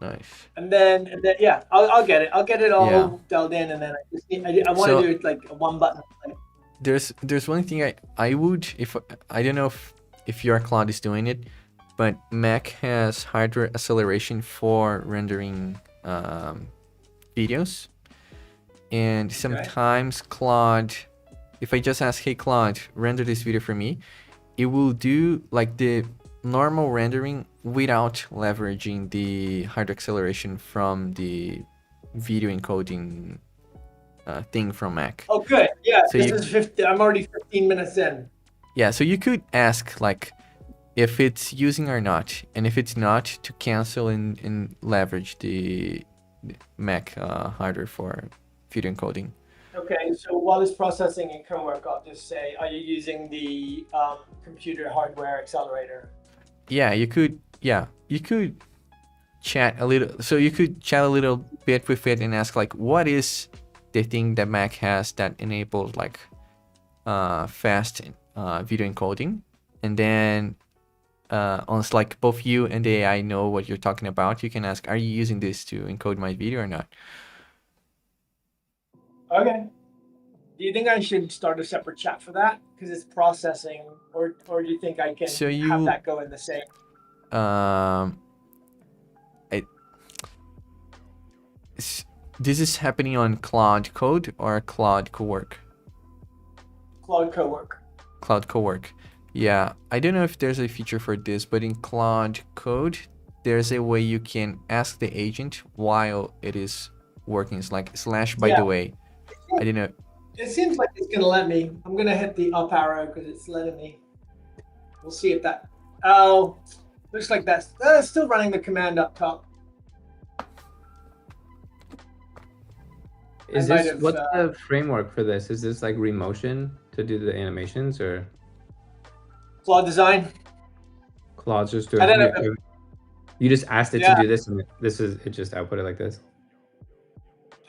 Nice. And then yeah, I'll get it. I'll get it all Yeah. dialed in, and then I want to So- do it like a one button. Like, There's one thing I would, if I don't know if your cloud is doing it, but Mac has hardware acceleration for rendering videos, and sometimes Claude, if I just ask, hey Claude, render this video for me, it will do like the normal rendering without leveraging the hardware acceleration from the video encoding thing from Mac. oh, good. Yeah, So this you- is 50. I'm already 15 minutes in. Yeah, so you could ask like if it's using or not, and if it's not, to cancel and leverage the Mac hardware for video encoding. Okay, so while it's processing in Cowork, I'll just say, are you using the computer hardware accelerator? Yeah, you could chat a little. So you could chat a little bit with it and ask like, what is the thing that Mac has that enables like fast video encoding, and then once like both you and the AI know what you're talking about, you can ask, are you using this to encode my video or not? Okay. Do you think I should start a separate chat for that because it's processing, or do you think I can So have you- that go in the same? This is happening on Cloud Code or Cloud Cowork? Cloud Cowork. Cloud Cowork. Yeah, I don't know if there's a feature for this, but in Claude Code, there's a way you can ask the agent while it is working. It's like / by Yeah. the way. I don't know. It seems like it's gonna let me. I'm gonna hit the up arrow because it's letting me. We'll see if that. Oh, looks like that's still running the command up top. Is I might this have, what's the framework for this? Is this like Remotion to do the animations, or Claude Design. Claude's just doing? I don't know. You just asked it Yeah. to do this, and it just output it like this.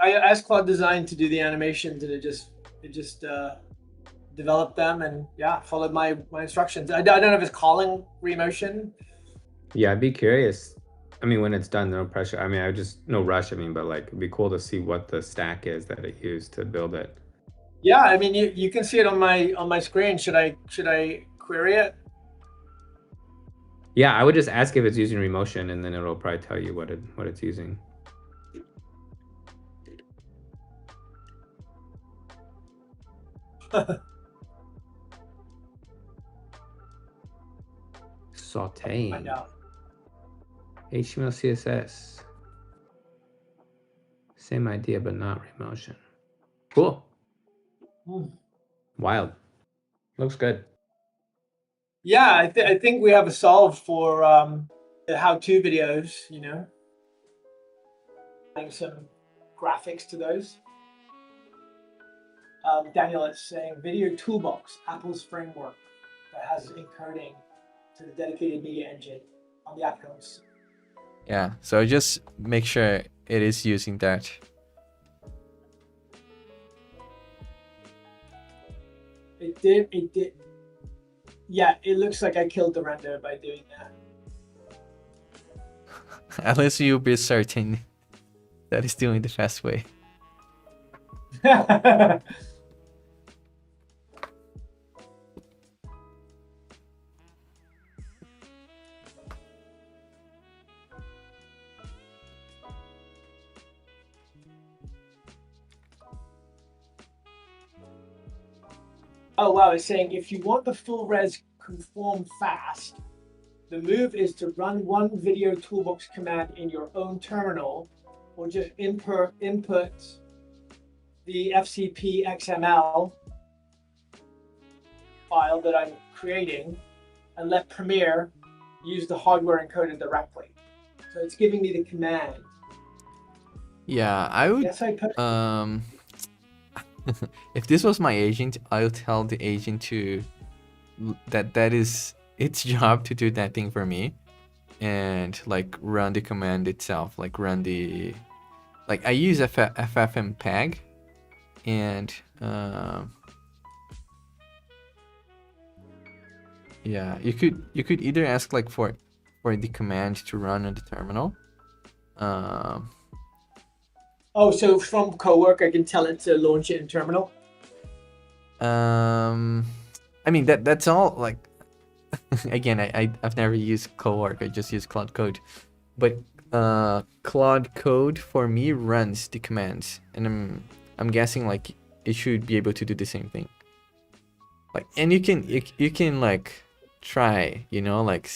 I asked Claude Design to do the animations, and it just developed them, and yeah, followed my instructions. I don't know if it's calling Remotion. Yeah, I'd be curious. I mean, when it's done, no pressure. I mean, I just no rush. I mean, but like, it'd be cool to see what the stack is that it used to build it. Yeah, I mean, you can see it on my screen. Should I query it? Yeah, I would just ask if it's using Remotion, and then it'll probably tell you what it's using. Sauteing. Find out. HTML, CSS. Same idea, but not Remotion. Cool. Wild. Looks good. Yeah, I think we have a solve for the how-to videos. You know, adding some graphics to those. Daniel is saying video toolbox, Apple's framework that has encoding to the dedicated media engine on the apples. Yeah, so just make sure it is using that. It did. Yeah, it looks like I killed the render by doing that. At least you'll be certain that it's doing the fast way. Oh wow, it's saying if you want the full res conform fast, the move is to run one video toolbox command in your own terminal, or just input the FCP XML file that I'm creating, and let Premiere use the hardware encoder directly. So it's giving me the command. Yeah, I would. Yes, I put. If this was my agent, I would tell the agent to that is its job to do that thing for me, and like run the command itself, like run the I use ffmpeg, and yeah, you could either ask like for the command to run on the terminal. Oh, so from Cowork, I can tell it to launch it in terminal. I mean that's all. Like again, I've never used Cowork. I just use Claude Code, but Claude Code for me runs the commands, and I'm guessing like it should be able to do the same thing. Like, and you can like try, you know, like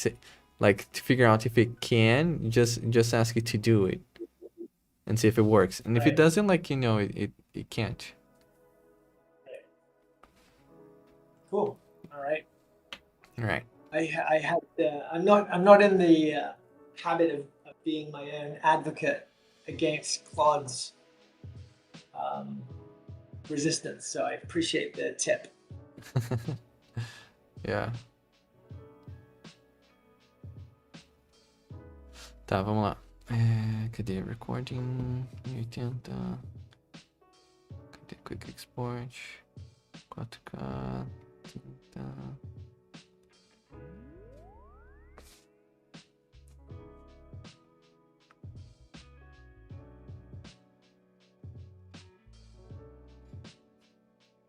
to figure out if it can, just ask it to do it and see if it works. And if it doesn't, like, you know, it can't. Cool. All right. All right. I had I'm not in the habit of being my own advocate against Claude's resistance, so I appreciate the tip. Yeah. Tá, vamos lá. Cadê recording? 1080. Cadê quick export? 4K. 30.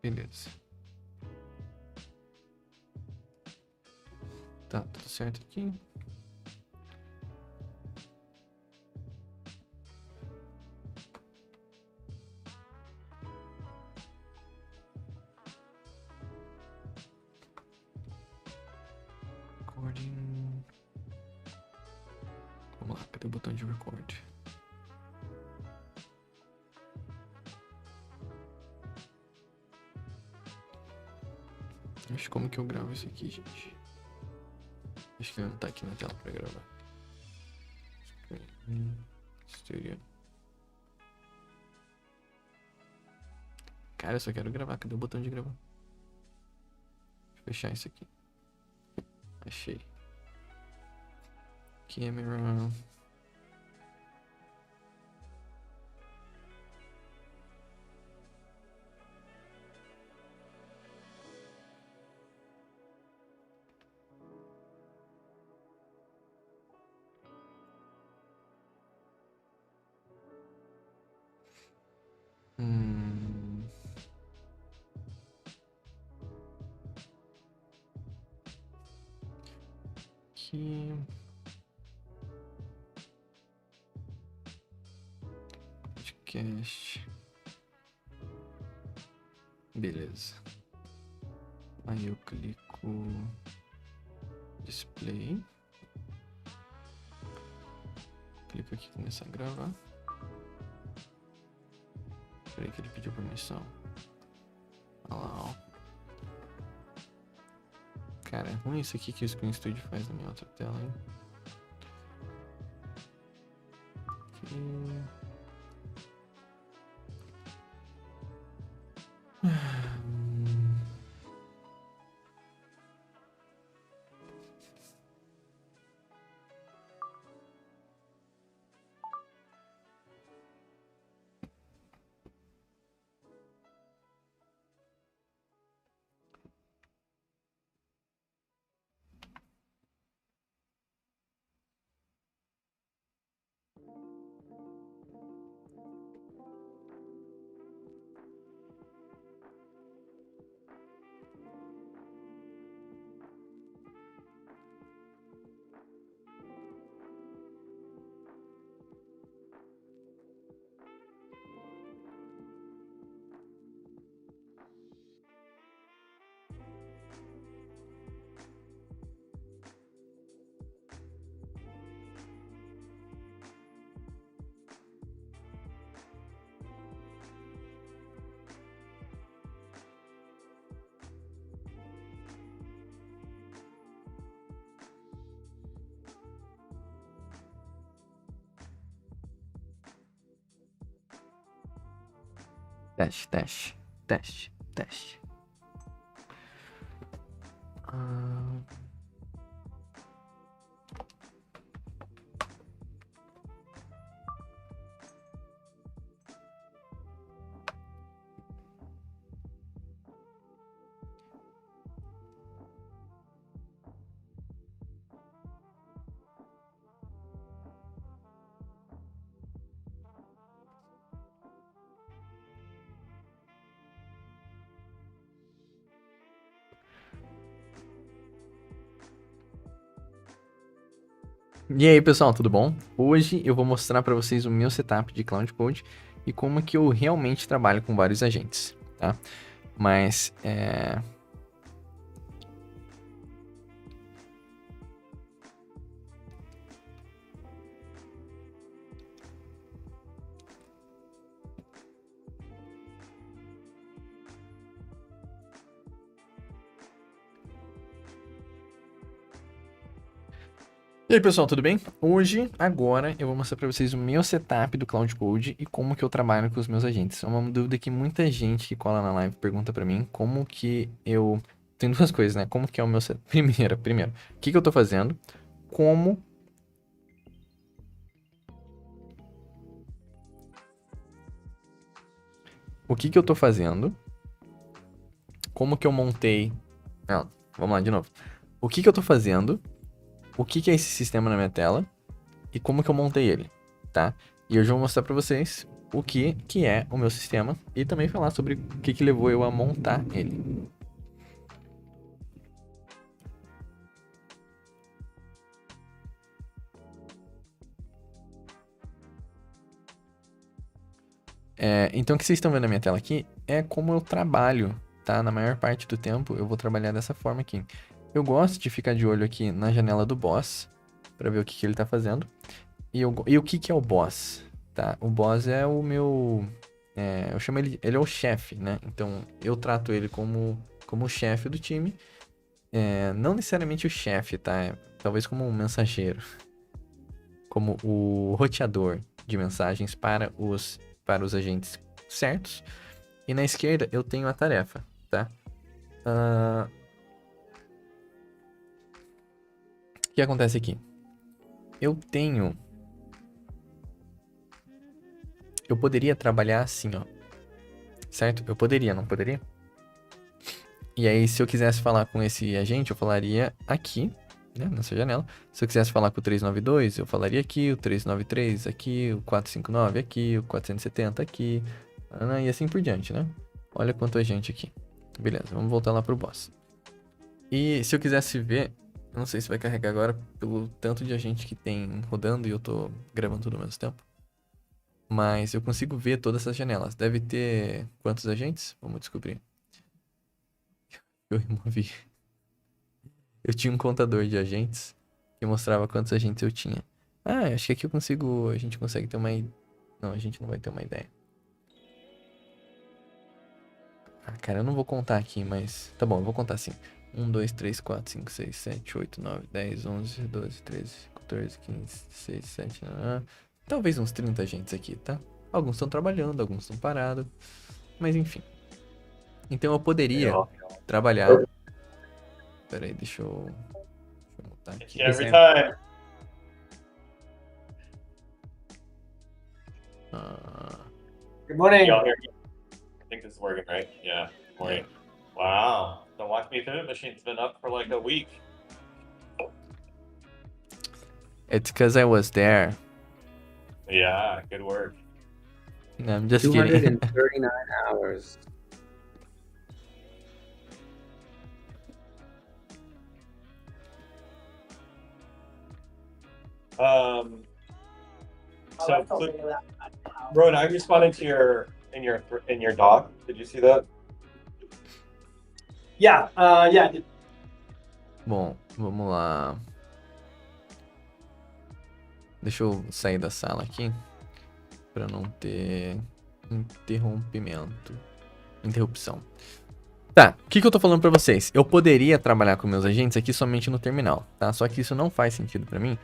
Beleza. Tá tudo certo aqui. Vamos lá, cadê o botão de record? Acho como que eu gravo isso aqui, gente. Acho que não tá aqui na tela pra gravar. Teoria. Cara, eu só quero gravar. Cadê o botão de gravar? Deixa eu fechar isso aqui. Achei. Camera. Aqui. Podcast. Beleza. Aí eu clico display. Clico aqui começar a gravar. Peraí que ele pediu permissão. Olha lá, ó. Cara, é ruim isso aqui que o Screen Studio faz na minha outra tela, hein? Aqui. Teste. E aí, pessoal, tudo bom? Hoje eu vou mostrar para vocês o meu setup de Cloud Code e como que eu realmente trabalho com vários agentes, tá? Mas, E aí, pessoal, tudo bem? Agora, eu vou mostrar para vocês o meu setup do Cloud Code e como que eu trabalho com os meus agentes. É uma dúvida que muita gente que cola na live pergunta para mim, como que eu... Tem duas coisas, né? Como que é o meu setup? Primeiro, o que que eu tô fazendo? Como... O que que eu tô fazendo? Como que eu montei... Não, vamos lá de novo. O que que eu tô fazendo? O que que é esse sistema na minha tela e como que eu montei ele, tá? E hoje eu vou mostrar para vocês o que é o meu sistema e também falar sobre o que levou eu a montar ele. Então o que vocês estão vendo na minha tela aqui é como eu trabalho, tá? Na maior parte do tempo eu vou trabalhar dessa forma aqui. Eu gosto de ficar de olho aqui na janela do boss, para ver o que ele está fazendo. E o que que é o boss? Tá? O boss é o meu... eu chamo ele é o chefe, né? Então, eu trato ele como o chefe do time. Não necessariamente o chefe, tá? Talvez como um mensageiro. Como o roteador de mensagens para os agentes certos. E na esquerda, eu tenho a tarefa, tá? O que acontece aqui? Eu poderia trabalhar assim, ó. Certo? Eu poderia, não poderia? E aí, se eu quisesse falar com esse agente, eu falaria aqui, né, nessa janela. Se eu quisesse falar com o 392, eu falaria aqui, o 393 aqui, o 459 aqui, o 470 aqui, e assim por diante, né? Olha quanto agente aqui. Beleza, vamos voltar lá pro boss. E se eu quisesse ver, eu não sei se vai carregar agora pelo tanto de agente que tem rodando e eu tô gravando tudo ao mesmo tempo. Mas eu consigo ver todas essas janelas. Deve ter quantos agentes? Vamos descobrir. Eu removi. Eu tinha um contador de agentes que mostrava quantos agentes eu tinha. Acho que aqui a gente consegue ter uma ideia. Não, a gente não vai ter uma ideia. Cara, eu não vou contar aqui, mas... Tá bom, eu vou contar assim. 1, 2, 3, 4, 5, 6, 7, 8, 9, 10, 11, 12, 13, 14, 15, 16, 17... Talvez uns 30 agentes aqui, tá? Alguns estão trabalhando, alguns estão parados. Mas enfim. Então eu poderia trabalhar... Pera aí, deixa eu botar aqui. Every time. Good morning. Y'all hear me? I think this is working, right? Yeah. Morning. Wow. The Walk Me Through It machine's been up for like a week. It's because I was there. Yeah, good work. No, I'm just kidding. 239 hours. So, Rowan, I responded to in your doc. Did you see that? Yeah, yeah. Bom, vamos lá. Deixa eu sair da sala aqui para não ter interrupção. Tá, o que eu tô falando pra vocês? Eu poderia trabalhar com meus agentes aqui somente no terminal, tá? Só que isso não faz sentido pra mim,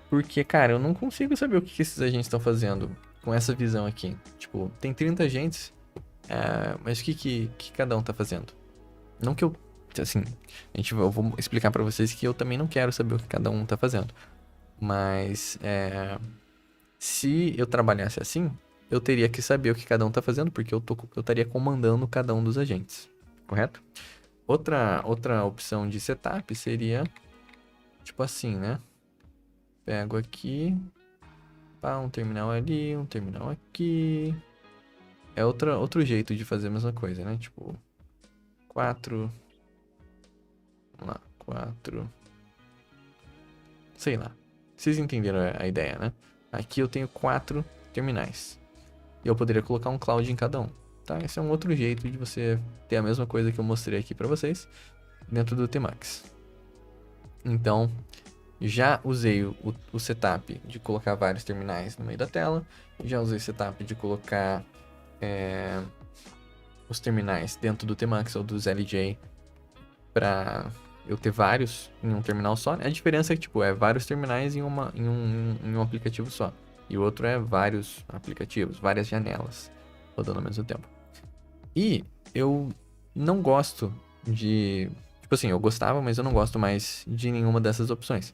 porque, cara, eu não consigo saber o que esses agentes estão fazendo com essa visão aqui. Tipo, tem 30 agentes, mas o que cada um tá fazendo? Não que eu... Assim, eu vou explicar pra vocês que eu também não quero saber o que cada um tá fazendo. Mas, se eu trabalhasse assim, eu teria que saber o que cada um tá fazendo, porque eu estaria comandando cada um dos agentes, correto? Outra opção de setup seria, tipo assim, né? Pego aqui, um terminal ali, um terminal aqui. É outro jeito de fazer a mesma coisa, né? Tipo, 4... Vamos lá, 4... Sei lá. Vocês entenderam a ideia, né? Aqui eu tenho 4 terminais. E eu poderia colocar um cloud em cada um, tá? Esse é um outro jeito de você ter a mesma coisa que eu mostrei aqui pra vocês dentro do Tmax. Então, já usei o setup de colocar vários terminais no meio da tela. Já usei o setup de colocar os terminais dentro do Tmax ou dos LJ para eu ter vários em um terminal só. A diferença é que, tipo, vários terminais em um aplicativo só. E o outro é vários aplicativos, várias janelas rodando ao mesmo tempo. E eu não gosto de... Tipo assim, eu gostava, mas eu não gosto mais de nenhuma dessas opções.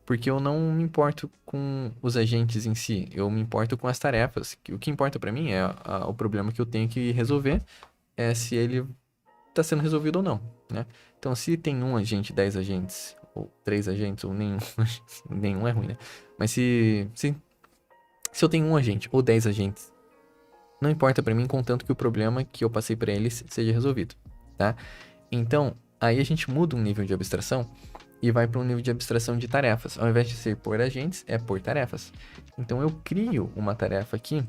Porque eu não me importo com os agentes em si, eu me importo com as tarefas. O que importa pra mim é o problema que eu tenho que resolver, se ele tá sendo resolvido ou não, né? Então, se tem um agente, 10 agentes, ou 3 agentes, ou nenhum, nenhum é ruim, né? Mas se eu tenho um agente ou 10 agentes, não importa pra mim, contanto que o problema que eu passei pra eles seja resolvido, tá? Então, aí a gente muda um nível de abstração e vai para um nível de abstração de tarefas. Ao invés de ser por agentes, é por tarefas. Então, eu crio uma tarefa aqui.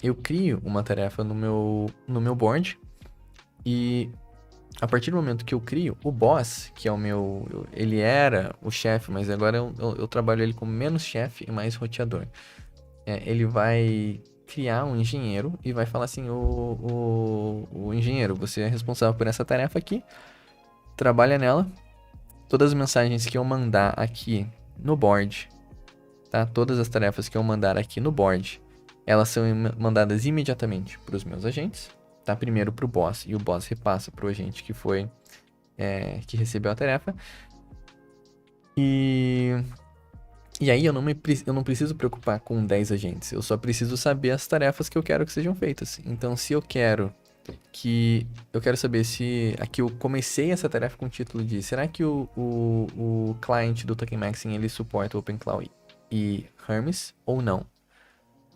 Eu crio uma tarefa no meu board. E a partir do momento que eu crio, o boss, que é o meu... Ele era o chefe, mas agora eu trabalho ele como menos chefe e mais roteador. Ele vai criar um engenheiro e vai falar assim, o engenheiro, você é responsável por essa tarefa aqui, trabalha nela, todas as mensagens que eu mandar aqui no board, tá? Todas as tarefas que eu mandar aqui no board, elas são mandadas imediatamente para os meus agentes, tá? Primeiro para o boss, e o boss repassa para o agente que foi, que recebeu a tarefa. E aí eu não preciso preocupar com 10 agentes, eu só preciso saber as tarefas que eu quero que sejam feitas. Então, se eu quero saber se aqui eu comecei essa tarefa com o título de será que o client do Token Maxing ele suporta o OpenCloud e Hermes ou não?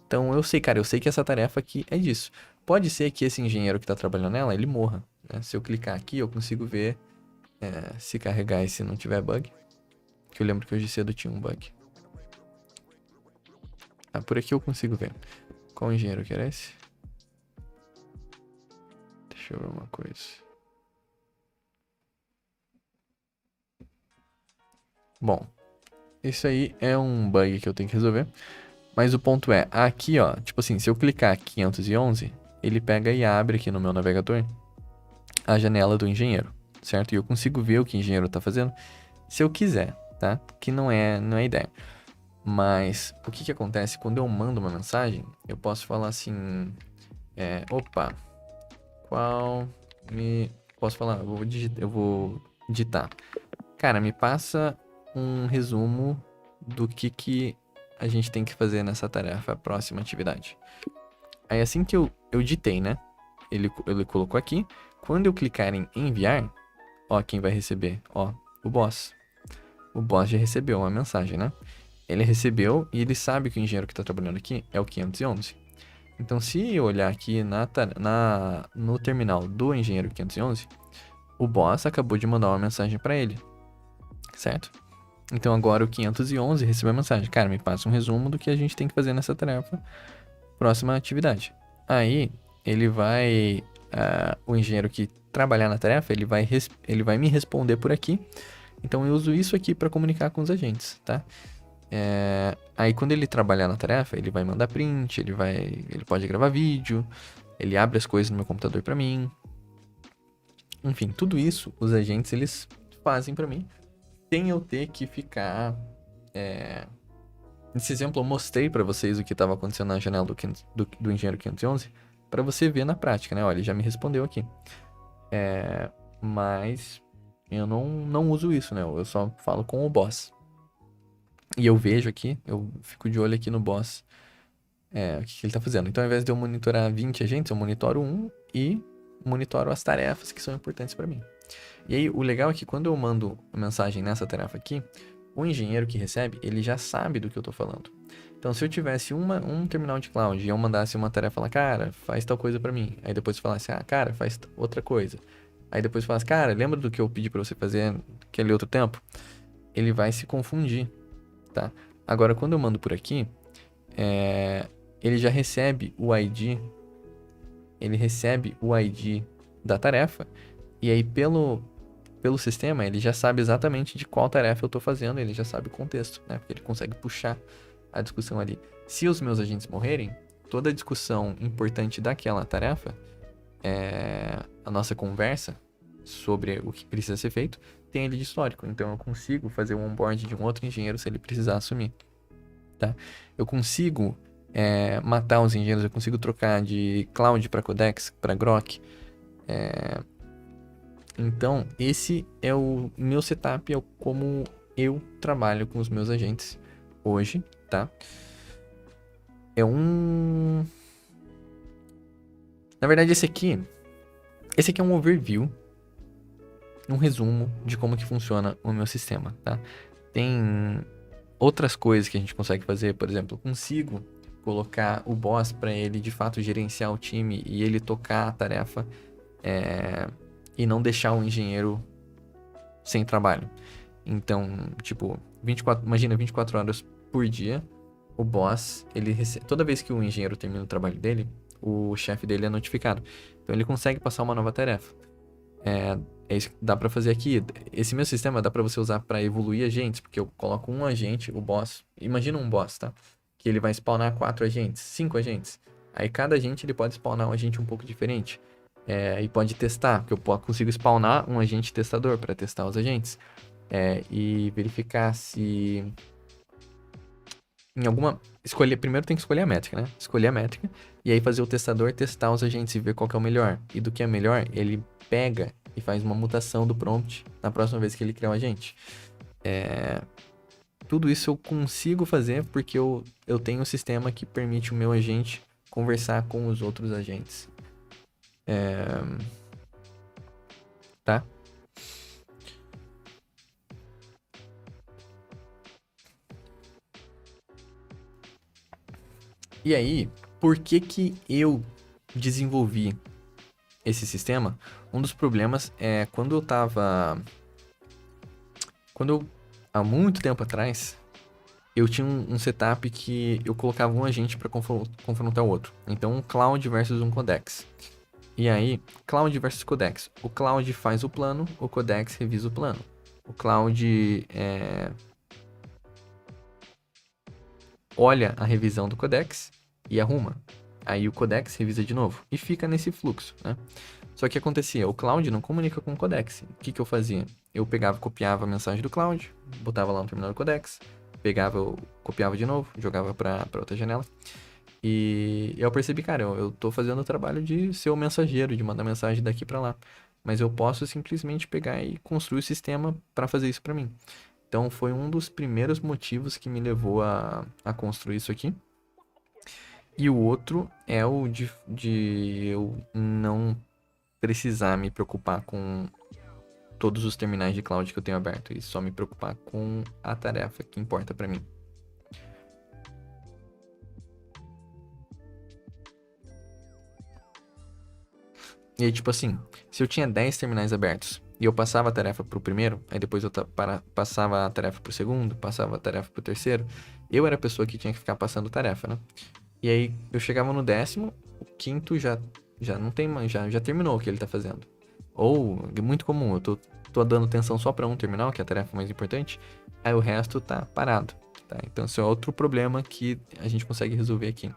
Então eu sei que essa tarefa aqui é disso. Pode ser que esse engenheiro que está trabalhando nela, ele morra, né? Se eu clicar aqui, eu consigo ver se carregar e se não tiver bug. Que eu lembro que hoje cedo tinha um bug. Por aqui eu consigo ver. Qual engenheiro que era esse? Deixa eu ver uma coisa. Bom, isso aí é um bug que eu tenho que resolver. Mas o ponto é, aqui ó, tipo assim, se eu clicar 511, ele pega e abre aqui no meu navegador a janela do engenheiro, certo? E eu consigo ver o que o engenheiro tá fazendo, se eu quiser, tá? Que não é ideia. Mas o que acontece quando eu mando uma mensagem, eu posso falar assim, opa, posso falar, eu vou digitar. Cara, me passa um resumo do que a gente tem que fazer nessa tarefa, a próxima atividade. Aí assim que eu digitei, né? Ele colocou aqui. Quando eu clicar em enviar, ó, quem vai receber? Ó, o boss. O boss já recebeu uma mensagem, né? Ele recebeu e ele sabe que o engenheiro que está trabalhando aqui é o 511. Então, se eu olhar aqui no terminal do engenheiro 511, o boss acabou de mandar uma mensagem para ele, certo? Então, agora o 511 recebeu a mensagem. Cara, me passa um resumo do que a gente tem que fazer nessa tarefa, próxima atividade. Aí, ele vai... o engenheiro que trabalhar na tarefa, ele vai me responder por aqui. Então, eu uso isso aqui para comunicar com os agentes, tá? Aí quando ele trabalhar na tarefa, ele vai mandar print, ele pode gravar vídeo, ele abre as coisas no meu computador para mim. Enfim, tudo isso os agentes eles fazem para mim, sem eu ter que ficar... Nesse exemplo eu mostrei para vocês o que estava acontecendo na janela do engenheiro 511, para você ver na prática, né? Olha, ele já me respondeu aqui. Mas eu não uso isso, né? Eu só falo com o boss. E eu vejo aqui, eu fico de olho aqui no boss, o que ele tá fazendo. Então, ao invés de eu monitorar 20 agentes, eu monitoro um e monitoro as tarefas que são importantes para mim. E aí, o legal é que quando eu mando uma mensagem nessa tarefa aqui, o engenheiro que recebe, ele já sabe do que eu tô falando. Então, se eu tivesse um terminal de cloud e eu mandasse uma tarefa lá, cara, faz tal coisa para mim. Aí depois falasse, cara, faz outra coisa. Aí depois falasse, cara, lembra do que eu pedi para você fazer aquele outro tempo? Ele vai se confundir. Tá? Agora, quando eu mando por aqui, ele já recebe o ID. Ele recebe o ID da tarefa. E aí, pelo sistema, ele já sabe exatamente de qual tarefa eu estou fazendo. Ele já sabe o contexto, né? Porque ele consegue puxar a discussão ali. Se os meus agentes morrerem, toda a discussão importante daquela tarefa, a nossa conversa sobre o que precisa ser feito, tem ele de histórico. Então eu consigo fazer o onboard de um outro engenheiro se ele precisar assumir, tá? Eu consigo matar os engenheiros, eu consigo trocar de cloud para codex, para grok. Então esse é o meu setup, é como eu trabalho com os meus agentes hoje, tá? Na verdade esse aqui é um overview, um resumo de como que funciona o meu sistema, tá? Tem outras coisas que a gente consegue fazer, por exemplo, eu consigo colocar o boss para ele de fato gerenciar o time e ele tocar a tarefa e não deixar o engenheiro sem trabalho. Então, tipo, imagina 24 horas por dia, o boss, toda vez que o engenheiro termina o trabalho dele, o chefe dele é notificado. Então ele consegue passar uma nova tarefa. É isso que dá pra fazer aqui. Esse meu sistema dá pra você usar pra evoluir agentes, porque eu coloco um agente, o boss. Imagina um boss, tá? Que ele vai spawnar 4 agentes, 5 agentes. Aí cada agente ele pode spawnar um agente um pouco diferente. E pode testar, porque eu consigo spawnar um agente testador pra testar os agentes. E verificar se em alguma... Primeiro tem que escolher a métrica, né? Escolher a métrica. E aí fazer o testador testar os agentes e ver qual que é o melhor. E do que é melhor, ele pega e faz uma mutação do prompt na próxima vez que ele criar o agente. Tudo isso eu consigo fazer porque eu tenho um sistema que permite o meu agente conversar com os outros agentes. Tá? E aí, por que eu desenvolvi esse sistema? Um dos problemas é há muito tempo atrás, eu tinha um setup que eu colocava um agente para confrontar o outro. Então, um Cloud versus um Codex. E aí, Cloud versus Codex. O Cloud faz o plano, o Codex revisa o plano. O Cloud olha a revisão do Codex e arruma. Aí o Codex revisa de novo. E fica nesse fluxo, né? Só que acontecia, o Cloud não comunica com o Codex. O que eu fazia? Eu pegava, copiava a mensagem do Cloud, botava lá no terminal do Codex, copiava de novo, jogava para outra janela. E eu percebi, cara, eu tô fazendo o trabalho de ser o mensageiro, de mandar mensagem daqui para lá. Mas eu posso simplesmente pegar e construir o sistema para fazer isso para mim. Então foi um dos primeiros motivos que me levou a construir isso aqui. E o outro é o de eu não precisar me preocupar com todos os terminais de cloud que eu tenho aberto e só me preocupar com a tarefa que importa para mim. E aí, tipo assim, se eu tinha 10 terminais abertos e eu passava a tarefa pro primeiro, aí depois eu passava a tarefa pro segundo, passava a tarefa pro terceiro, eu era a pessoa que tinha que ficar passando tarefa, né? E aí eu chegava no 10º, o quinto já não tem mais, já terminou o que ele tá fazendo. Ou, é muito comum, eu tô dando atenção só para um terminal, que é a tarefa mais importante, aí o resto tá parado, tá? Então isso é outro problema que a gente consegue resolver aqui.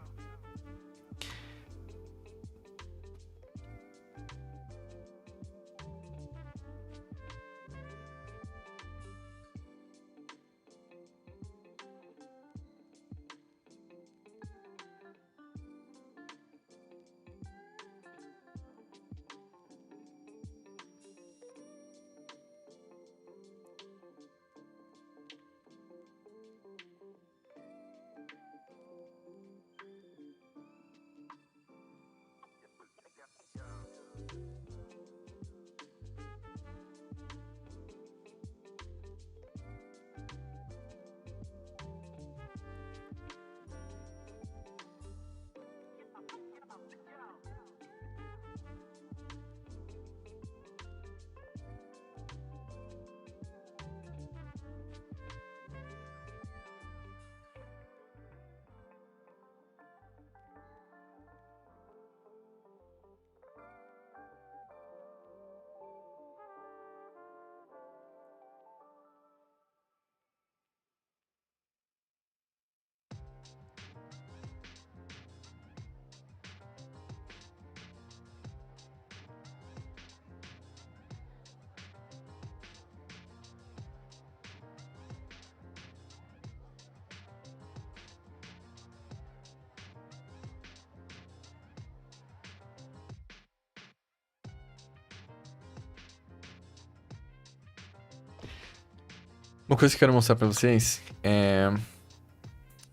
Uma coisa que eu quero mostrar pra vocês é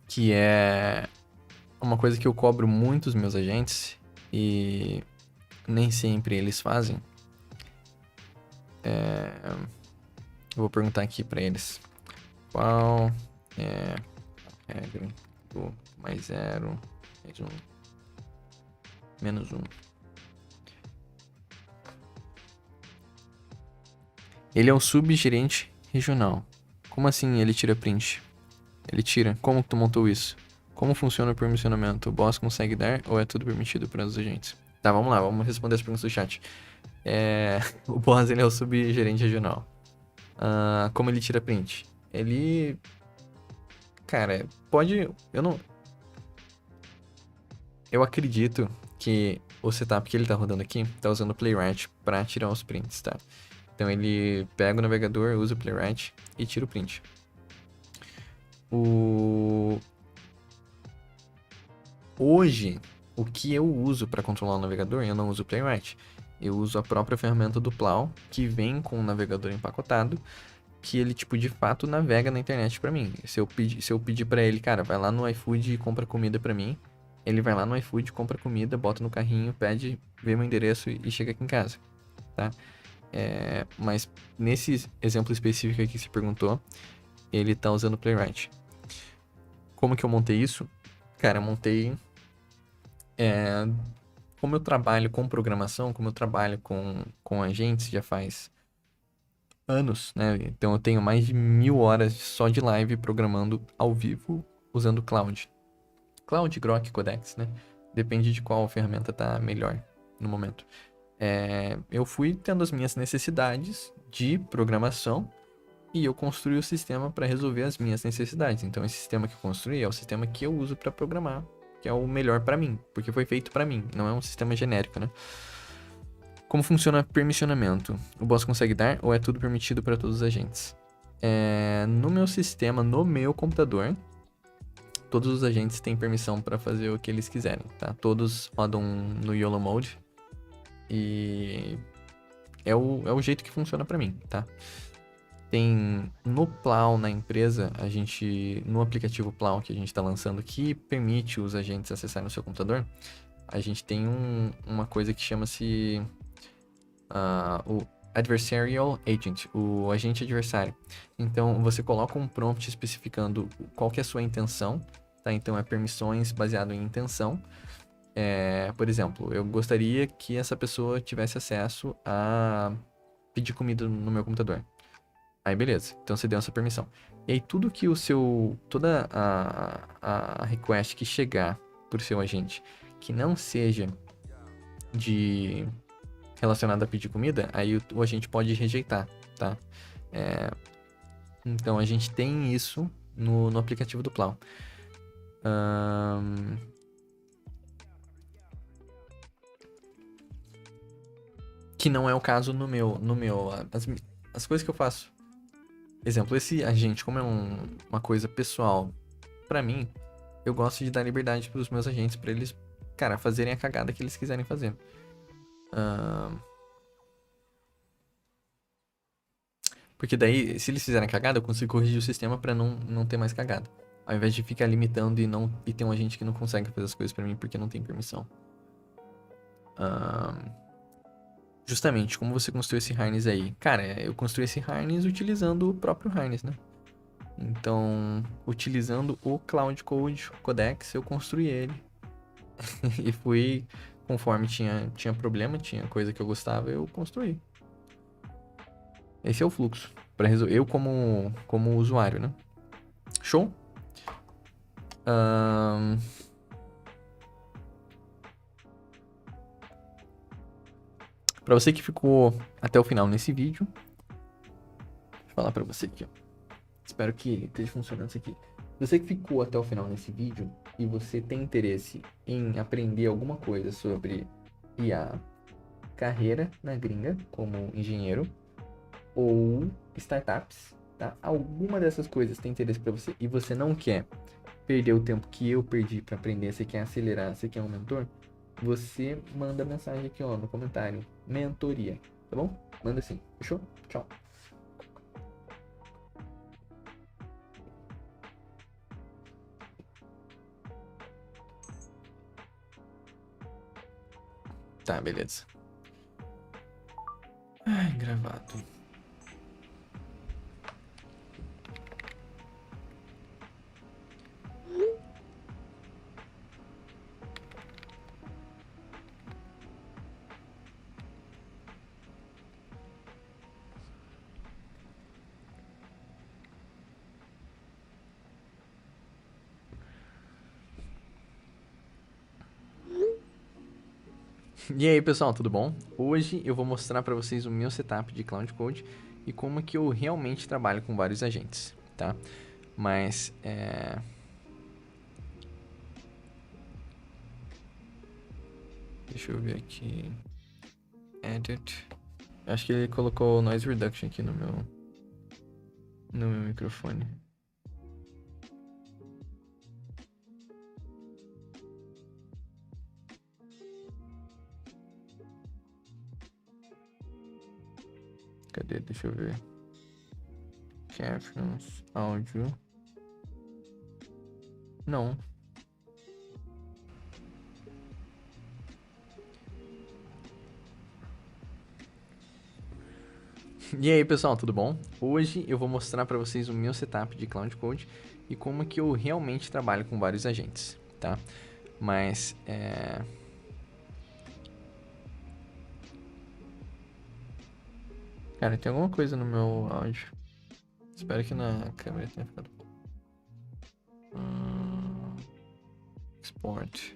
que é uma coisa que eu cobro muito os meus agentes e nem sempre eles fazem. Eu vou perguntar aqui pra eles. Qual é a regra do mais 0, mais 1, menos 1? Ele é o subgerente regional. Como assim ele tira print? Ele tira. Como que tu montou isso? Como funciona o permissionamento? O boss consegue dar ou é tudo permitido para os agentes? Tá, vamos lá, vamos responder as perguntas do chat. O boss, ele é o subgerente regional. Como ele tira print? Ele... Cara, pode... Eu acredito que o setup que ele tá rodando aqui tá usando o Playwright pra tirar os prints, tá? Então ele pega o navegador, usa o Playwright e tira o print. Hoje, o que eu uso para controlar o navegador, eu não uso o Playwright. Eu uso a própria ferramenta do Plow, que vem com o navegador empacotado, que ele, tipo, de fato navega na internet para mim. Se eu pedir para ele, cara, vai lá no iFood e compra comida para mim, ele vai lá no iFood, compra comida, bota no carrinho, pede, vê meu endereço e chega aqui em casa, tá? Mas nesse exemplo específico aqui que você perguntou, ele tá usando o Playwright. Como que eu montei isso? Cara, eu montei... Como eu trabalho com programação, como eu trabalho com agentes já faz anos, né? Então eu tenho mais de 1000 horas só de live programando ao vivo usando Cloud. Cloud, Grok, Codex, né? Depende de qual ferramenta tá melhor no momento. Eu fui tendo as minhas necessidades de programação e eu construí o sistema para resolver as minhas necessidades. Então esse sistema que eu construí é o sistema que eu uso para programar, que é o melhor para mim, porque foi feito para mim, não é um sistema genérico, né? Como funciona permissionamento? O boss consegue dar ou é tudo permitido para todos os agentes? No meu sistema, no meu computador, todos os agentes têm permissão para fazer o que eles quiserem, tá? Todos rodam no YOLO Mode e é o jeito que funciona para mim, tá? Tem no Plow, na empresa, no aplicativo Plow que a gente está lançando, que permite os agentes acessarem o seu computador, a gente tem uma coisa que chama-se o Adversarial Agent, o agente adversário. Então, você coloca um prompt especificando qual que é a sua intenção, tá? Então, é permissões baseado em intenção. Por exemplo, eu gostaria que essa pessoa tivesse acesso a pedir comida no meu computador. Aí beleza, então você deu essa permissão. E aí toda a request que chegar por seu agente que não seja relacionada a pedir comida, aí o agente pode rejeitar, tá? Então a gente tem isso no aplicativo do Plow. Que não é o caso no meu as coisas que eu faço. Exemplo, esse agente, como é uma coisa pessoal, pra mim, eu gosto de dar liberdade pros meus agentes, pra eles, cara, fazerem a cagada que eles quiserem fazer. Porque daí, se eles fizerem cagada, eu consigo corrigir o sistema pra não ter mais cagada. Ao invés de ficar limitando e ter um agente que não consegue fazer as coisas pra mim porque não tem permissão. Justamente, como você construiu esse harness aí? Cara, eu construí esse harness utilizando o próprio harness, né? Então, utilizando o Cloud Code Codex, eu construí ele. E fui, conforme tinha problema, tinha coisa que eu gostava, eu construí. Esse é o fluxo. Para resolver, eu como usuário, né? Show? Para você que ficou até o final nesse vídeo, deixa eu falar para você aqui, ó. Espero que esteja funcionando isso aqui. Você que ficou até o final nesse vídeo e você tem interesse em aprender alguma coisa sobre IA, carreira na gringa como engenheiro ou startups, tá? Alguma dessas coisas tem interesse para você e você não quer perder o tempo que eu perdi para aprender, você quer acelerar, você quer um mentor, você manda mensagem aqui, ó, no comentário, mentoria, tá bom? Manda assim, fechou? Tchau. Tá, beleza. Ai, gravado. E aí, pessoal, tudo bom? Hoje eu vou mostrar para vocês o meu setup de Cloud Code e como é que eu realmente trabalho com vários agentes, tá? Mas, deixa eu ver aqui. Edit. Acho que ele colocou Noise Reduction aqui no meu microfone. Cadê? Deixa eu ver. Captions, áudio. Não. E aí, pessoal, tudo bom? Hoje eu vou mostrar para vocês o meu setup de Cloud Code e como é que eu realmente trabalho com vários agentes, tá? Mas, cara, tem alguma coisa no meu áudio. Espero que na câmera tenha ficado. Export.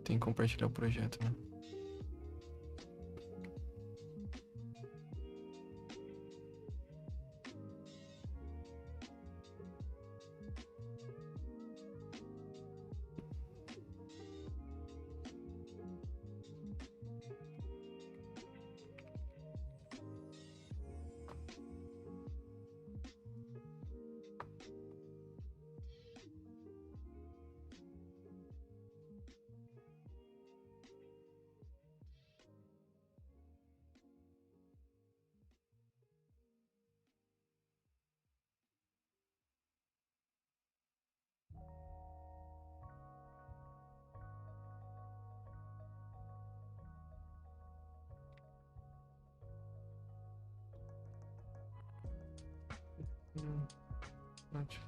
Tem que compartilhar o projeto, né? Pronto.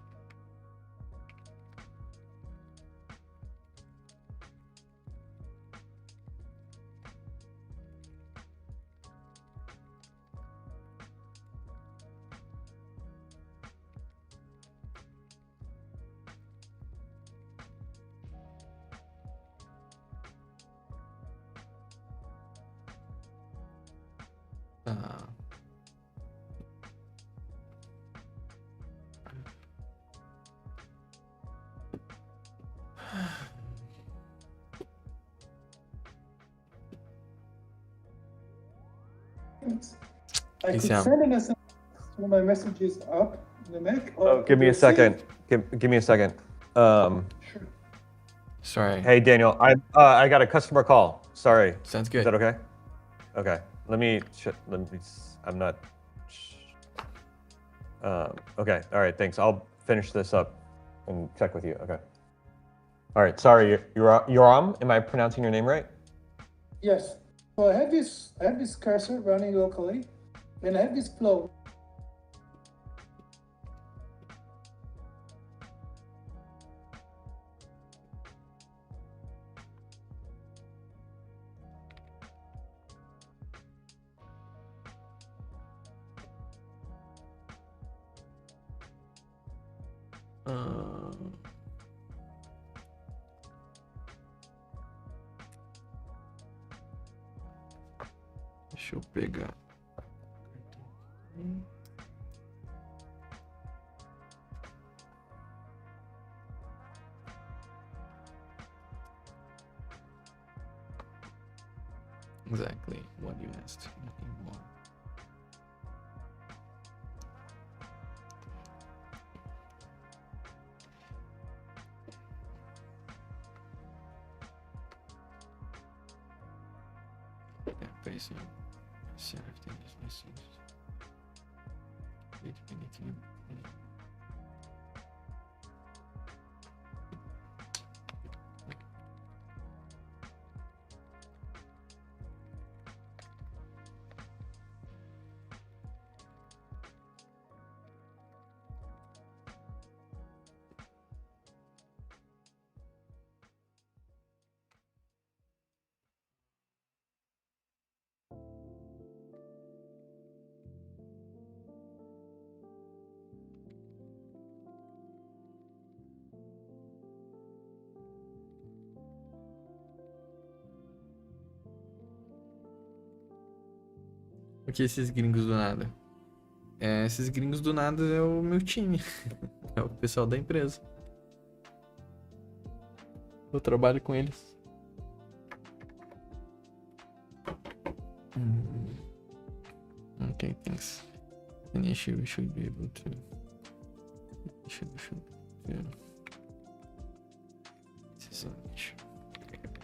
Tá. I could Esse é. send an SMS when my message is up in the Mac. Or Oh, give me a second. Give me a second. Sure. Sorry. Hey, Daniel, I got a customer call. Sorry. Sounds Is good. that okay? Okay. I'm not. Okay. All right. Thanks. I'll finish this up and check with you. Okay. All right. Sorry, Yoram. Am I pronouncing your name right? Yes. So I have this cursor running locally, and I have this flow. Deixa eu pegar. Exactly what you asked. Nothing more. Yeah, facing. Share things, messages. Anything. O que esses gringos do nada? Esses gringos do nada é o meu time. É o pessoal da empresa. Eu trabalho com eles. Okay, thanks. An issue should be able to. Should. Yeah. This is an issue. Request.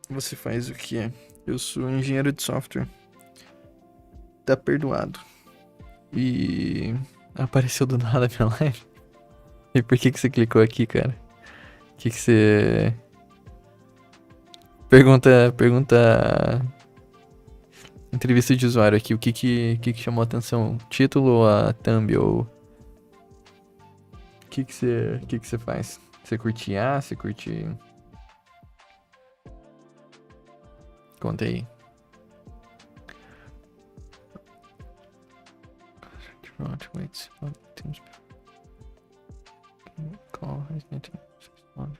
Você faz o que? Eu sou engenheiro de software. Tá perdoado. E apareceu do nada a minha live. E por que você clicou aqui, cara? O que você... Pergunta... Entrevista de usuário aqui. O que chamou a atenção? Título ou a thumb? Ou... O que você faz? Você curte IA? Você curte... Conta aí. Wait, Teams. Call has not responded.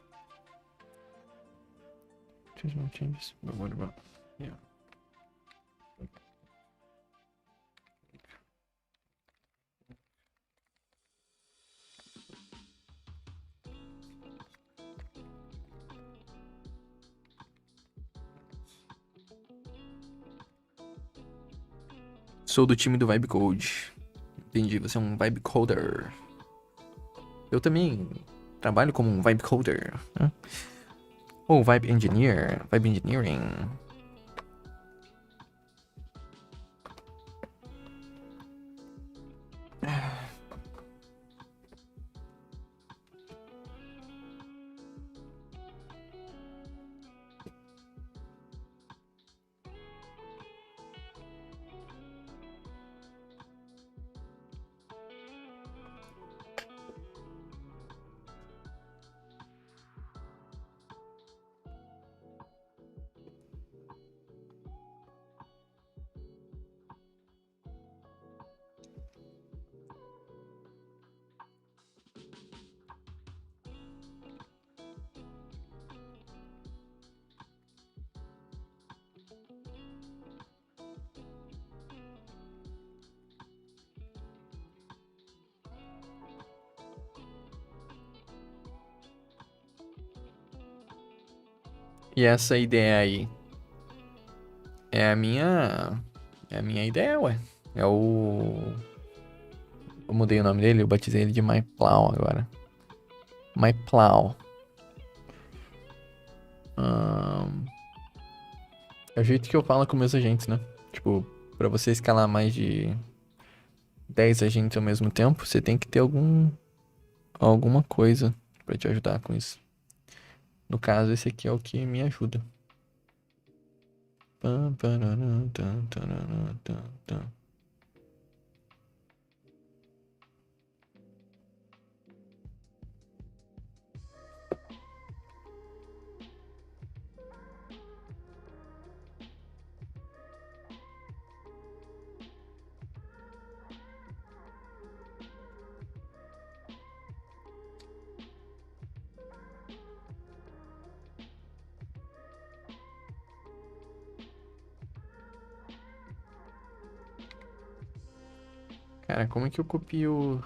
Choose no changes. But what about? Yeah. Sou do time do Vibe Code. Entendi, você é um Vibe Coder. Eu também trabalho como um Vibe Coder. Né? Ou Vibe Engineer. Vibe Engineering. E essa ideia aí é a minha ideia, ué. É o... Eu mudei o nome dele, eu batizei ele de MyPlow agora. MyPlow. É o jeito que eu falo com meus agentes, né? Tipo, pra você escalar mais de 10 agentes ao mesmo tempo, você tem que ter alguma coisa pra te ajudar com isso. No caso, esse aqui é o que me ajuda. Cara, como é que eu copio...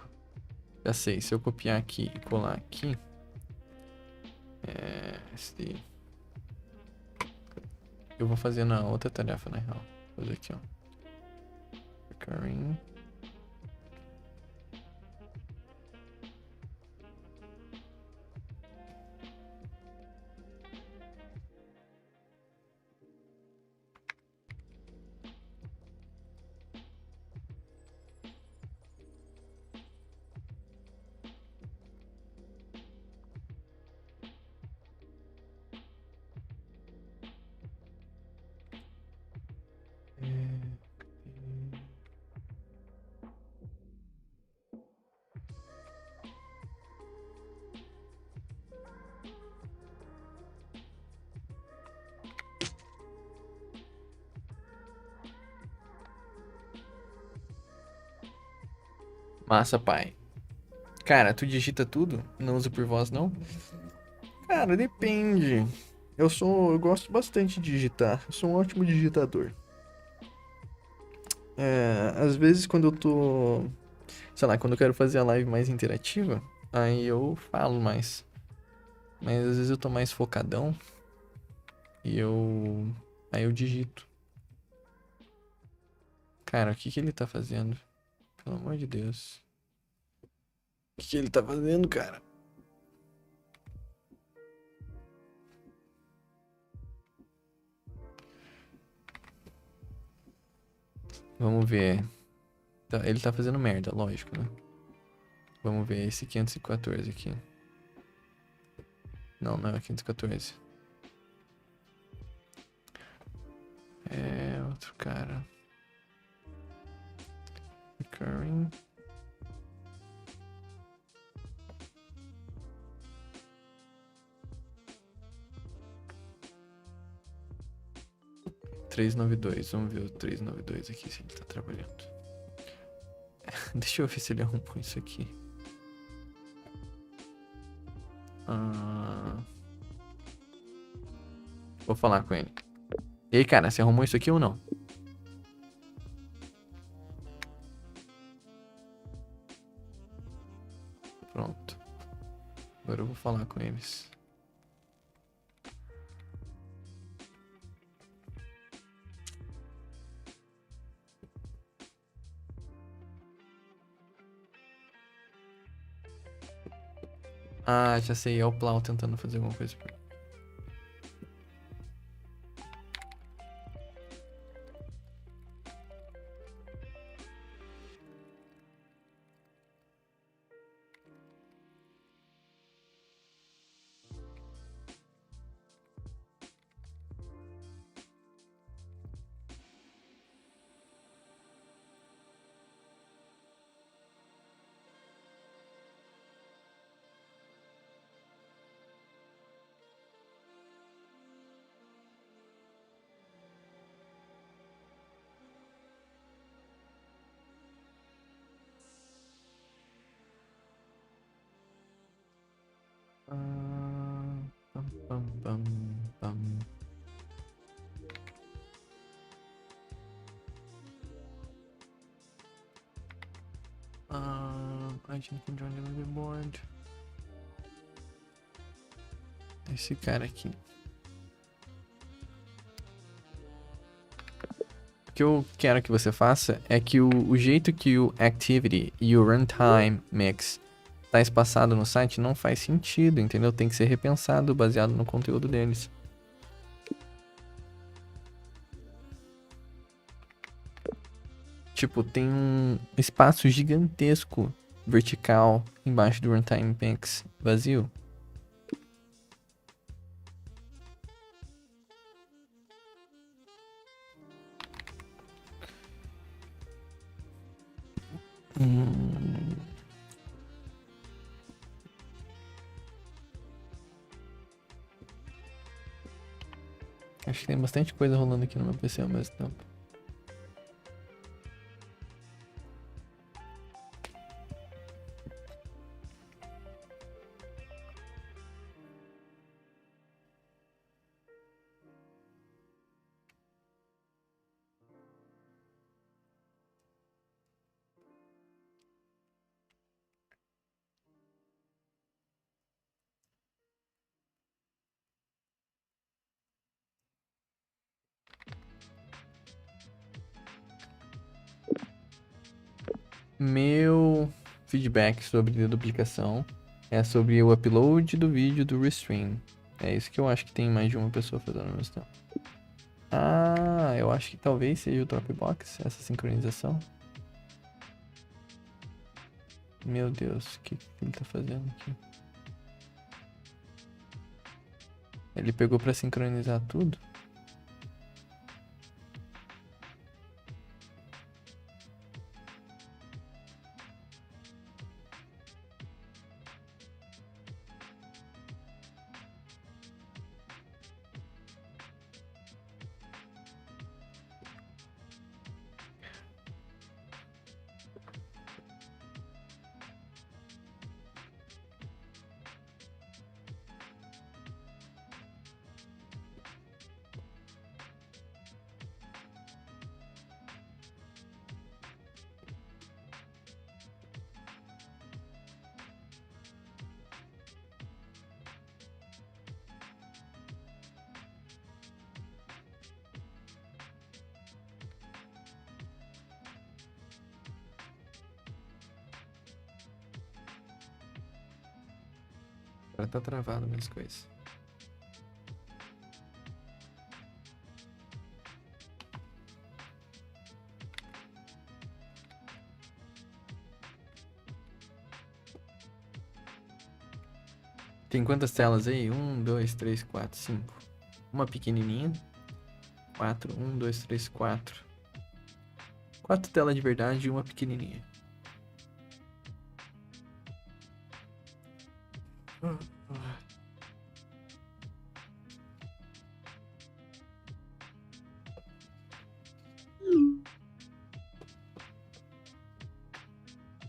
Já sei, se eu copiar aqui e colar aqui... Eu vou fazer na outra tarefa, na real. Vou fazer aqui, ó. Recurring... Massa, pai. Cara, tu digita tudo? Não usa por voz, não? Cara, depende. Eu gosto bastante de digitar. Eu sou um ótimo digitador. Às vezes quando eu tô, sei lá, quando eu quero fazer a live mais interativa, aí eu falo mais. Mas às vezes eu tô mais focadão e aí eu digito. Cara, o que que ele tá fazendo? Pelo amor de Deus. O que que ele tá fazendo, cara? Vamos ver. Ele tá fazendo merda, lógico, né? Vamos ver esse 514 aqui. Não, não é o 514. É outro cara. Recurring. $392. Vamos ver o 392 aqui se ele tá trabalhando. Deixa eu ver se ele arrumou isso aqui. Vou falar com ele. E aí, cara, você arrumou isso aqui ou não? Pronto. Agora eu vou falar com eles. Ah, já sei, é o Plau tentando fazer alguma coisa. Pam, pam, pam, pam. I can join the leaderboard. Esse cara aqui. O que eu quero que você faça é que o jeito que o activity e o runtime mix tá espaçado no site não faz sentido, entendeu? Tem que ser repensado baseado no conteúdo deles. Tipo, tem um espaço gigantesco vertical embaixo do runtime mix vazio. Acho que tem bastante coisa rolando aqui no meu PC ao mesmo tempo. Meu feedback sobre a duplicação é sobre o upload do vídeo do restream. É isso que eu acho que tem mais de uma pessoa fazendo ao mesmo tempo. Ah, eu acho que talvez seja o Dropbox, essa sincronização. Meu Deus, o que ele tá fazendo aqui? Ele pegou pra sincronizar tudo? Agora tá travado minhas coisas. Tem quantas telas aí? 1, 2, 3, 4, 5. Uma pequenininha. 4, 1, 2, 3, 4. 4 telas de verdade e uma pequenininha.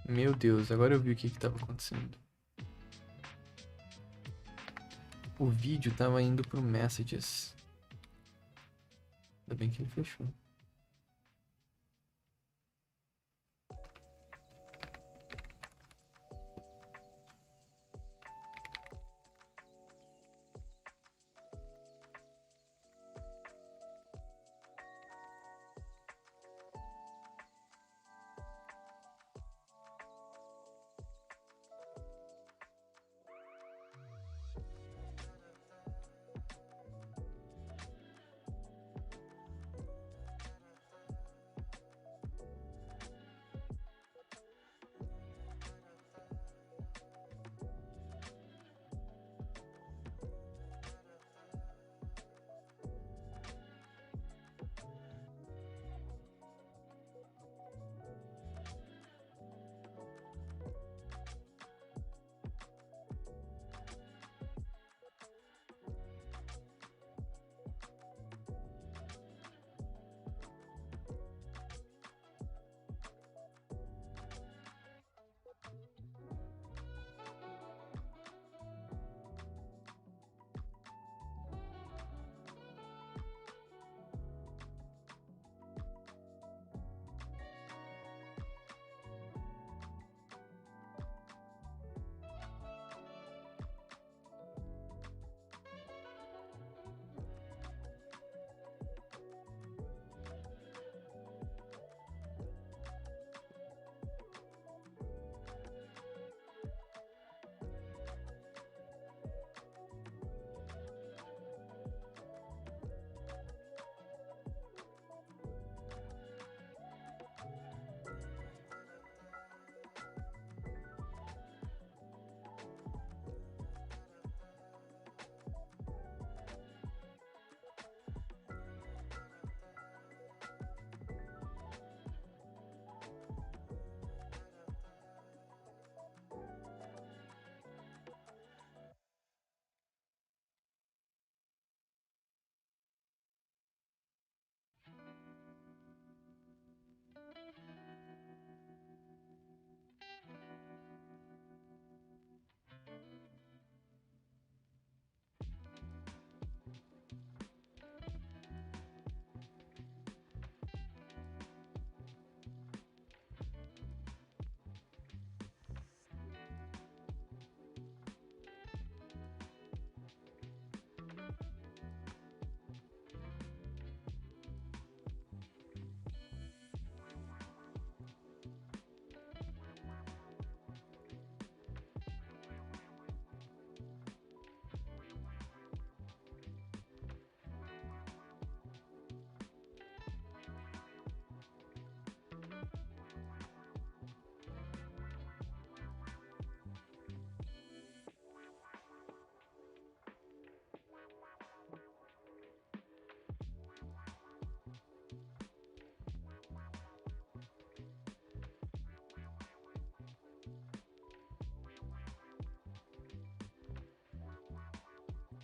Meu Deus, agora eu vi o que tava acontecendo. O vídeo tava indo pro Messages. Ainda bem que ele fechou.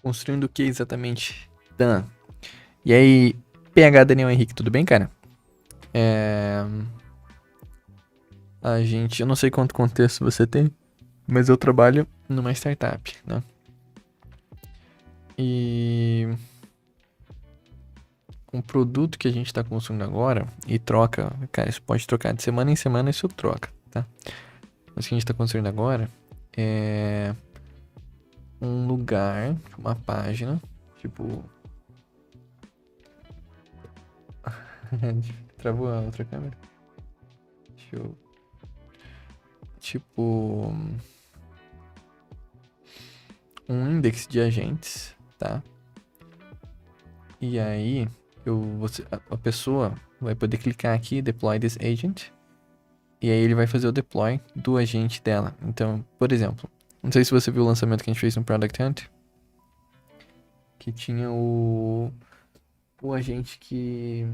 Construindo o que exatamente? Dan. E aí, PH Daniel Henrique, tudo bem, cara? Eu não sei quanto contexto você tem, mas eu trabalho numa startup, né? E um produto que a gente tá construindo agora e troca, cara, isso pode trocar de semana em semana, isso troca, tá? Mas o que a gente tá construindo agora é um lugar, uma página, tipo... Travou a outra câmera? Deixa eu... Tipo... um index de agentes, tá? E aí, a pessoa vai poder clicar aqui, deploy this agent, e aí ele vai fazer o deploy do agente dela. Então, por exemplo, não sei se você viu o lançamento que a gente fez no Product Hunt, que tinha o agente que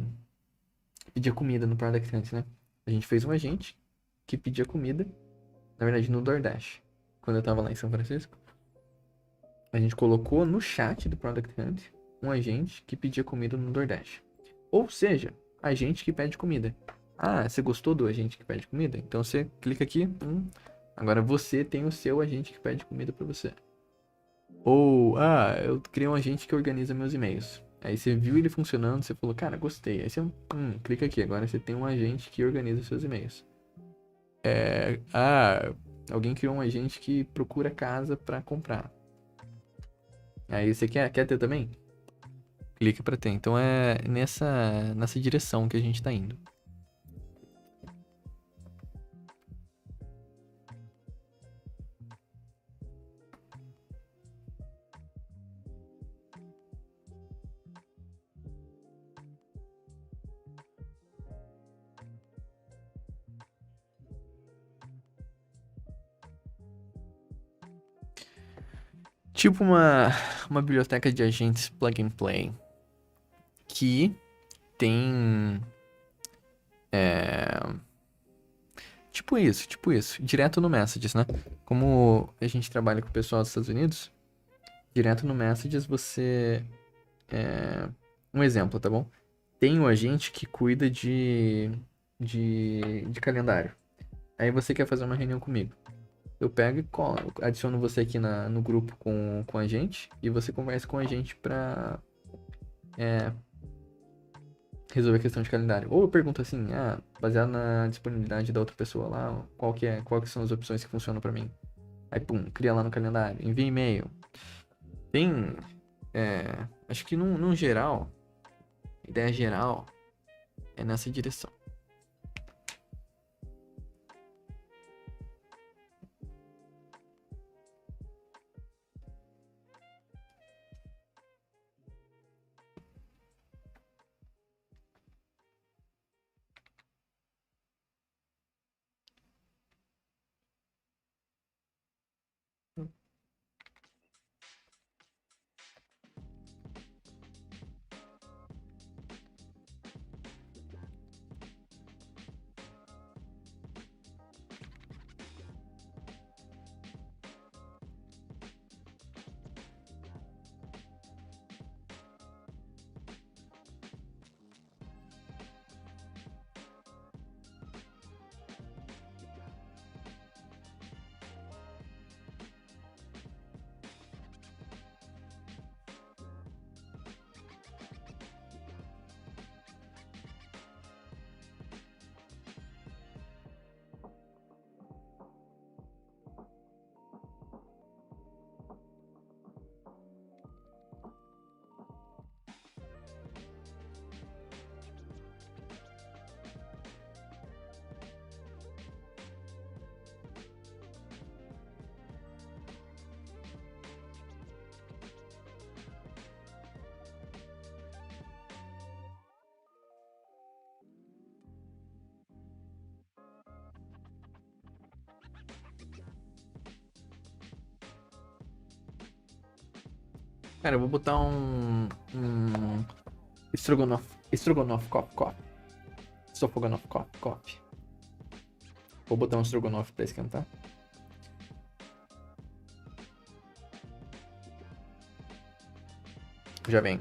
pedia comida no Product Hunt, né? A gente fez um agente que pedia comida, na verdade no DoorDash, quando eu tava lá em São Francisco. A gente colocou no chat do Product Hunt um agente que pedia comida no DoorDash. Ou seja, agente que pede comida. Ah, você gostou do agente que pede comida? Então você clica aqui, agora você tem o seu agente que pede comida pra você. Ou, eu criei um agente que organiza meus e-mails. Aí você viu ele funcionando, você falou, cara, gostei. Aí você, clica aqui, agora você tem um agente que organiza seus e-mails. Alguém criou um agente que procura casa pra comprar. Aí você quer ter também? Clica pra ter. Então é nessa direção que a gente tá indo. Tipo uma biblioteca de agentes plug and play que tem tipo isso, direto no Messages, né? Como a gente trabalha com o pessoal dos Estados Unidos, direto no Messages você um exemplo, tá bom? Tem um agente que cuida de calendário. Aí você quer fazer uma reunião comigo. Eu pego e adiciono você aqui no grupo com a gente e você conversa com a gente pra resolver a questão de calendário. Ou eu pergunto assim, baseado na disponibilidade da outra pessoa lá, qual que são as opções que funcionam pra mim? Aí, cria lá no calendário, envia e-mail. Tem, acho que num geral, ideia geral é nessa direção. Cara, eu vou botar um estrogonofe cop. Sofogonofe cop. Vou botar um estrogonofe pra esquentar. Já vem.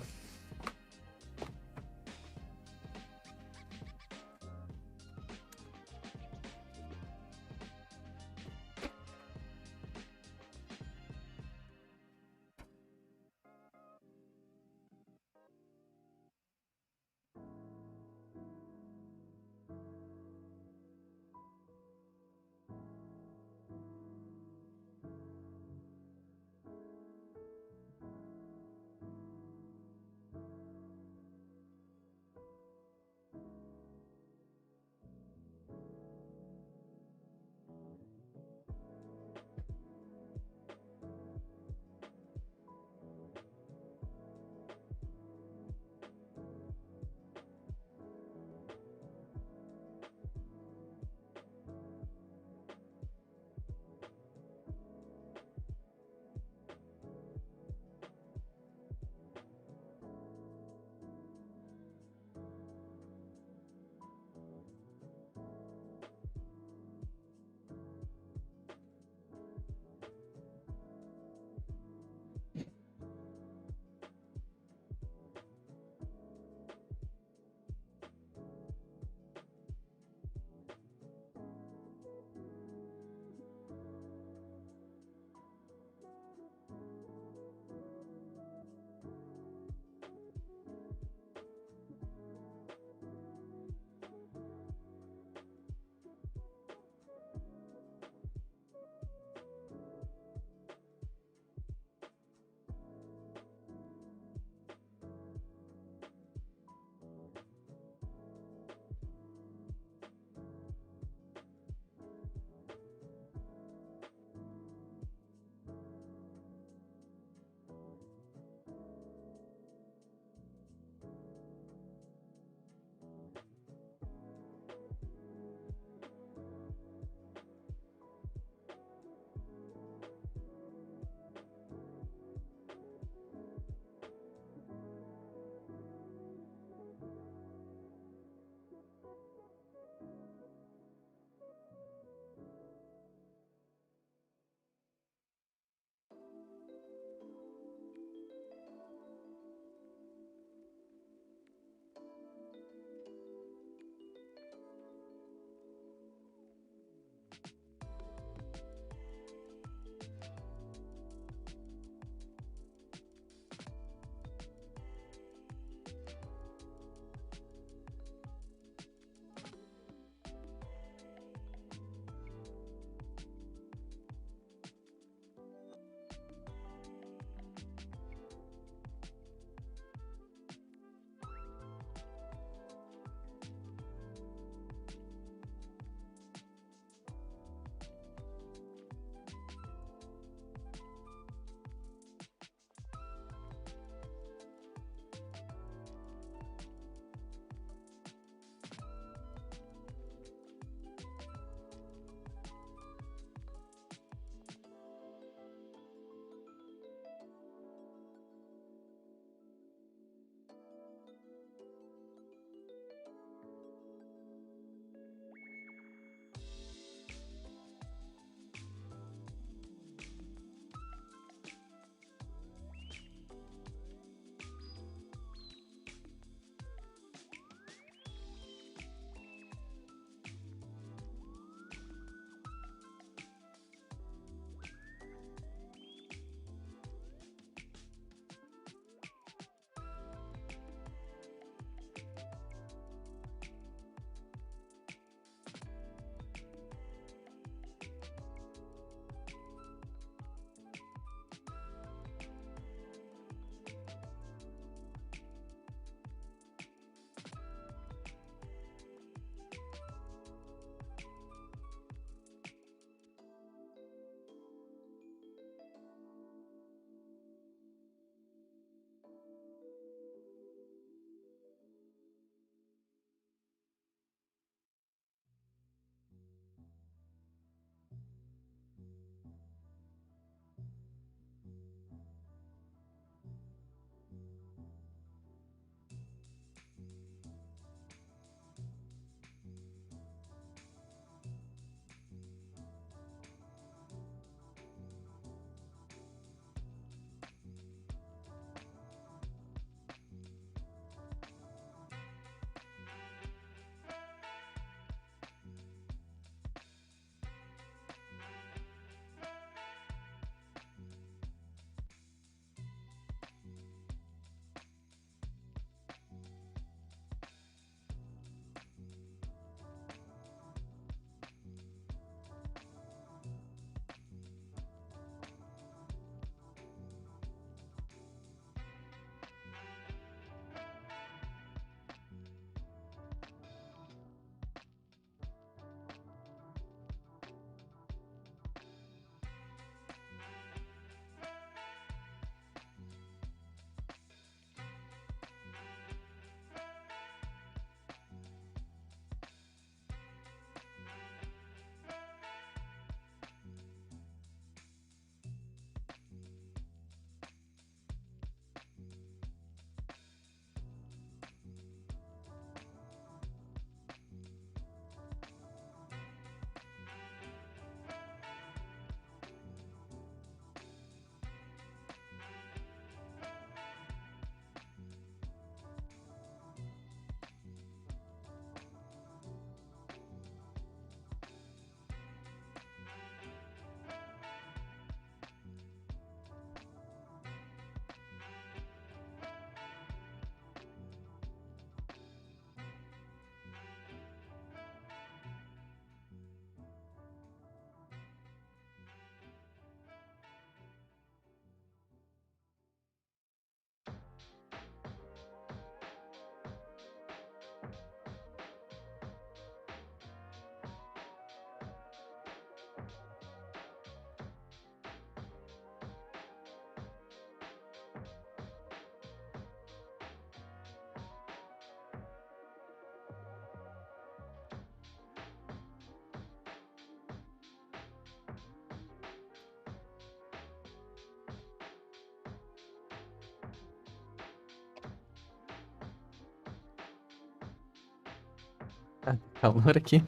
Calor aqui.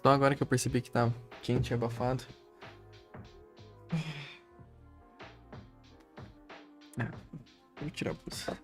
Só agora que eu percebi que tá quente e abafado. Vou tirar a blusa.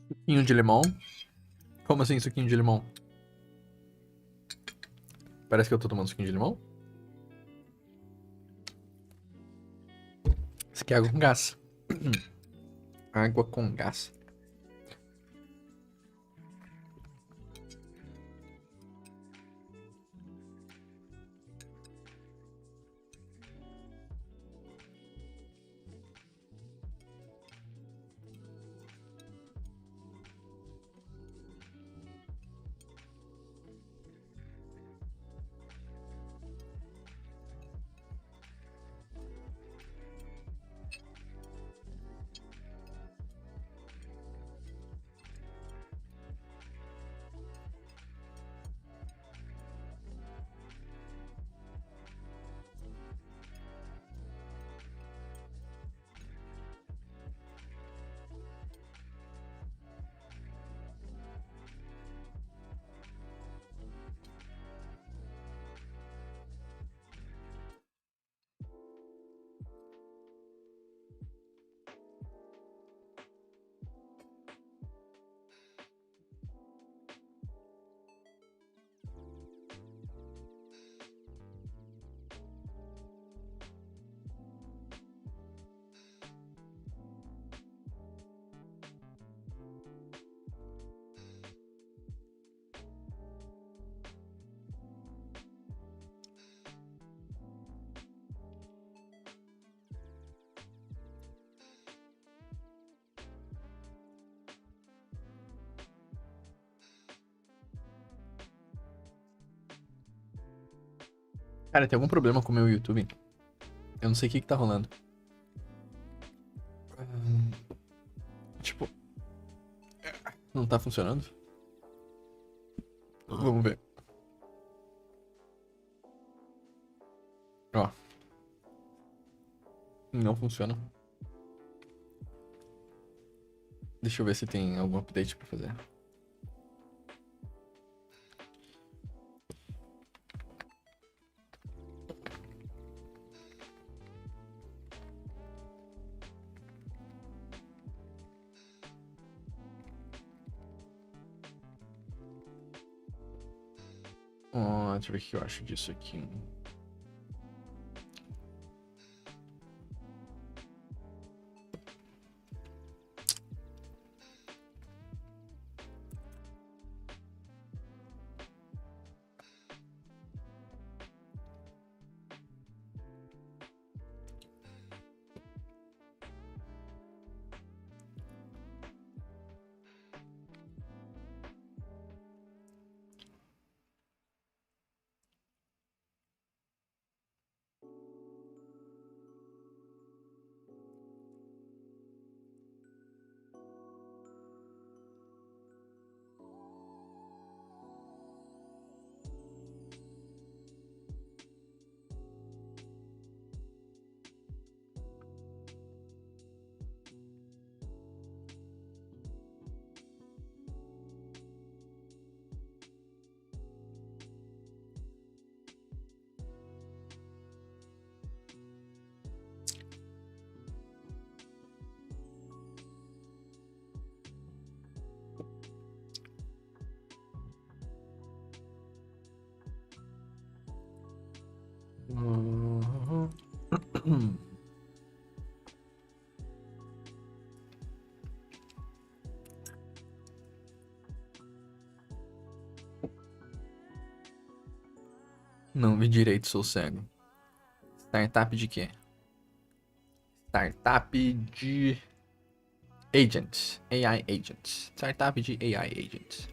Suquinho de limão? Como assim, suquinho de limão? Parece que eu tô tomando suquinho de limão. Isso aqui é água com gás. Água com gás. Cara, tem algum problema com o meu YouTube? Eu não sei o que tá rolando. Tipo, não tá funcionando? Vamos ver. Ó. Não funciona. Deixa eu ver se tem algum update pra fazer. Deixa eu ver o que eu acho disso aqui. Não vi direito, sou cego. Startup de quê? Startup de agents. AI agents. Startup de AI agents.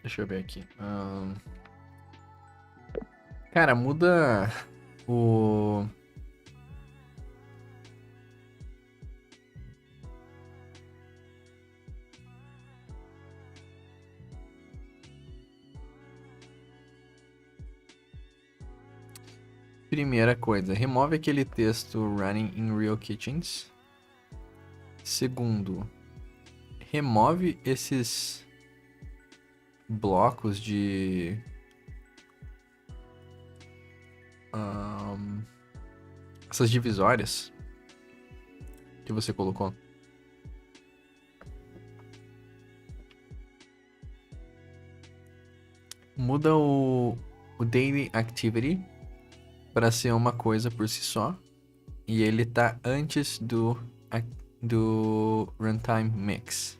Deixa eu ver aqui. Cara, muda o... Primeira coisa, remove aquele texto running in real kitchens. Segundo, remove esses blocos de essas divisórias que você colocou. Muda o daily activity para ser uma coisa por si só. E ele tá antes do runtime mix.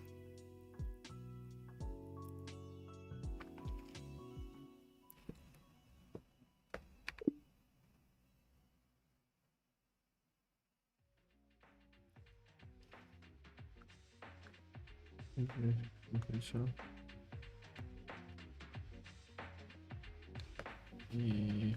E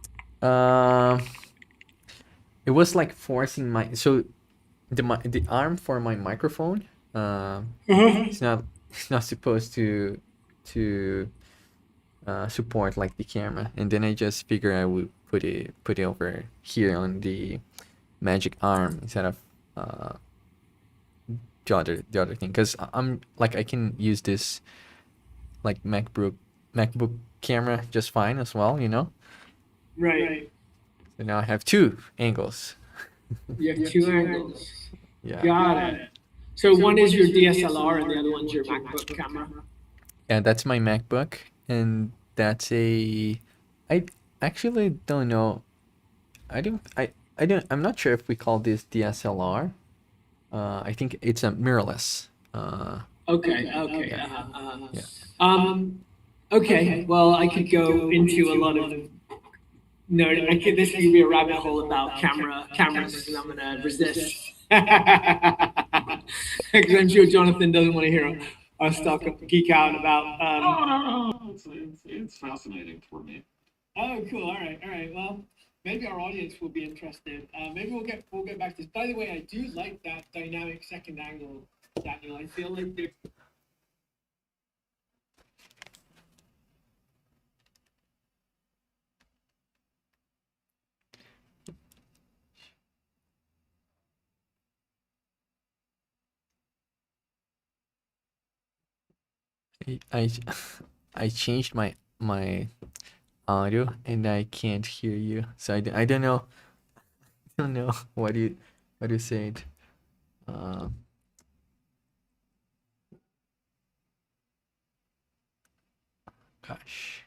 It was like forcing my the arm for my microphone. It's not supposed to support like the camera, and then I just figured I would put it over here on the magic arm instead of the other thing, because I'm like I can use this like MacBook camera just fine as well, you know. Right. So now I have two angles. You have two angles. Yeah. Got it. So one is your DSLR and the other one's your MacBook camera. Yeah, that's my MacBook, and that's a. I actually don't know. I'm not sure if we call this DSLR. I think it's a mirrorless. Okay. Yeah. Okay. Well, I could go into a lot of. No, this could be a rabbit hole about cameras, and I'm gonna resist. Because I'm sure Jonathan doesn't want to hear us geek out about. No. It's fascinating for me. Oh, cool. All right. Well, maybe our audience will be interested. Maybe we'll get back to this. By the way, I do like that dynamic second angle, Daniel. I feel like there. I changed my audio and I can't hear you, so I don't know. I don't know what you said. Gosh.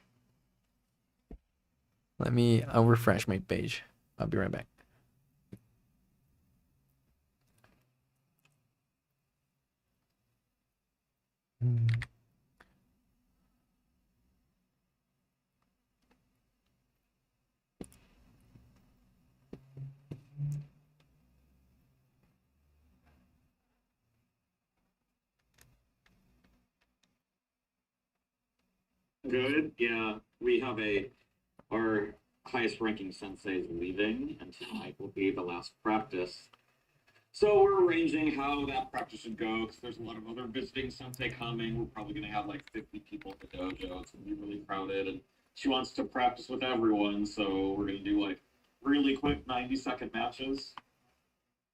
I'll refresh my page. I'll be right back. Good. Yeah, we have our highest ranking sensei is leaving, and tonight will be the last practice. So we're arranging how that practice should go, because there's a lot of other visiting sensei coming. We're probably going to have like 50 people at the dojo. It's going to be really crowded, and she wants to practice with everyone, so we're going to do like really quick 90-second matches.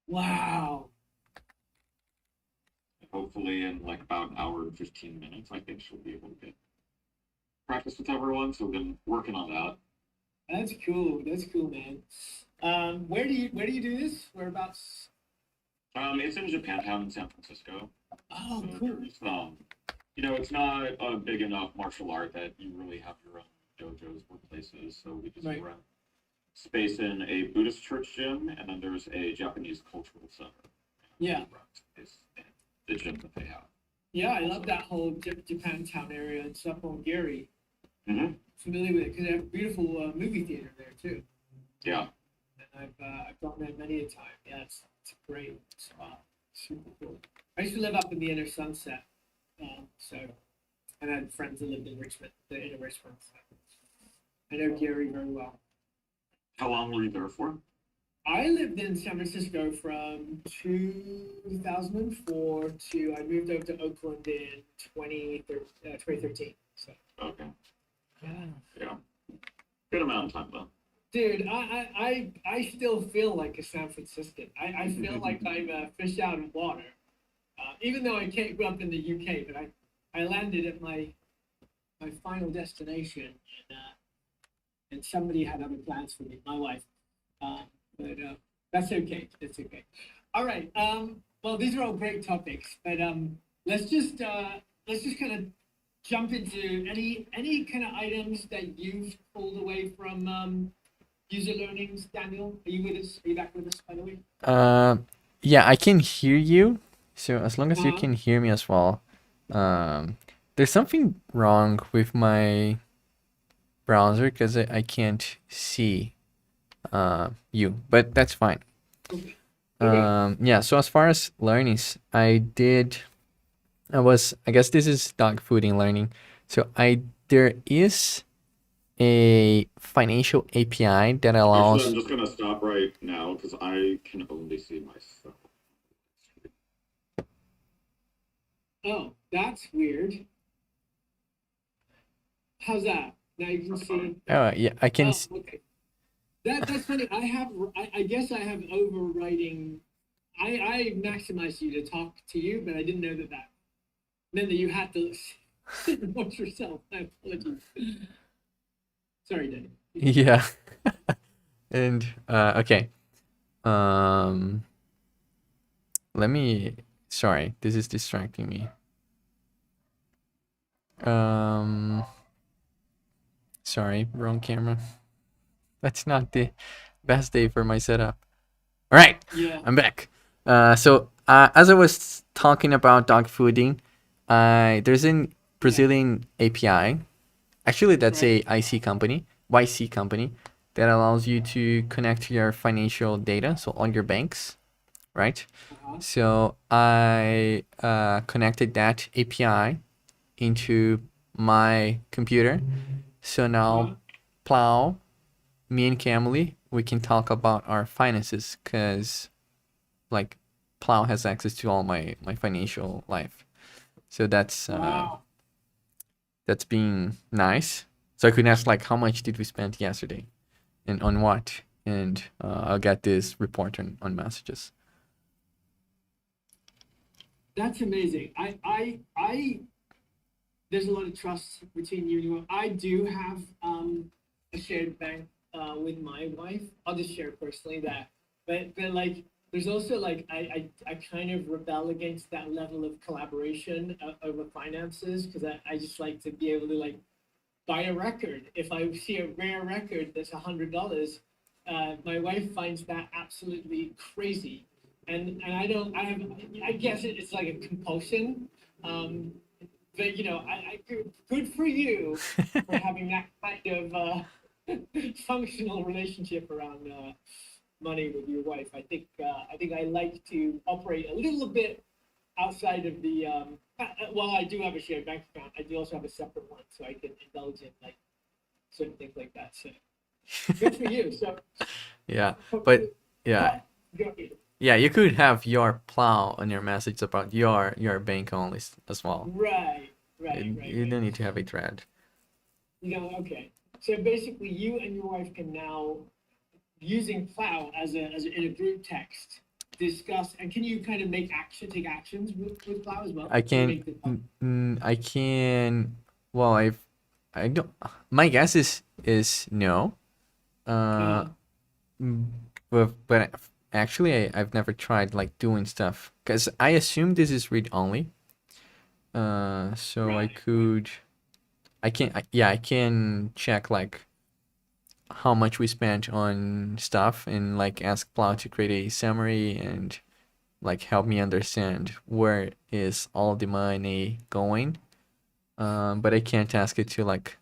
Wow. Hopefully in like about an hour and 15 minutes, I think she'll be able to get practice with everyone, so we've been working on that. That's cool, man. Where do you do this? Whereabouts? It's in Japantown in San Francisco. Oh, so cool. It's not a big enough martial art that you really have your own dojos or places, so we just rent space in a Buddhist church gym, and then there's a Japanese cultural center. Yeah. The gym that they have. Yeah, I love that whole Japantown area and stuff on Gary. Mm-hmm. Familiar with it because they have a beautiful movie theater there too. Yeah. And I've gone there many a time. Yeah, it's a great spot. Super cool. I used to live up in the Inner Sunset, so and I had friends that lived in Richmond, the Inner Richmond. So I know Gary very well. How long were you there for? I lived in San Francisco from 2004 to I moved over to Oakland in 2013. So. Okay. Yeah. Good amount of time though. Dude, I still feel like a San Franciscan. I feel like I'm a fish out of water. Even though I grew up in the UK, but I landed at my final destination, and somebody had other plans for me, my wife. But that's okay. It's okay. All right. Well, these are all great topics, but let's just kind of jump into any kind of items that you've pulled away from user learnings. Daniel, are you with us? Are you back with us, by the way? Yeah, I can hear you. So as long as you can hear me as well. There's something wrong with my browser because I can't see you, but that's fine. Okay. Yeah, so as far as learnings, I guess this is dog fooding learning. So there is a financial API that Actually, allows. I'm just gonna stop right now because I can only see myself. Oh, that's weird. How's that? Now you can see. Oh yeah, I can. Oh, okay. That's funny. I guess I have overriding. I maximized you to talk to you, but I didn't know that meant that you had to sit and watch yourself. My apologies. Sorry, Danny. Yeah. And okay. Let me. Sorry, this is distracting me. Sorry, wrong camera. That's not the best day for my setup. All right, Yeah. I'm back. So as I was talking about dog fooding, there's a Brazilian API. Actually, that's a YC company that allows you to connect to your financial data, so all your banks, right? So I connected that API into my computer. So now Plow, me and Camille, we can talk about our finances because like Plow has access to all my financial life. So that's being nice. So I could ask like how much did we spend yesterday and on what, and I'll get this report on messages. That's amazing. I there's a lot of trust between you and your. I do have a shared bank with my wife. I'll just share personally that, but like there's also like I kind of rebel against that level of collaboration over finances because I just like to be able to like buy a record. If I see a rare record that's $100, my wife finds that absolutely crazy. And I guess it's like a compulsion. But you know, good for you for having that kind of functional relationship around money with your wife. I think I like to operate a little bit outside of the. While I do have a shared bank account, I do also have a separate one, so I can indulge in like certain things like that. So good for you. So yeah, but yeah. Yeah, you could have your Plow on your message about your bank only as well. Right. You don't need to have a thread. No, okay. So basically, you and your wife can now, using Plow as in a group text, discuss. And can you kind of take actions with Plow as well? I can. I can. Well, I don't. My guess is no. But actually, I've never tried like doing stuff because I assume this is read only. So I can check like how much we spent on stuff and like ask Plow to create a summary and like help me understand where is all the money going. But I can't ask it to like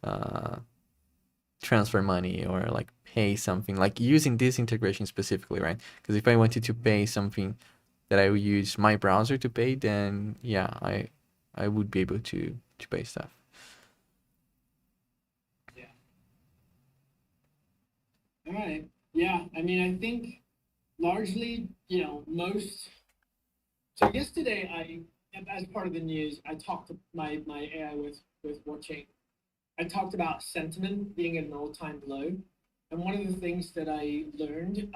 transfer money or like pay something, like using this integration specifically, right? Because if I wanted to pay something that I would use my browser to pay, then yeah, I would be able to pay stuff. Yeah. All right. Yeah. I mean, I think largely, you know, most. So yesterday, as part of the news, I talked to my AI was watching. I talked about sentiment being at an all-time low, and one of the things that I learned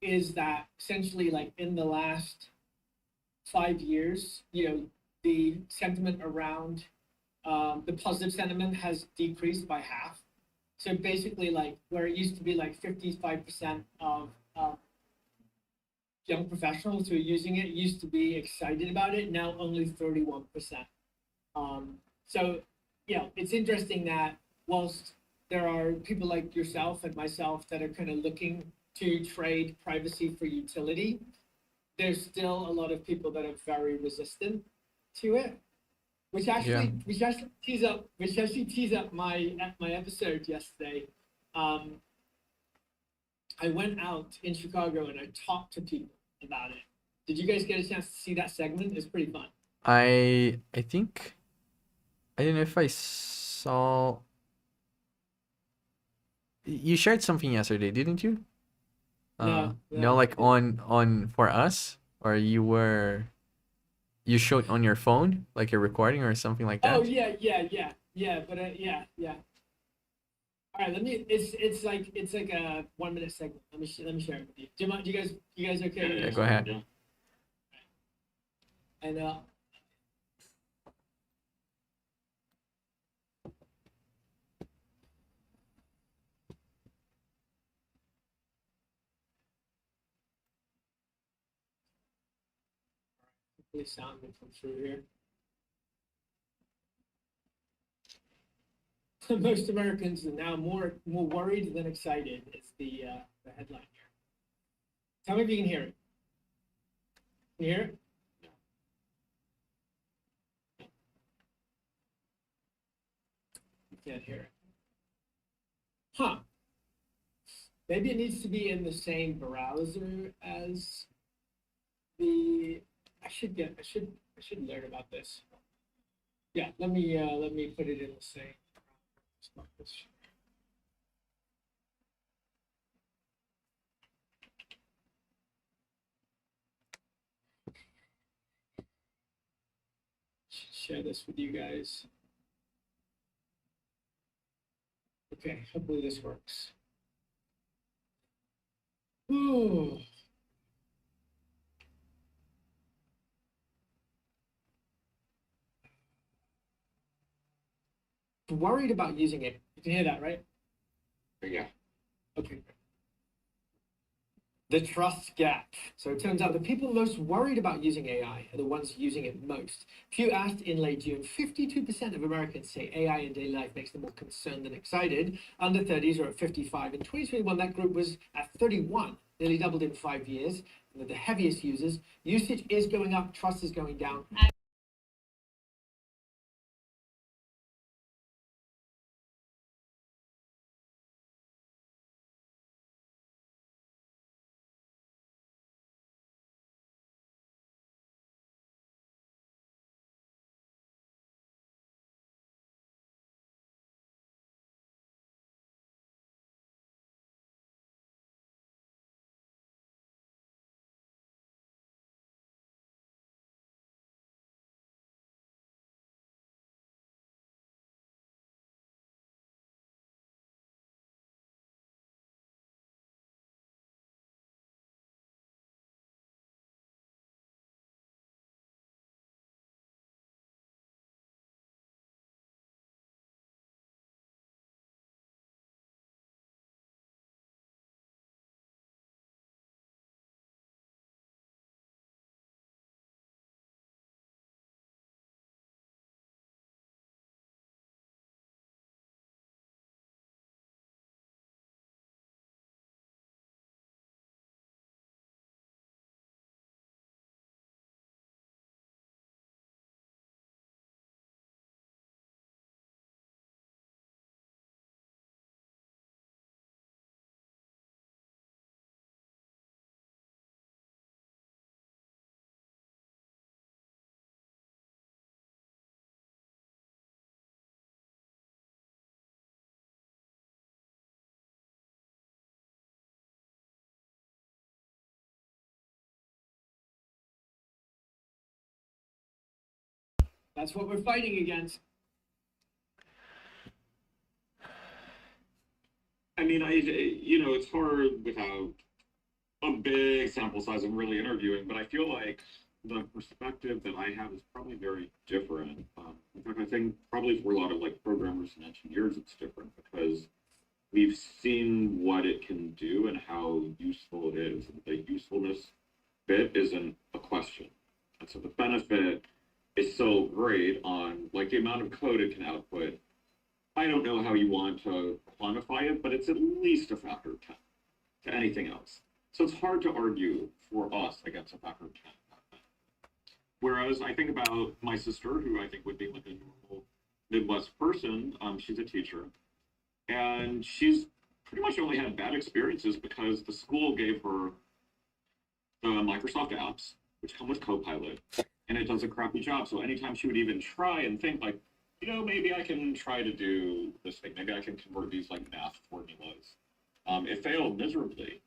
is that essentially, like in the last 5 years, you know, the sentiment around the positive sentiment has decreased by half. So basically, like where it used to be like 55% of young professionals who are using it used to be excited about it. Now only 31%. So, you know, it's interesting that whilst there are people like yourself and myself that are kind of looking to trade privacy for utility, there's still a lot of people that are very resistant to it, which actually tees up my episode yesterday. I went out in Chicago and I talked to people about it. Did you guys get a chance to see that segment? It's pretty fun. I think I don't know if I saw. You shared something yesterday, didn't you? No, No, like on for us, or you showed on your phone, like a recording or something like that. Oh yeah. But yeah. All right, it's like a 1 minute segment. Let me share it with you. Do you mind? You guys okay? Yeah, go ahead. Yeah. And hopefully sound will come through here. Most Americans are now more worried than excited is the headline here. Tell me if you can hear it. Can you hear it? You can't hear it. Huh. Maybe it needs to be in the same browser as the. I should learn about this. Yeah, let me put it in the same. Share this with you guys. Okay, hopefully this works. Ooh. Worried about using it. You can hear that, right? Yeah. Okay. The trust gap. So it turns out the people most worried about using AI are the ones using it most. Pew asked in late June, 52% of Americans say AI in daily life makes them more concerned than excited. Under 30s are at 55. In 2021, that group was at 31, nearly doubled in 5 years. And the heaviest users, usage is going up, trust is going down. That's what we're fighting against. I mean, it's hard without a big sample size and really interviewing, but I feel like the perspective that I have is probably very different. In fact, I think probably for a lot of like programmers and engineers, it's different because we've seen what it can do and how useful it is. And the usefulness bit isn't a question. And so the benefit is so great on like the amount of code it can output. I don't know how you want to quantify it, but it's at least a factor of 10 to anything else. So it's hard to argue for us against a factor of 10. Whereas I think about my sister, who I think would be like a normal Midwest person, she's a teacher, and she's pretty much only had bad experiences because the school gave her the Microsoft apps, which come with Copilot, and it does a crappy job. So anytime she would even try and think like, maybe I can try to do this thing. Maybe I can convert these like math formulas. It failed miserably.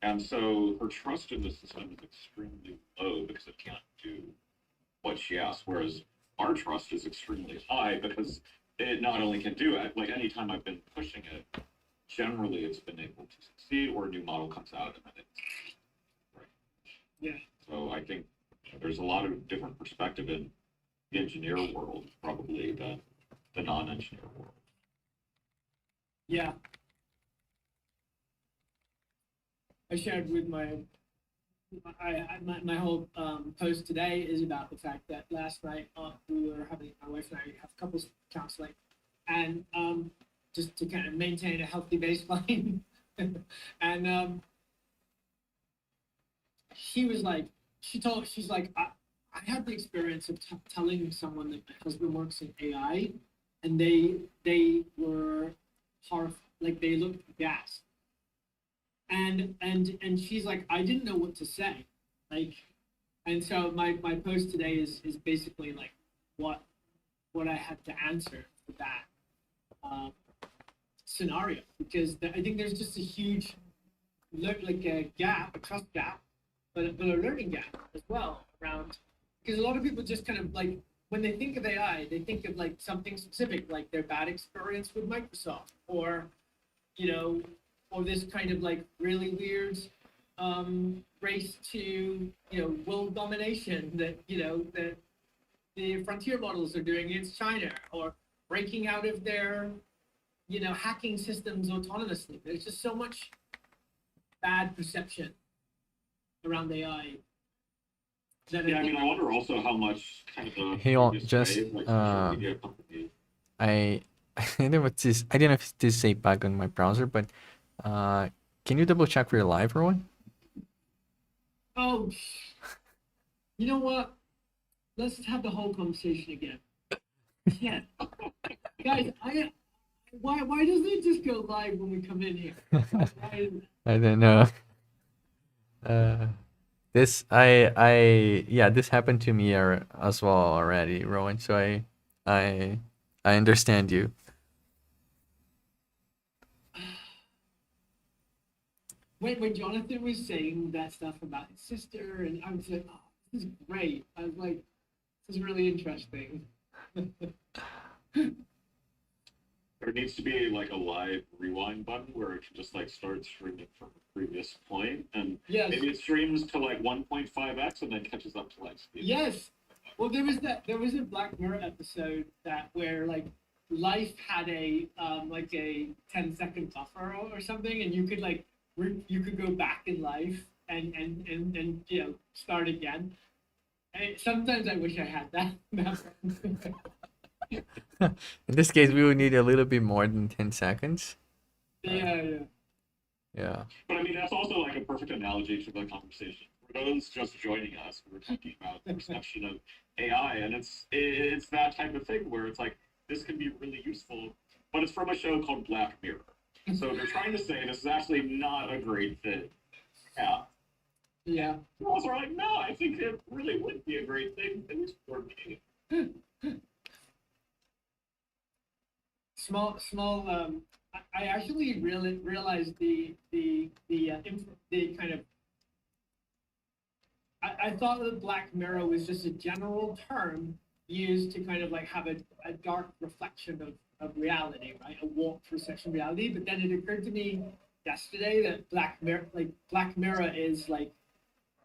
And so her trust in the system is extremely low because it can't do what she asked. Whereas our trust is extremely high because it not only can do it, like anytime I've been pushing it, generally it's been able to succeed or a new model comes out and then it's right. Yeah. So I think there's a lot of different perspective in the engineer world probably than the non-engineer world. Yeah. I shared with my whole post today is about the fact that last night we were having, my wife and I have couples counseling, and just to kind of maintain a healthy baseline. And she was like, she's like, I had the experience of telling someone that my husband works in AI, and they were horrified, like they looked aghast. And she's like, I didn't know what to say, like, and so my post today is basically like what I had to answer for that scenario, because I think there's just a huge like a gap, a trust gap, but a learning gap as well around, because a lot of people just kind of like, when they think of AI, they think of like something specific, like their bad experience with Microsoft, or or this kind of like really weird race to world domination that that the frontier models are doing against China, or breaking out of their hacking systems autonomously. There's just so much bad perception around AI. Yeah, I mean, I wonder also how much kind of the Hey, all, previous just wave, like social media companies. I don't know what this. I don't know if this say bug on my browser, but can you double check we're live, Rowan? Oh, you know what? Let's have the whole conversation again. Yeah, guys, why doesn't it just go live when we come in here? I don't know. This this happened to me as well already, Rowan. So I understand you. When Jonathan was saying that stuff about his sister, and I was like, oh, this is great. I was like, this is really interesting. There needs to be like a live rewind button where it can just like start streaming from a previous point, and Yes. maybe it streams to like 1.5x and then catches up to like speed. Yes. Well, there was a Black Mirror episode where like life had a like a 10-second buffer or something, and you could like you could go back in life and start again. And sometimes I wish I had that. In this case, we would need a little bit more than 10 seconds. Yeah. But I mean, that's also like a perfect analogy to the conversation. For those just joining us, we're talking about the perception of AI, and it's that type of thing where it's like, this can be really useful, but it's from a show called Black Mirror. So they're trying to say this is actually not a great thing. Yeah. Also, like, no, I think it really would be a great thing, at least for me. Small. I actually really realized the kind of. I thought that Black Mirror was just a general term used to kind of like have a dark reflection of reality, right? A warped perception of reality. But then it occurred to me yesterday that Black Mirror is like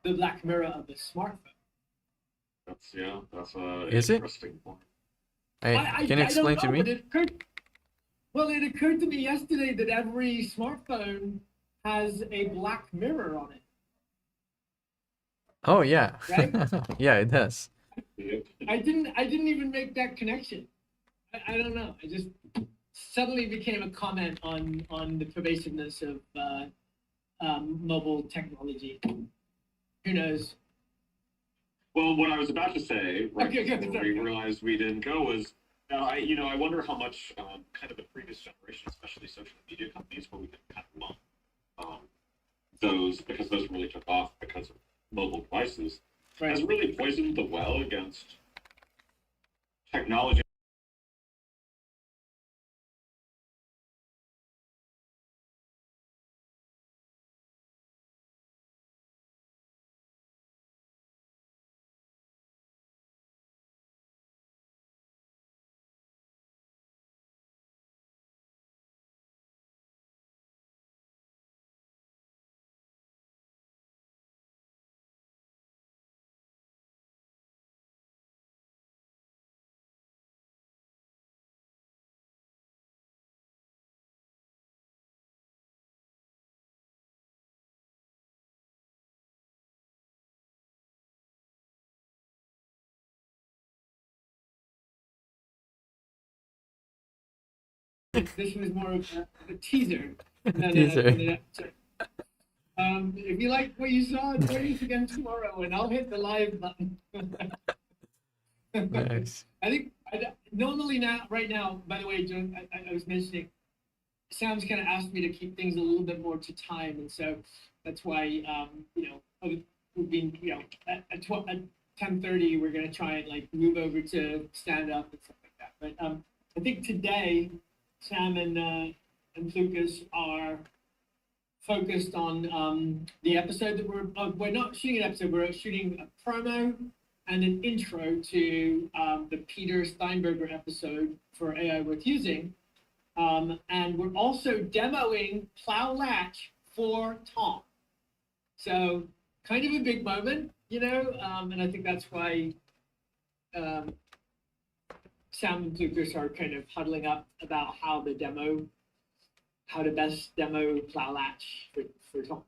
the Black Mirror of the smartphone. That's a Is it? interesting point. Can you explain to me? It occurred to me yesterday that every smartphone has a black mirror on it. Oh yeah. Right? Yeah, it does. I didn't even make that connection. I don't know. I just suddenly became a comment on the pervasiveness of mobile technology. Who knows? Well, what I was about to say, right Okay, before we realized we didn't go, was I wonder how much kind of the previous generation, especially social media companies, where we can kind of lump those, because those really took off because of mobile devices, has really poisoned the well against technology This was more of a teaser than Teaser. an episode. If you like what you saw, join us again tomorrow, and I'll hit the live button. Nice. I think normally right now, by the way, John, I was mentioning, Sam's kind of asked me to keep things a little bit more to time, and so that's why we've been at 10:30 we're gonna try and like move over to stand up and stuff like that. But I think today Sam and Lucas are focused on the episode that we're not shooting an episode, we're shooting a promo and an intro to the Peter Steinberger episode for AI Worth Using. And we're also demoing Plow Latch for Tom. So kind of a big moment, and I think that's why Sam and Lucas are kind of huddling up about how to best demo Plow Latch for Tom.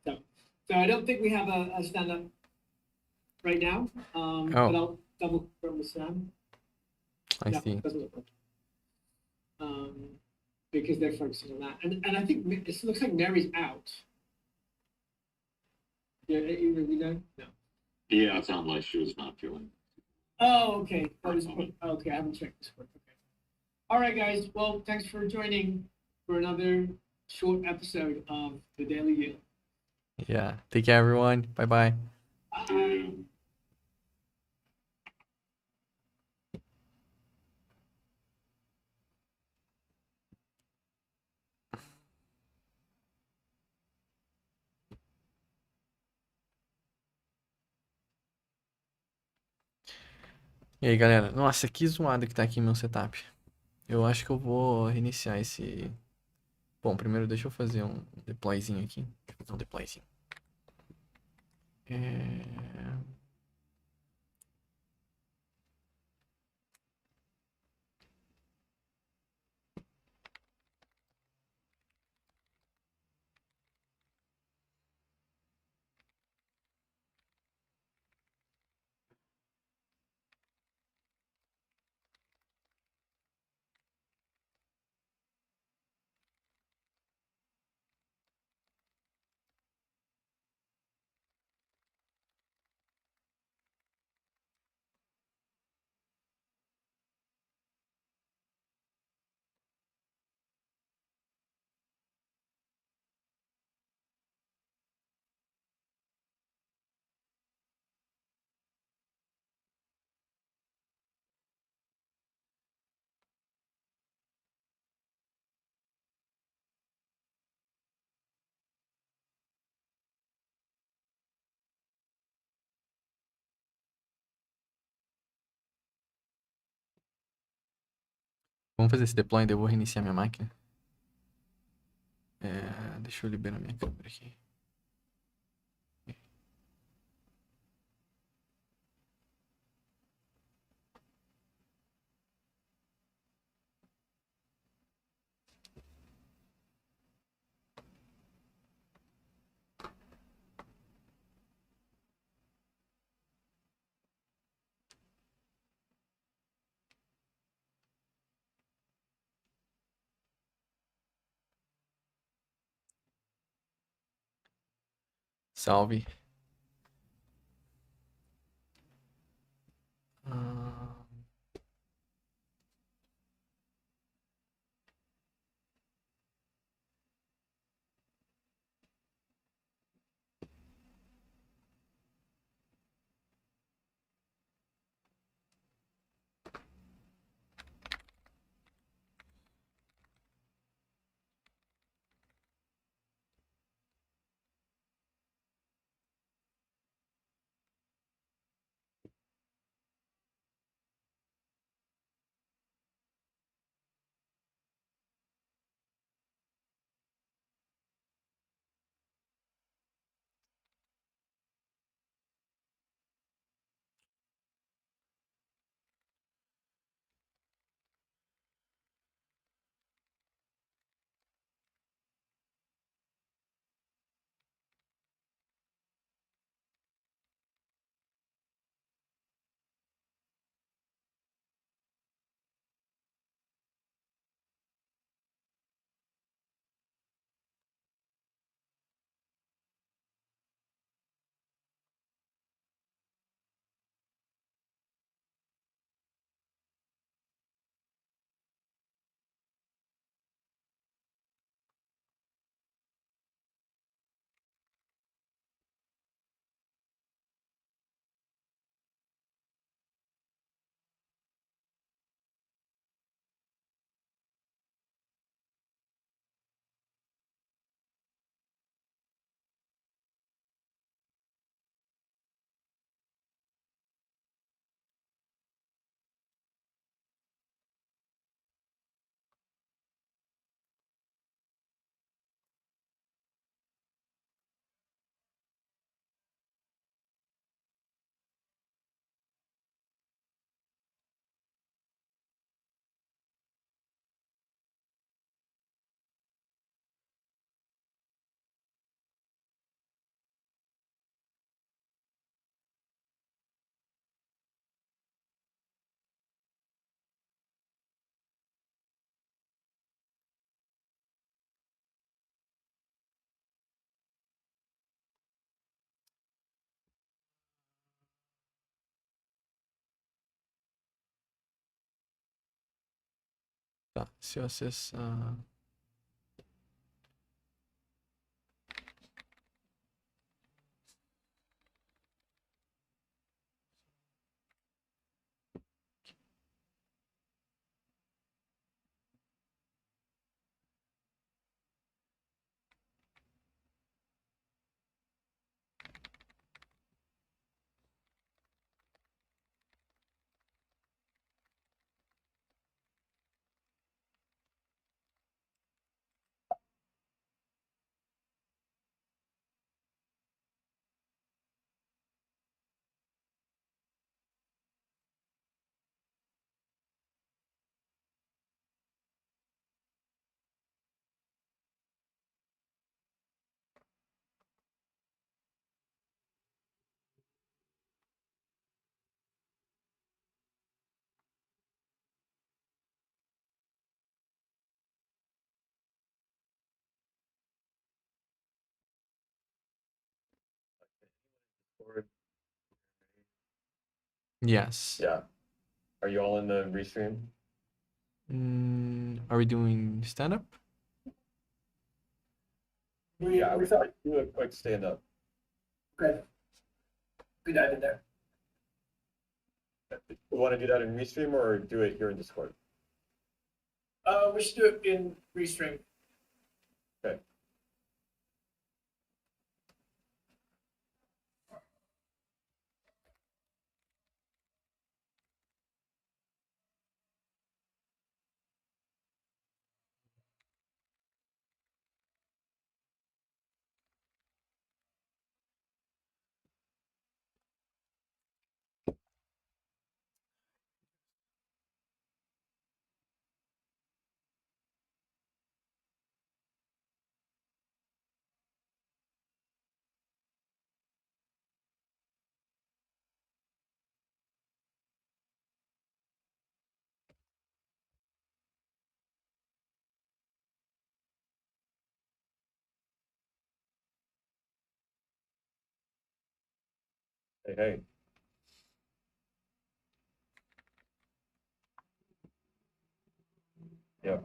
So I don't think we have a stand-up right now, but I'll double confirm with Sam. I see. Doesn't look like. Because they're focusing on that, and I think it looks like Mary's out. Yeah, either we know. No. Yeah, it sounded like she was not feeling. Oh, okay. Okay, I haven't checked this one. Okay. All right, guys. Well, thanks for joining for another short episode of the Daily Yield. Yeah. Take care, everyone. Bye-bye. Bye. E aí, galera? Nossa, que zoado que tá aqui meu setup. Eu acho que eu vou reiniciar esse... Bom, primeiro deixa eu fazer um deployzinho aqui. Deixa eu fazer um deployzinho. Vamos fazer esse deploy, daí eu vou reiniciar minha máquina. Deixa eu liberar minha câmera aqui. Salve. Tá, se eu acessar. Yes. Yeah. Are you all in the restream? Are we doing stand-up? Yeah, we thought do a quick stand up. Okay. We dive in there. You want to do that in restream or do it here in Discord? We should do it in restream. Okay. Hey, hey. Yep.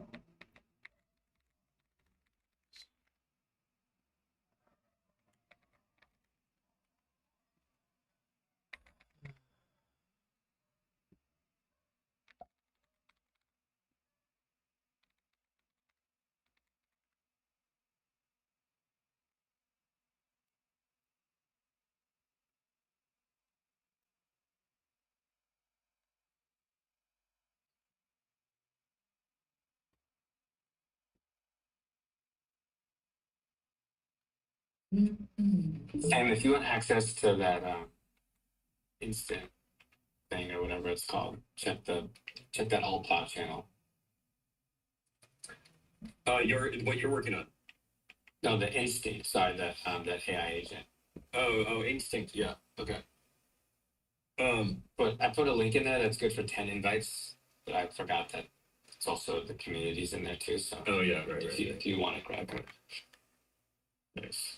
Sam, if you want access to that instant thing or whatever it's called, check that all plot channel. What you're working on? No, the instinct. Sorry, that AI agent. Oh, instinct. Yeah. Okay. But I put a link in there that's good for 10 invites, but I forgot that it's also the communities in there too. So Oh yeah, right. if you want to grab it. Nice.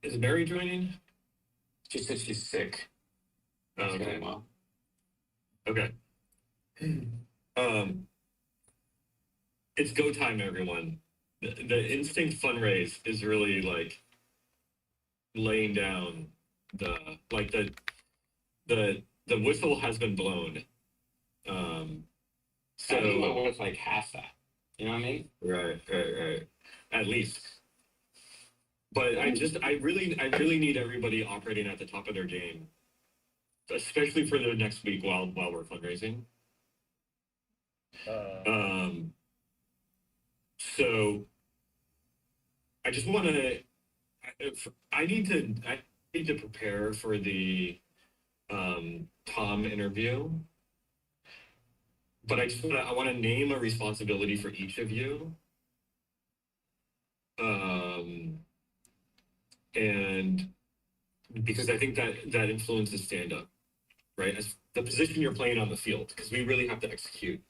Is Mary joining? She said she's sick. Oh, She's okay. doing well. Okay. It's go time, everyone. The instinct fundraise is really like laying down the whistle has been blown. So I think it was like half that. You know what I mean? Right. At least. But I really need everybody operating at the top of their game, especially for the next week while we're fundraising. So I just want to. I need to prepare for the Tom interview, but I want to name a responsibility for each of you. And because I think that influences stand-up, right? As the position you're playing on the field, because we really have to execute,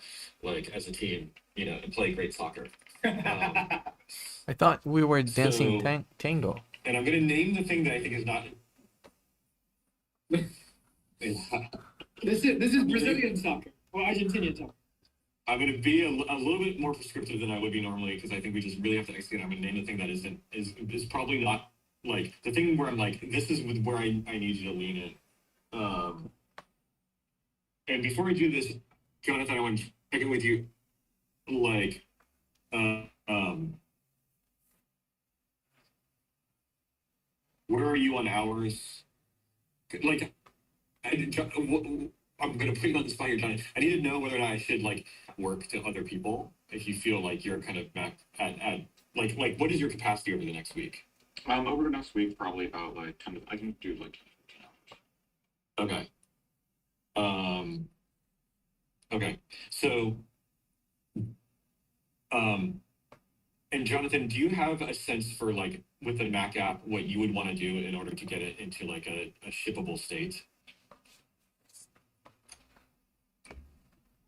like, as a team, and play great soccer. I thought we were dancing tango. And I'm going to name the thing that I think is not... This is Brazilian soccer or Argentinian soccer. I'm going to be a little bit more prescriptive than I would be normally because I think we just really have to execute. I'm going to name the thing that is probably not like the thing where I'm like, this is where I need you to lean in. And before we do this, Jonathan, I want to check in with you. Like, where are you on hours? Like, I'm going to put you on the spot here, Jonathan. I need to know whether or not I should like work to other people. If you feel like you're kind of back at like what is your capacity over the next week? Over the next week, probably about like 10 to, I can do like 10 hours. Okay. Okay. So, and Jonathan, do you have a sense for like with the Mac app what you would want to do in order to get it into like a shippable state?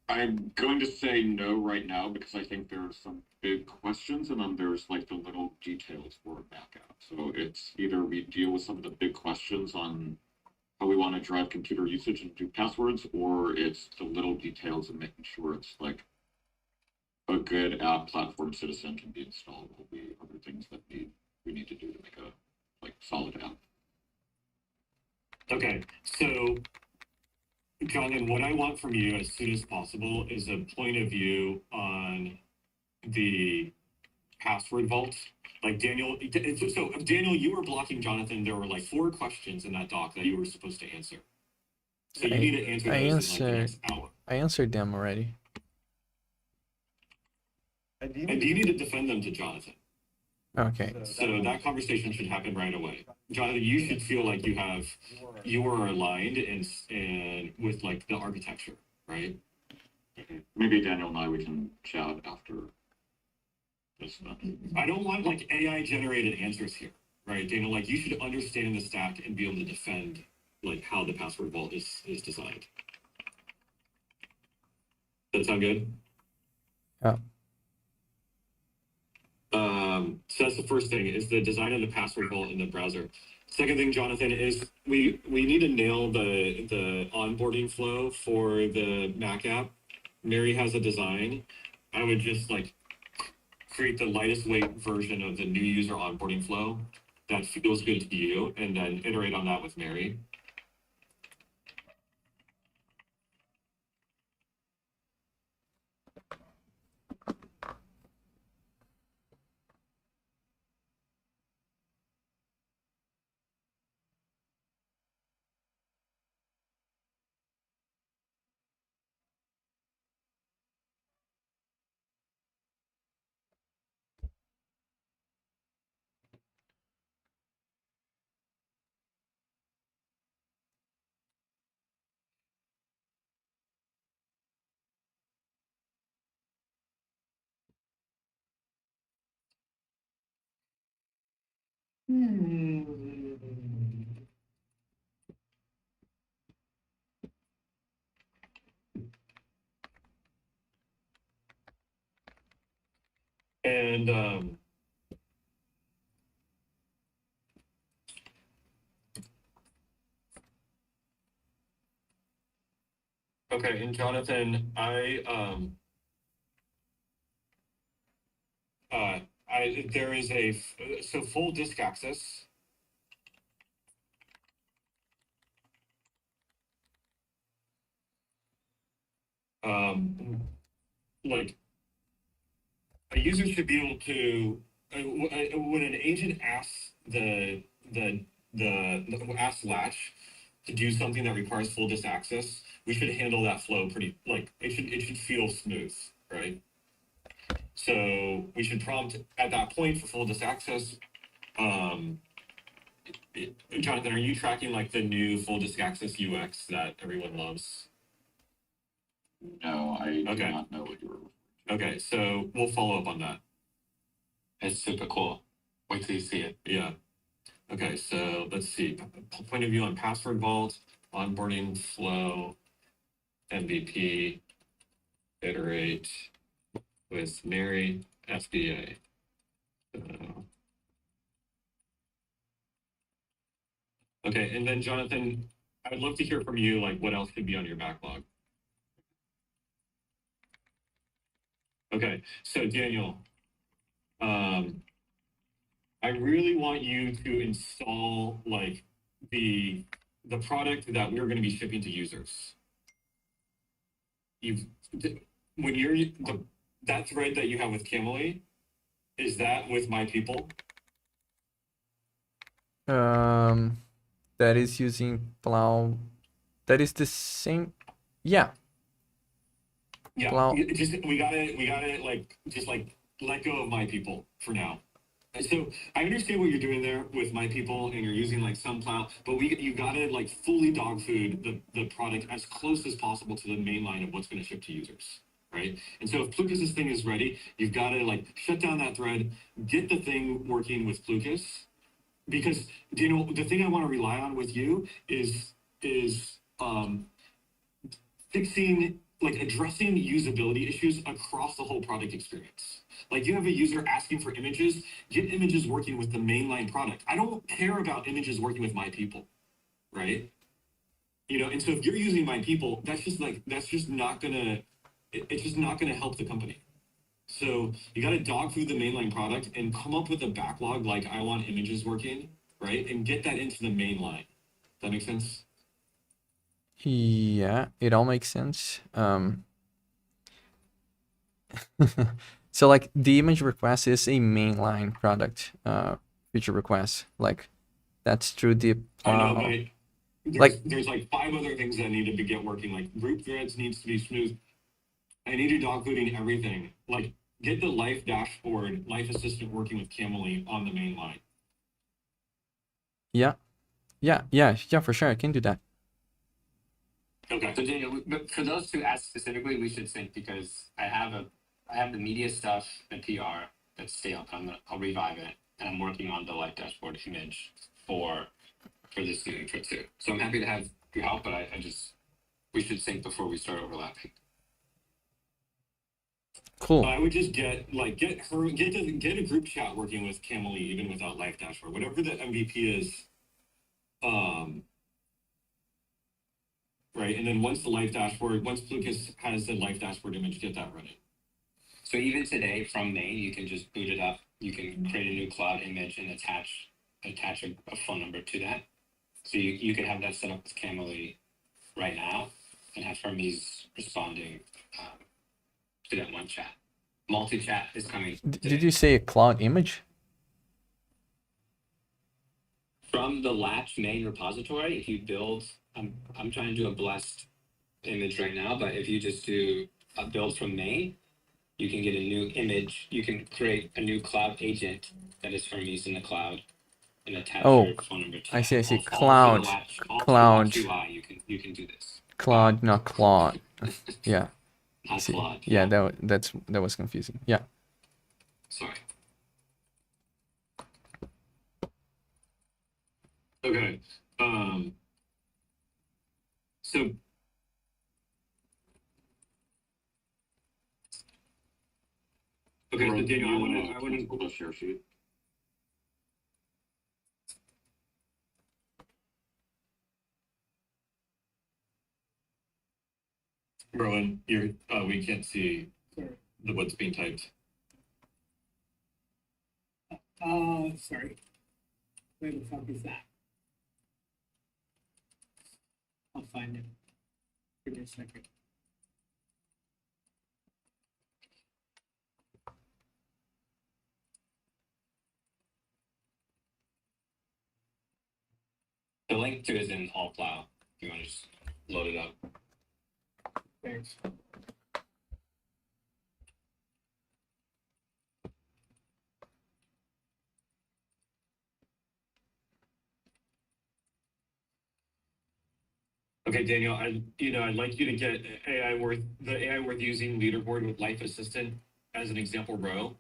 I'm going to say no right now because I think there are some big questions and then there's like the little details for a Mac app. So it's either we deal with some of the big questions on how we want to drive computer usage and do passwords, or it's the little details and making sure it's like a good app platform citizen can be installed will be other things that we need to do to make a like solid app. Okay, so Jonathan, what I want from you as soon as possible is a point of view on the password vault. Like Daniel, so Daniel, you were blocking Jonathan. There were like 4 questions in that doc that you were supposed to answer. So you need to answer those in like the next hour. I answered them already. And you need to defend them to Jonathan. Okay. So that conversation should happen right away. Jonathan, you should feel like you are aligned and with like the architecture, right? Okay. Maybe Daniel and I, we can chat after this. I don't want like AI generated answers here, right? Daniel, like you should understand the stack and be able to defend like how the password vault is designed. Does that sound good? Yeah. So that's the first thing is the design of the password vault in the browser. Second thing, Jonathan, is we need to nail the onboarding flow for the Mac app. Mary has a design. I would just like create the lightest weight version of the new user onboarding flow that feels good to you, and then iterate on that with Mary. And okay, and Jonathan, there is so full disk access. Like a user should be able to when an agent asks the ask latch to do something that requires full disk access, we should handle that flow pretty like it should feel smooth, right? So we should prompt at that point for full disk access. Jonathan, are you tracking like the new full disk access UX that everyone loves? No, I do not know what you were. Okay, so we'll follow up on that. It's super cool. Wait till you see it. Yeah. Okay, so let's see. Point of view on password vault, onboarding flow, MVP, iterate with Mary, FBA. Okay, and then Jonathan, I'd love to hear from you, like, what else could be on your backlog. Okay, so Daniel, I really want you to install like the product that we're going to be shipping to users. When you're that thread that you have with Camille, is that with my people? That is using plow. That is the same. Yeah. Yeah. Plow. We gotta like just like let go of my people for now. So I understand what you're doing there with my people, and you're using like some plow, but you gotta like fully dog food the product as close as possible to the main line of what's going to ship to users, right? And so if Plucas's thing is ready, you've got to like shut down that thread, get the thing working with Plucas, because Daniel, the thing I want to rely on with you is fixing, like addressing usability issues across the whole product experience. Like you have a user asking for images, get images working with the mainline product. I don't care about images working with my people, right? And so if you're using my people, that's just not gonna, it's just not gonna help the company. So you got to dog food the mainline product and come up with a backlog like I want images working, right? And get that into the main line. Does that make sense? Yeah, it all makes sense. So like the image request is a mainline product feature request. Like that's through the I know, but there's like 5 other things that need to get working. Like group threads needs to be smooth. I need you dog fooding everything. Like get the life dashboard, life assistant working with Camille on the main line. Yeah, for sure. I can do that. Okay. So Daniel, but for those two asks specifically, we should sync because I have the media stuff and PR that's stale. I'll revive it, and I'm working on the light dashboard image for this new intro too. So I'm happy to have your help, but we should sync before we start overlapping. Cool. I would just get a group chat working with Camille even without life dashboard, whatever the MVP is. Right, and then once Plucas has the life dashboard image, get that running. So even today from main, you can just boot it up. You can create a new cloud image and attach a phone number to that. So you can have that set up with Camille right now and have Hermes responding to that one chat. Multi-chat is coming. Did you say a cloud image? From the Latch main repository, if you build, I'm trying to do a blessed image right now, but if you just do a build from main, you can get a new image. You can create a new cloud agent that is Hermes in the cloud and attach your phone number to I see. Cloud. Cloud. UI, you can do this. Cloud, not Claude. Yeah. Not Claude. Yeah, that was confusing. Yeah. Sorry. Okay. So Daniel, I want to share sheet. Rowan, we can't see what's being typed. Sorry. Where the fuck is that? I'll find it. Give me a second. The link to it is in all cloud. If you want to just load it up. Thanks. Okay, Daniel, I'd like you to get the AI worth using leaderboard with Life Assistant as an example row.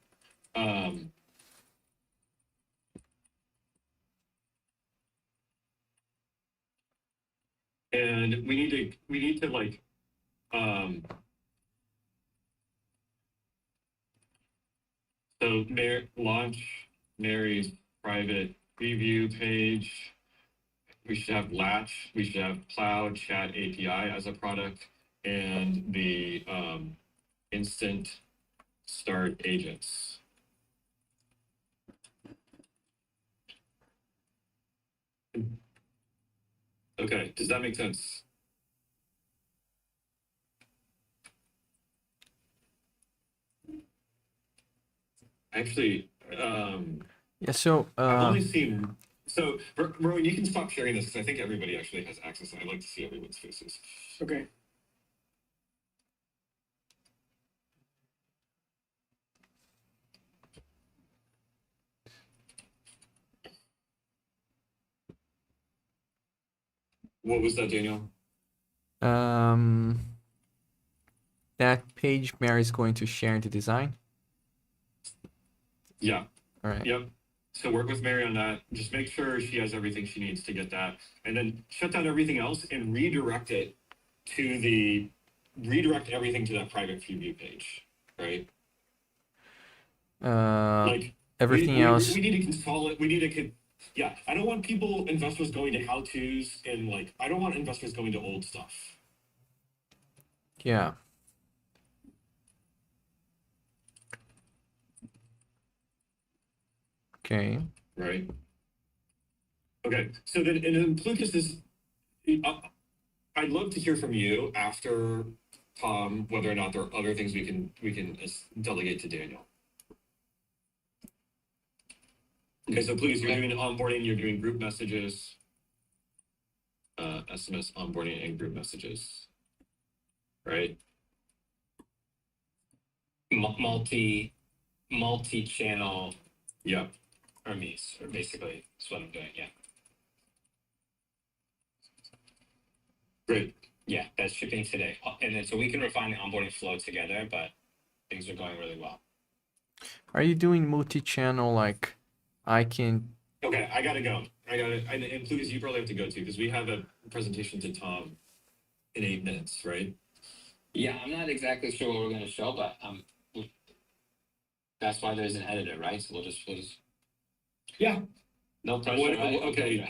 And we need to like so launch Mary's private preview page. we should have Latch, we should have Cloud Chat API as a product, and the instant start agents. Okay, does that make sense? Actually, Yeah, so I've only seen. So, Rowan, you can stop sharing this because I think everybody actually has access. I'd like to see everyone's faces. Okay. What was that, Daniel? That page Mary's going to share the design. Yeah. All right. Yep. So work with Mary on that. Just make sure she has everything she needs to get that, and then shut down everything else and redirect it to redirect everything to that private preview page, right? Like everything else. We need to consolidate. We need to. Yeah, I don't want investors going to how-tos and like I don't want investors going to old stuff. Yeah. Okay. Right. Okay. So then Lucas is. I'd love to hear from you after Tom whether or not there are other things we can delegate to Daniel. Okay, so please, you're doing onboarding, you're doing group messages, SMS onboarding and group messages, right? Multi-channel. Yeah. Hermes, or basically, that's what I'm doing. Yeah. Great. Yeah, that's shipping today, and then so we can refine the onboarding flow together, but things are going really well. Are you doing multi-channel like I can? Okay, I gotta go. And Lucas, you probably have to go too because we have a presentation to Tom in 8 minutes, right? Yeah, I'm not exactly sure what we're going to show, but that's why there's an editor, right? So we'll just yeah, no pressure. Right? Okay.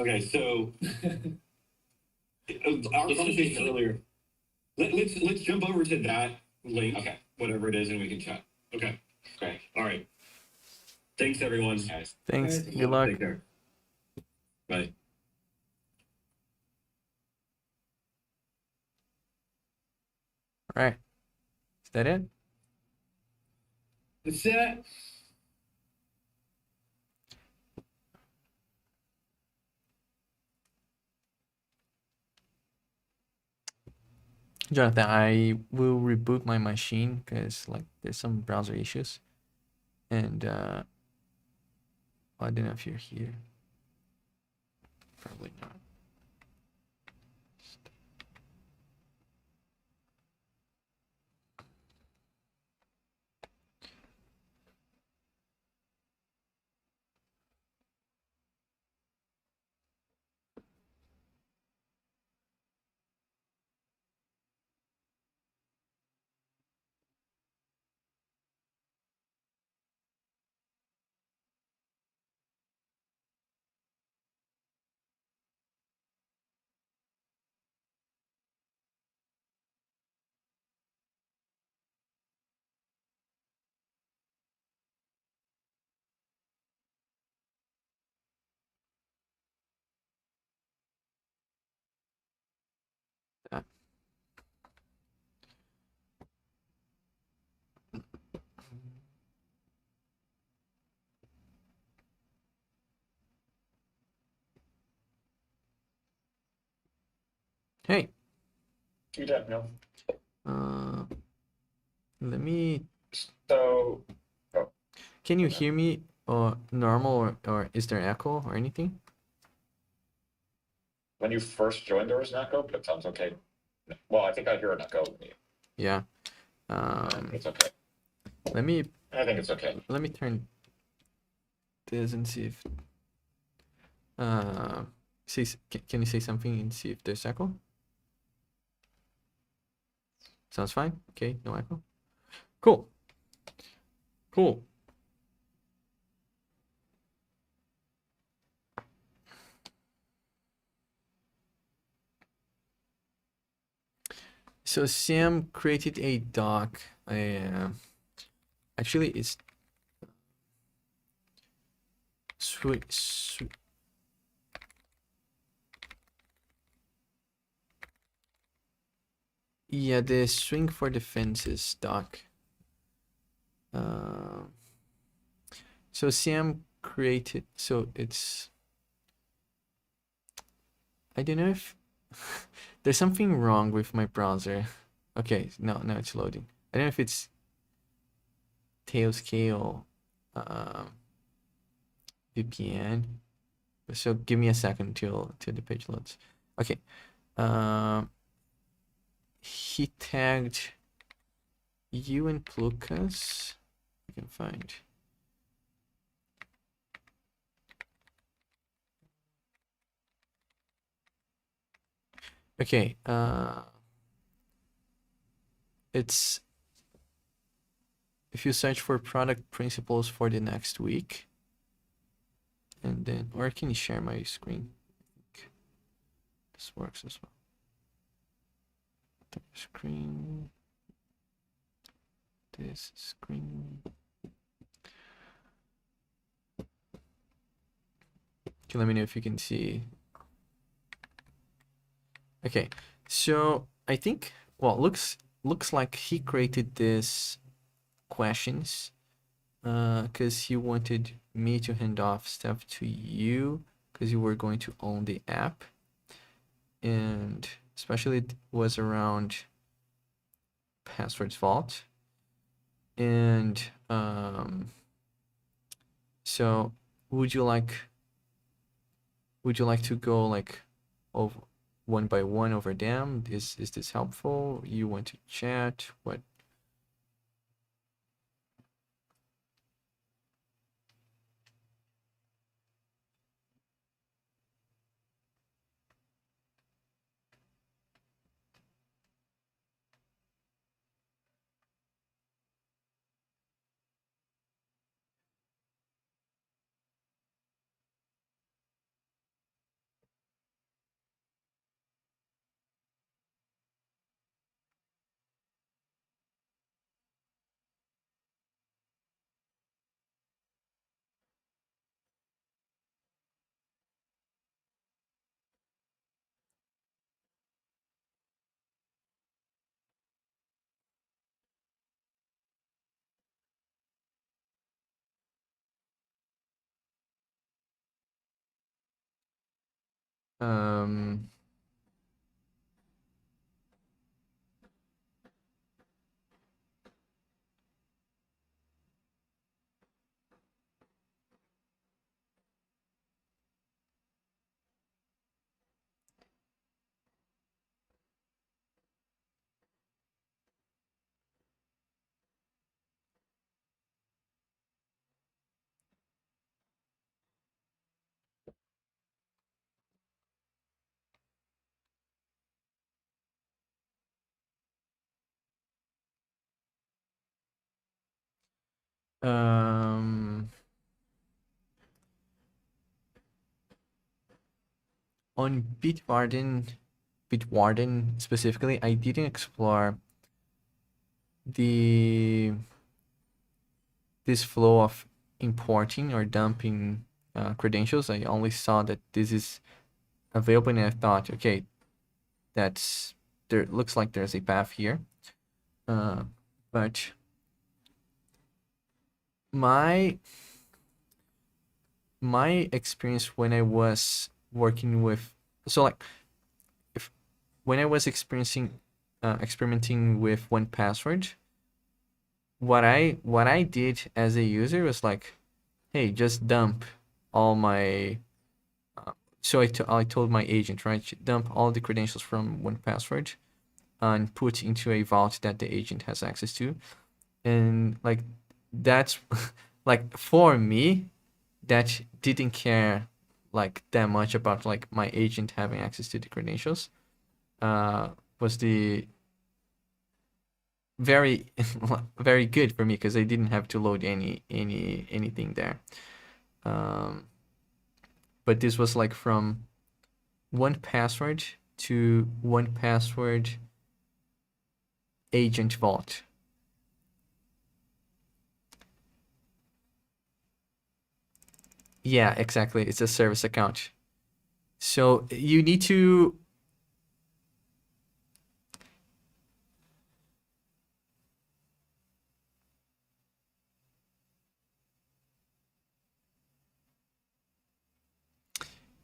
Okay, so our conversation earlier. Let's jump over to that link, okay, whatever it is, and we can chat. Okay, great. All right. Thanks, everyone. Guys. Thanks. Good luck. Take care. Bye. All right. Is that it? That's it. Jonathan, I will reboot my machine because like there's some browser issues. And I don't know if you're here. Probably not. Hey. You don't know. Let me. So. Oh. Can you hear me normal or is there echo or anything? When you first joined, there was an echo, but it sounds okay. Well, I think I hear an echo. Yeah. It's okay. Let me. I think it's okay. Let me turn this and see if. Can you say something and see if there's echo? Sounds fine. Okay, no echo. Cool. Cool. So Sam created a doc. Actually, it's yeah, the swing for the fences doc. So Sam created. So it's. I don't know if there's something wrong with my browser. Okay, no, it's loading. I don't know if it's Tailscale VPN. So give me a second till the page loads. Okay. He tagged you and Lucas. I can find. Okay. It's if you search for product principles for the next week, and then, or I can share my screen. I think this works as well. Screen. This screen. Okay, let me know if you can see. Okay, so I think, well, looks like he created this questions because he wanted me to hand off stuff to you because you were going to own the app, and especially it was around passwords vault. And so would you like to go like over one by one over them? Is this helpful? You want to chat? What? On Bitwarden specifically, I didn't explore this flow of importing or dumping credentials. I only saw that this is available, and I thought, okay, looks like there's a path here. But my experience when I was working with, so like when I was experimenting with 1Password, what I did as a user was like, hey, just dump all my so I told my agent, right, dump all the credentials from 1Password and put into a vault that the agent has access to. And like that's like, for me, that didn't care like that much about like my agent having access to the credentials. Was the very very good for me because I didn't have to load anything there. But this was like from 1Password to 1Password agent vault. Yeah, exactly. It's a service account. So you need to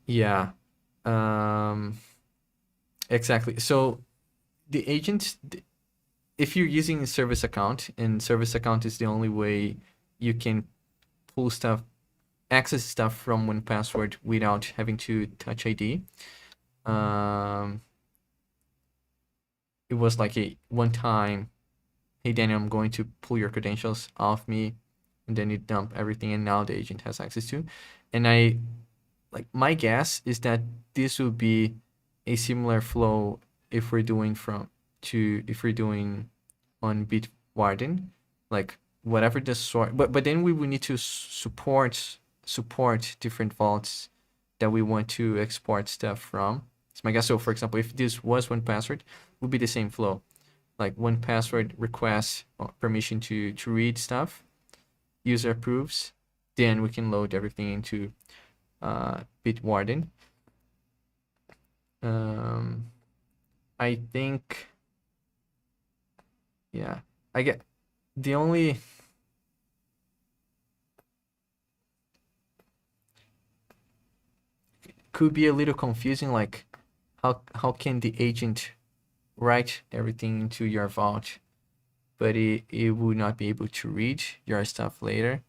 yeah. Exactly. So the agent, if you're using a service account, and service account is the only way you can pull stuff, access stuff from 1Password without having to touch ID. It was like a one time, hey Daniel, I'm going to pull your credentials off me, and then you dump everything, and now the agent has access to. And my guess is that this would be a similar flow if we're doing on Bitwarden, like whatever the source, but then we would need to support different vaults that we want to export stuff from. It's my guess. So for example, if this was 1Password, it would be the same flow, like 1Password requests permission to read stuff, user approves, then we can load everything into Bitwarden. I think, yeah, I get the only could be a little confusing, like how can the agent write everything into your vault, but it would not be able to read your stuff later.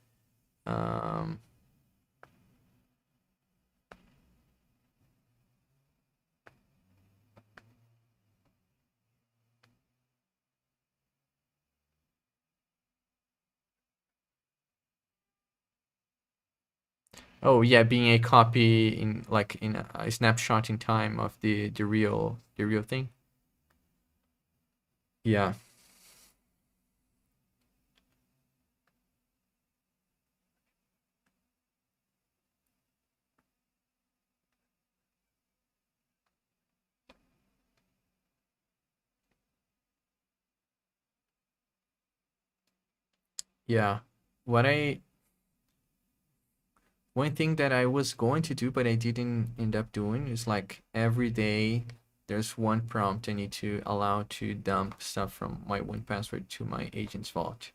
Oh yeah, being a copy in a snapshot in time of the real thing. Yeah. Yeah. One thing that I was going to do, but I didn't end up doing, is like every day there's one prompt I need to allow to dump stuff from my 1Password to my agent's vault.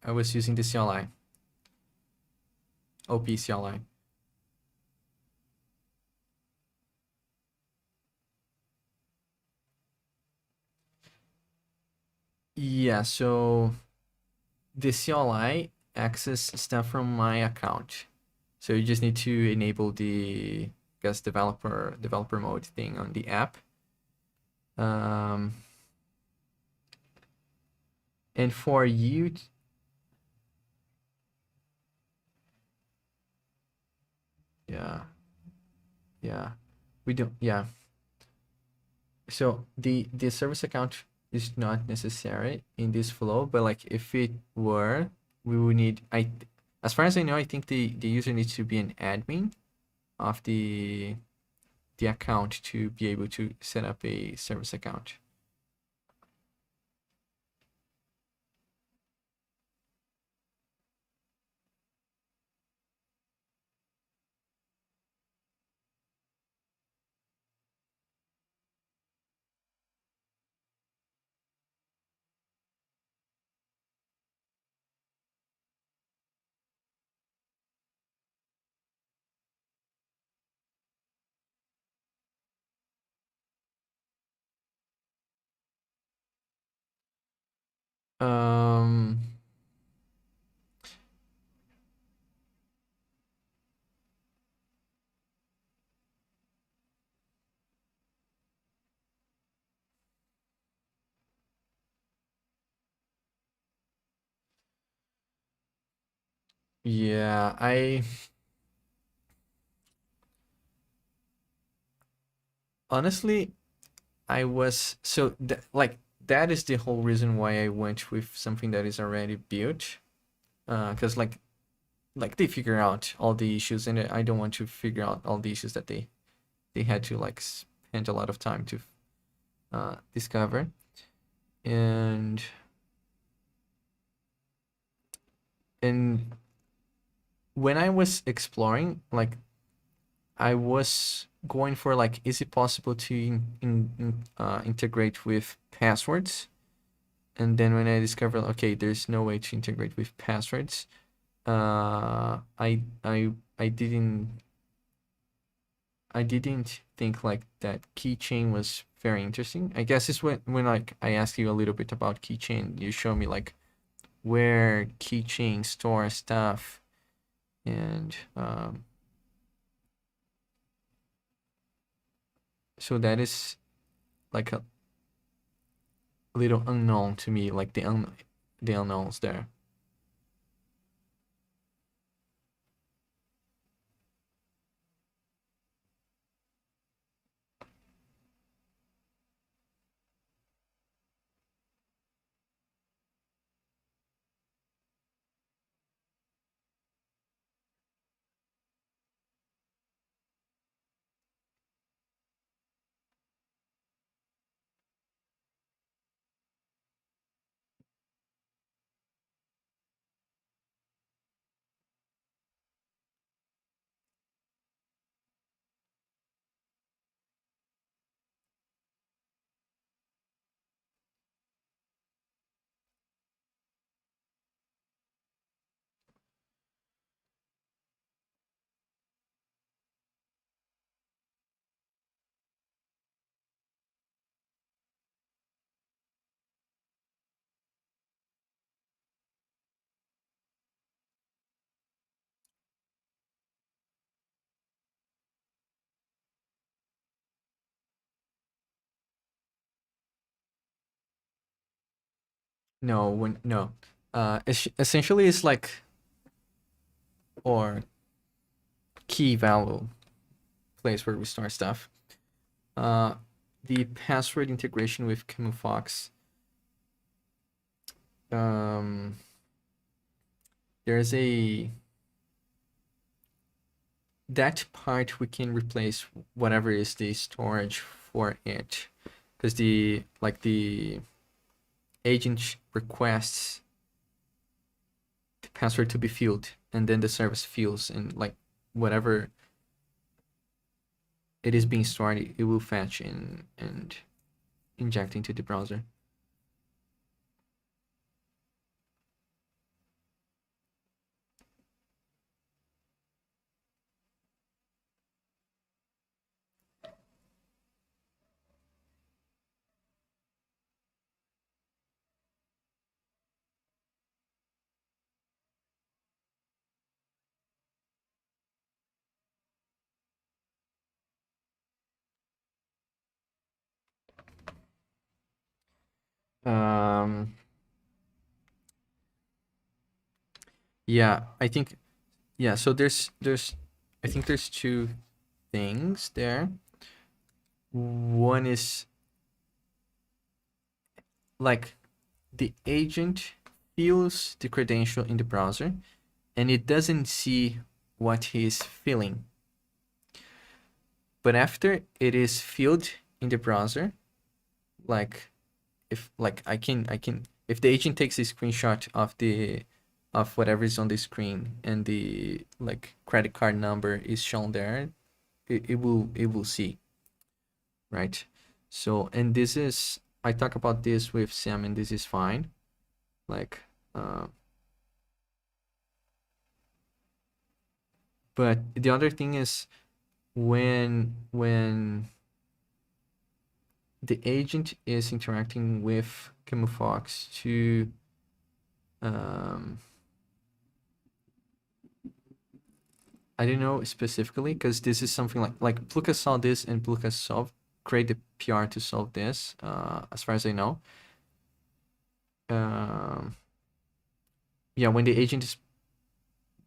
I was using the CLI. OP CLI. Yeah, so the CLI access stuff from my account. So you just need to enable the, I guess, developer mode thing on the app. And for you, yeah, we don't, yeah. So the service account is not necessary in this flow, but like if it were, we would need, as far as I know, I think the user needs to be an admin of the account to be able to set up a service account. Yeah, honestly, I was so like that is the whole reason why I went with something that is already built. Because like they figure out all the issues, and I don't want to figure out all the issues that they had to like spend a lot of time to discover. And when I was exploring, like I was going for like, is it possible to integrate with passwords? And then when I discovered, okay, there's no way to integrate with passwords, I didn't think like that keychain was very interesting. I guess it's when like I asked you a little bit about keychain, you show me like where keychain store stuff, and so that is like a little unknown to me, like the unknowns there. No. Essentially, it's like or key value place where we store stuff. The password integration with Camufox. There's that part we can replace whatever is the storage for it, because the agent requests the password to be filled, and then the service fills, and like whatever it is being stored, it will fetch and inject into the browser. Yeah, I think so there's I think there's two things there. One is like the agent fills the credential in the browser and it doesn't see what he's filling. But after it is filled in the browser, like if if the agent takes a screenshot of whatever is on the screen and the like credit card number is shown there, it will see, right? So, and this is, I talk about this with Sam, and this is fine. Like, but the other thing is when the agent is interacting with Camufox to I don't know specifically, because this is something like Pluka saw this and Pluka create the PR to solve this, as far as I know. Yeah, when the agent is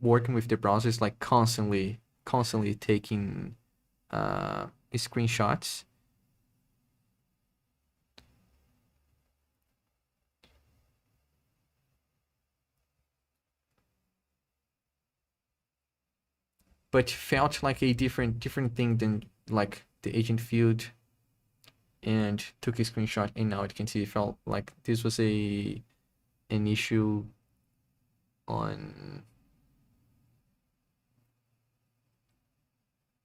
working with the browser is like constantly taking screenshots. But felt like a different thing than like the agent field and took a screenshot, and now it can see it felt like this was an issue on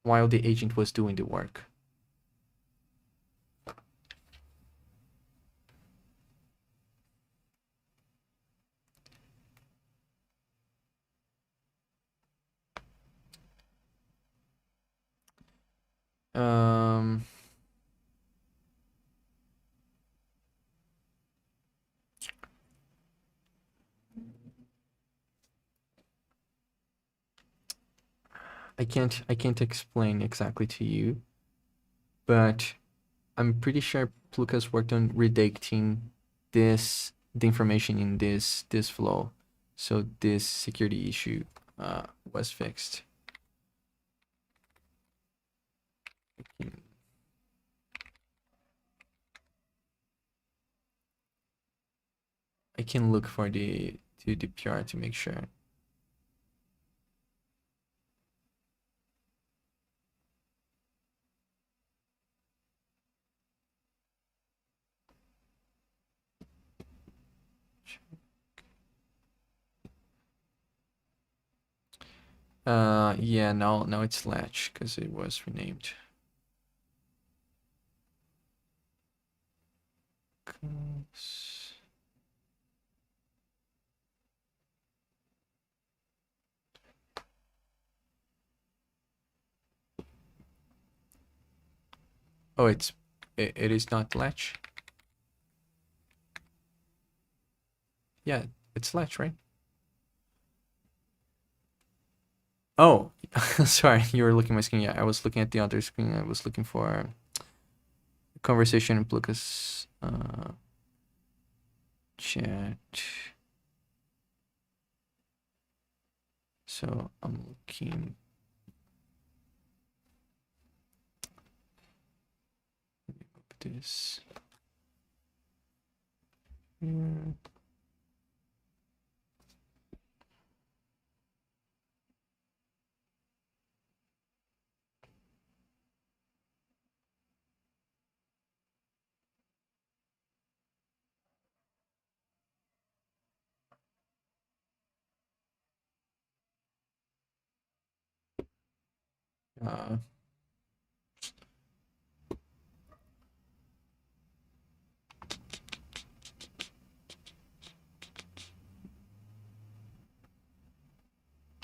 while the agent was doing the work. I can't explain exactly to you, but I'm pretty sure Lucas worked on redacting the information in this flow, so this security issue was fixed. I can look for the PR to make sure. Yeah, now it's Latch because it was renamed. Oh, it is not Latch. Yeah, it's Latch, right? Oh, sorry, you were looking at my screen. Yeah, I was looking at the other screen. I was looking for conversation in Lucas chat. So I'm looking. Let me up this. Here.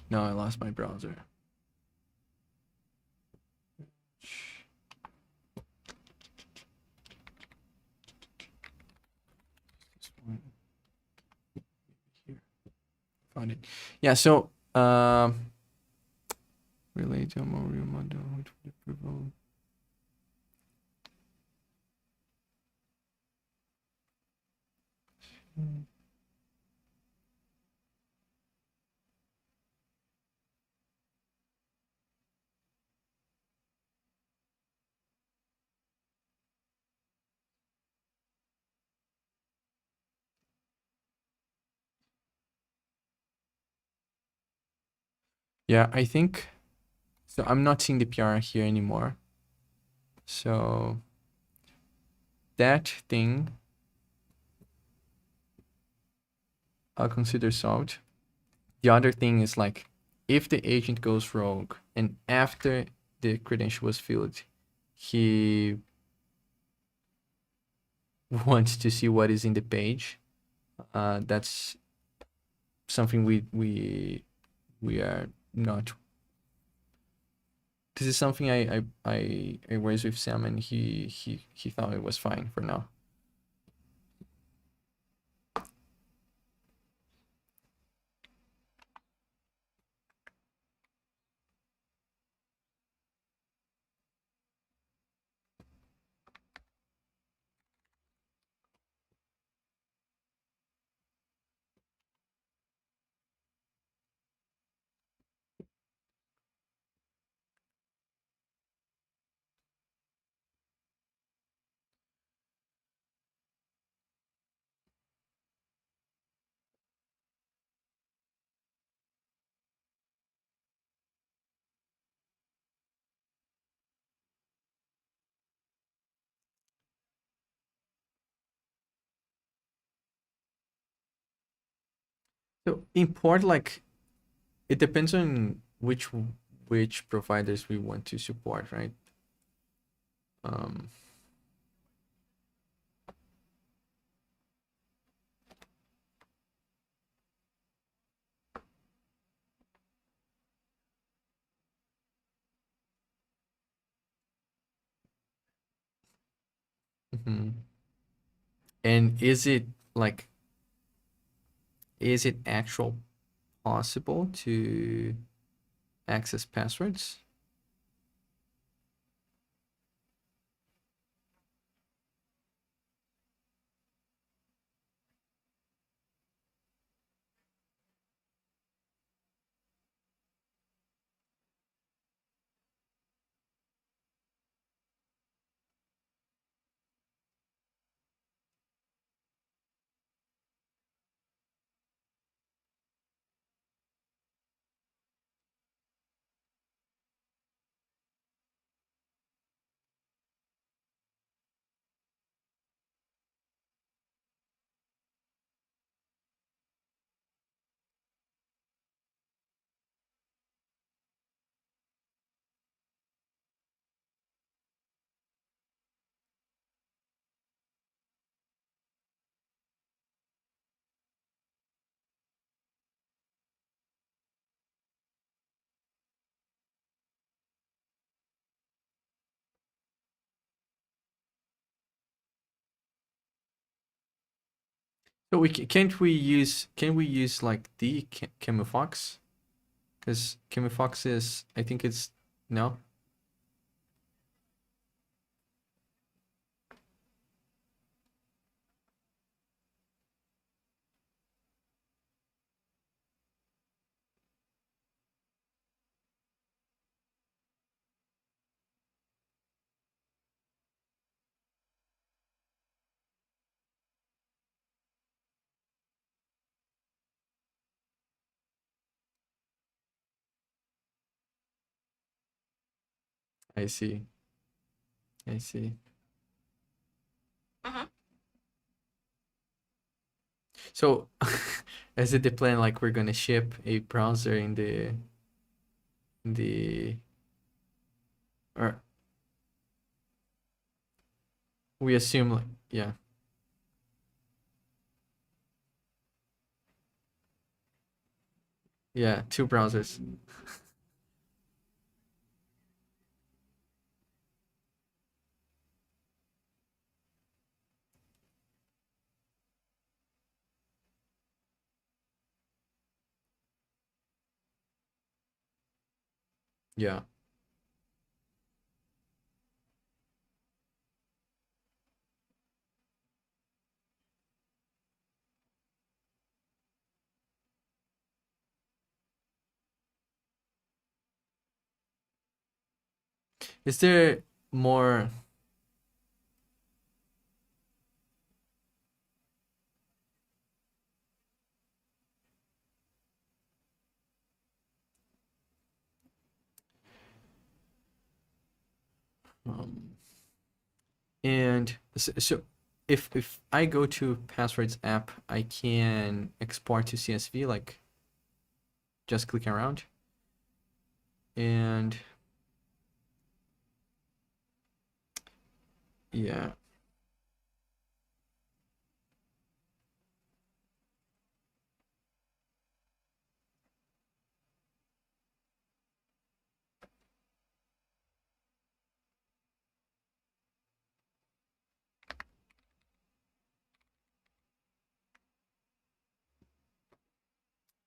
No, I lost my browser. This one. Here. Found it. Yeah, so relate to a more real model with approval. Yeah, I think so. I'm not seeing the PR here anymore. So that thing I'll consider solved. The other thing is like if the agent goes rogue and after the credential was filled, he wants to see what is in the page. That's something we are not. This is something I raised with Sam, and he thought it was fine for now. So import, like, it depends on which providers we want to support, right? And is it actual possible to access passwords? So can we use like the camouflage? Because camouflage is, I think it's, no. I see. I see. So, is it the plan, like, we're gonna ship a browser in the or we assume, like, yeah. Yeah, 2 browsers. Yeah. Is there more? And so if I go to passwords app, I can export to CSV, like just clicking around. And yeah.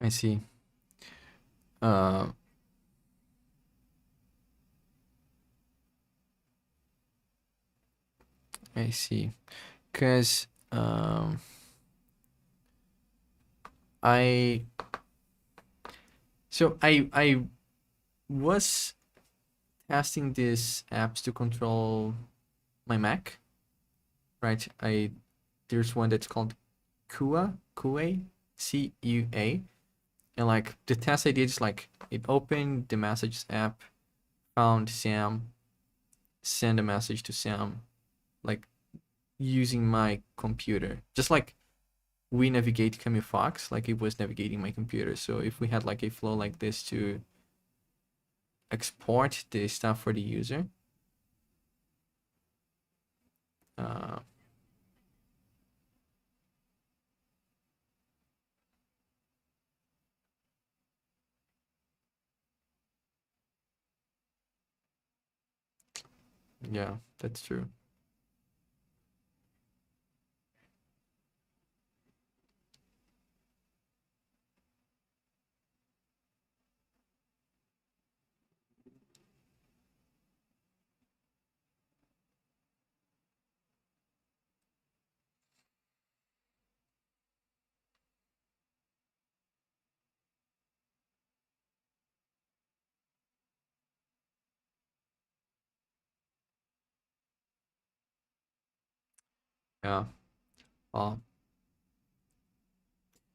I see. I see. Because I was testing these apps to control my Mac, right? There's one that's called Cua, CUA, and like the test I did is like it opened the messages app, found Sam, send a message to Sam, like using my computer, just like we navigate Camille Fox like it was navigating my computer. So if we had like a flow like this to export the stuff for the user, yeah, that's true. Yeah.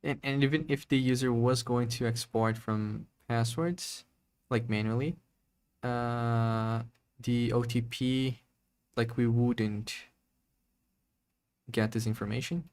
And even if the user was going to export from passwords, like manually, the OTP, like we wouldn't get this information.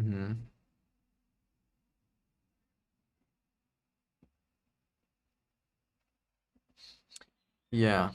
Mm-hmm. Yeah.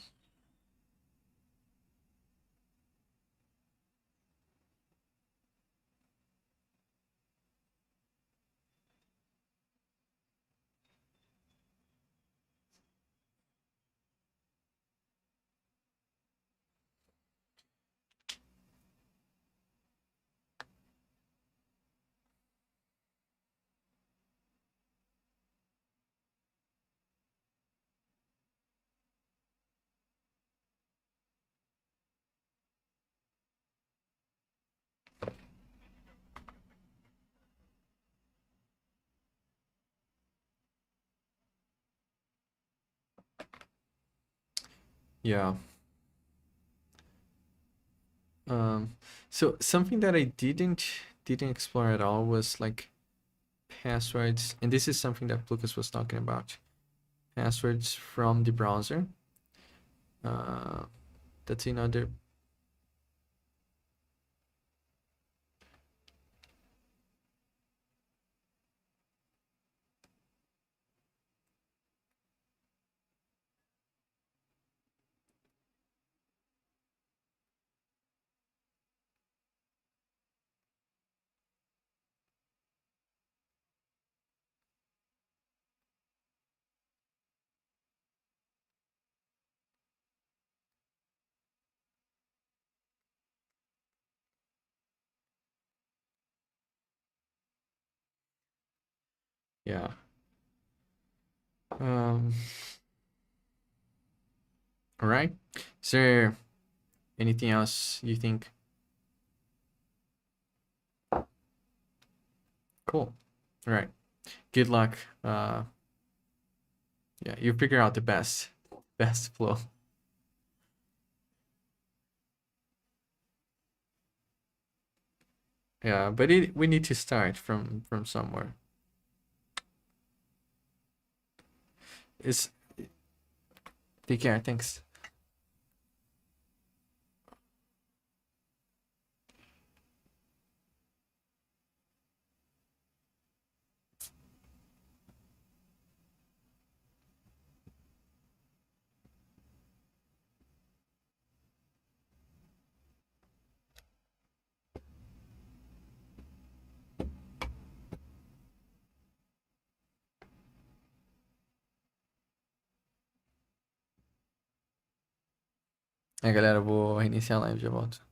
Yeah. So something that I didn't explore at all was like passwords, and this is something that Lucas was talking about. Passwords from the browser. That's another. Yeah. All right. Is there anything else you think? Cool. All right. Good luck. Yeah, you figure out the best flow. Yeah, but we need to start from somewhere. Take care. Thanks. É, galera, eu vou reiniciar a live, já volto.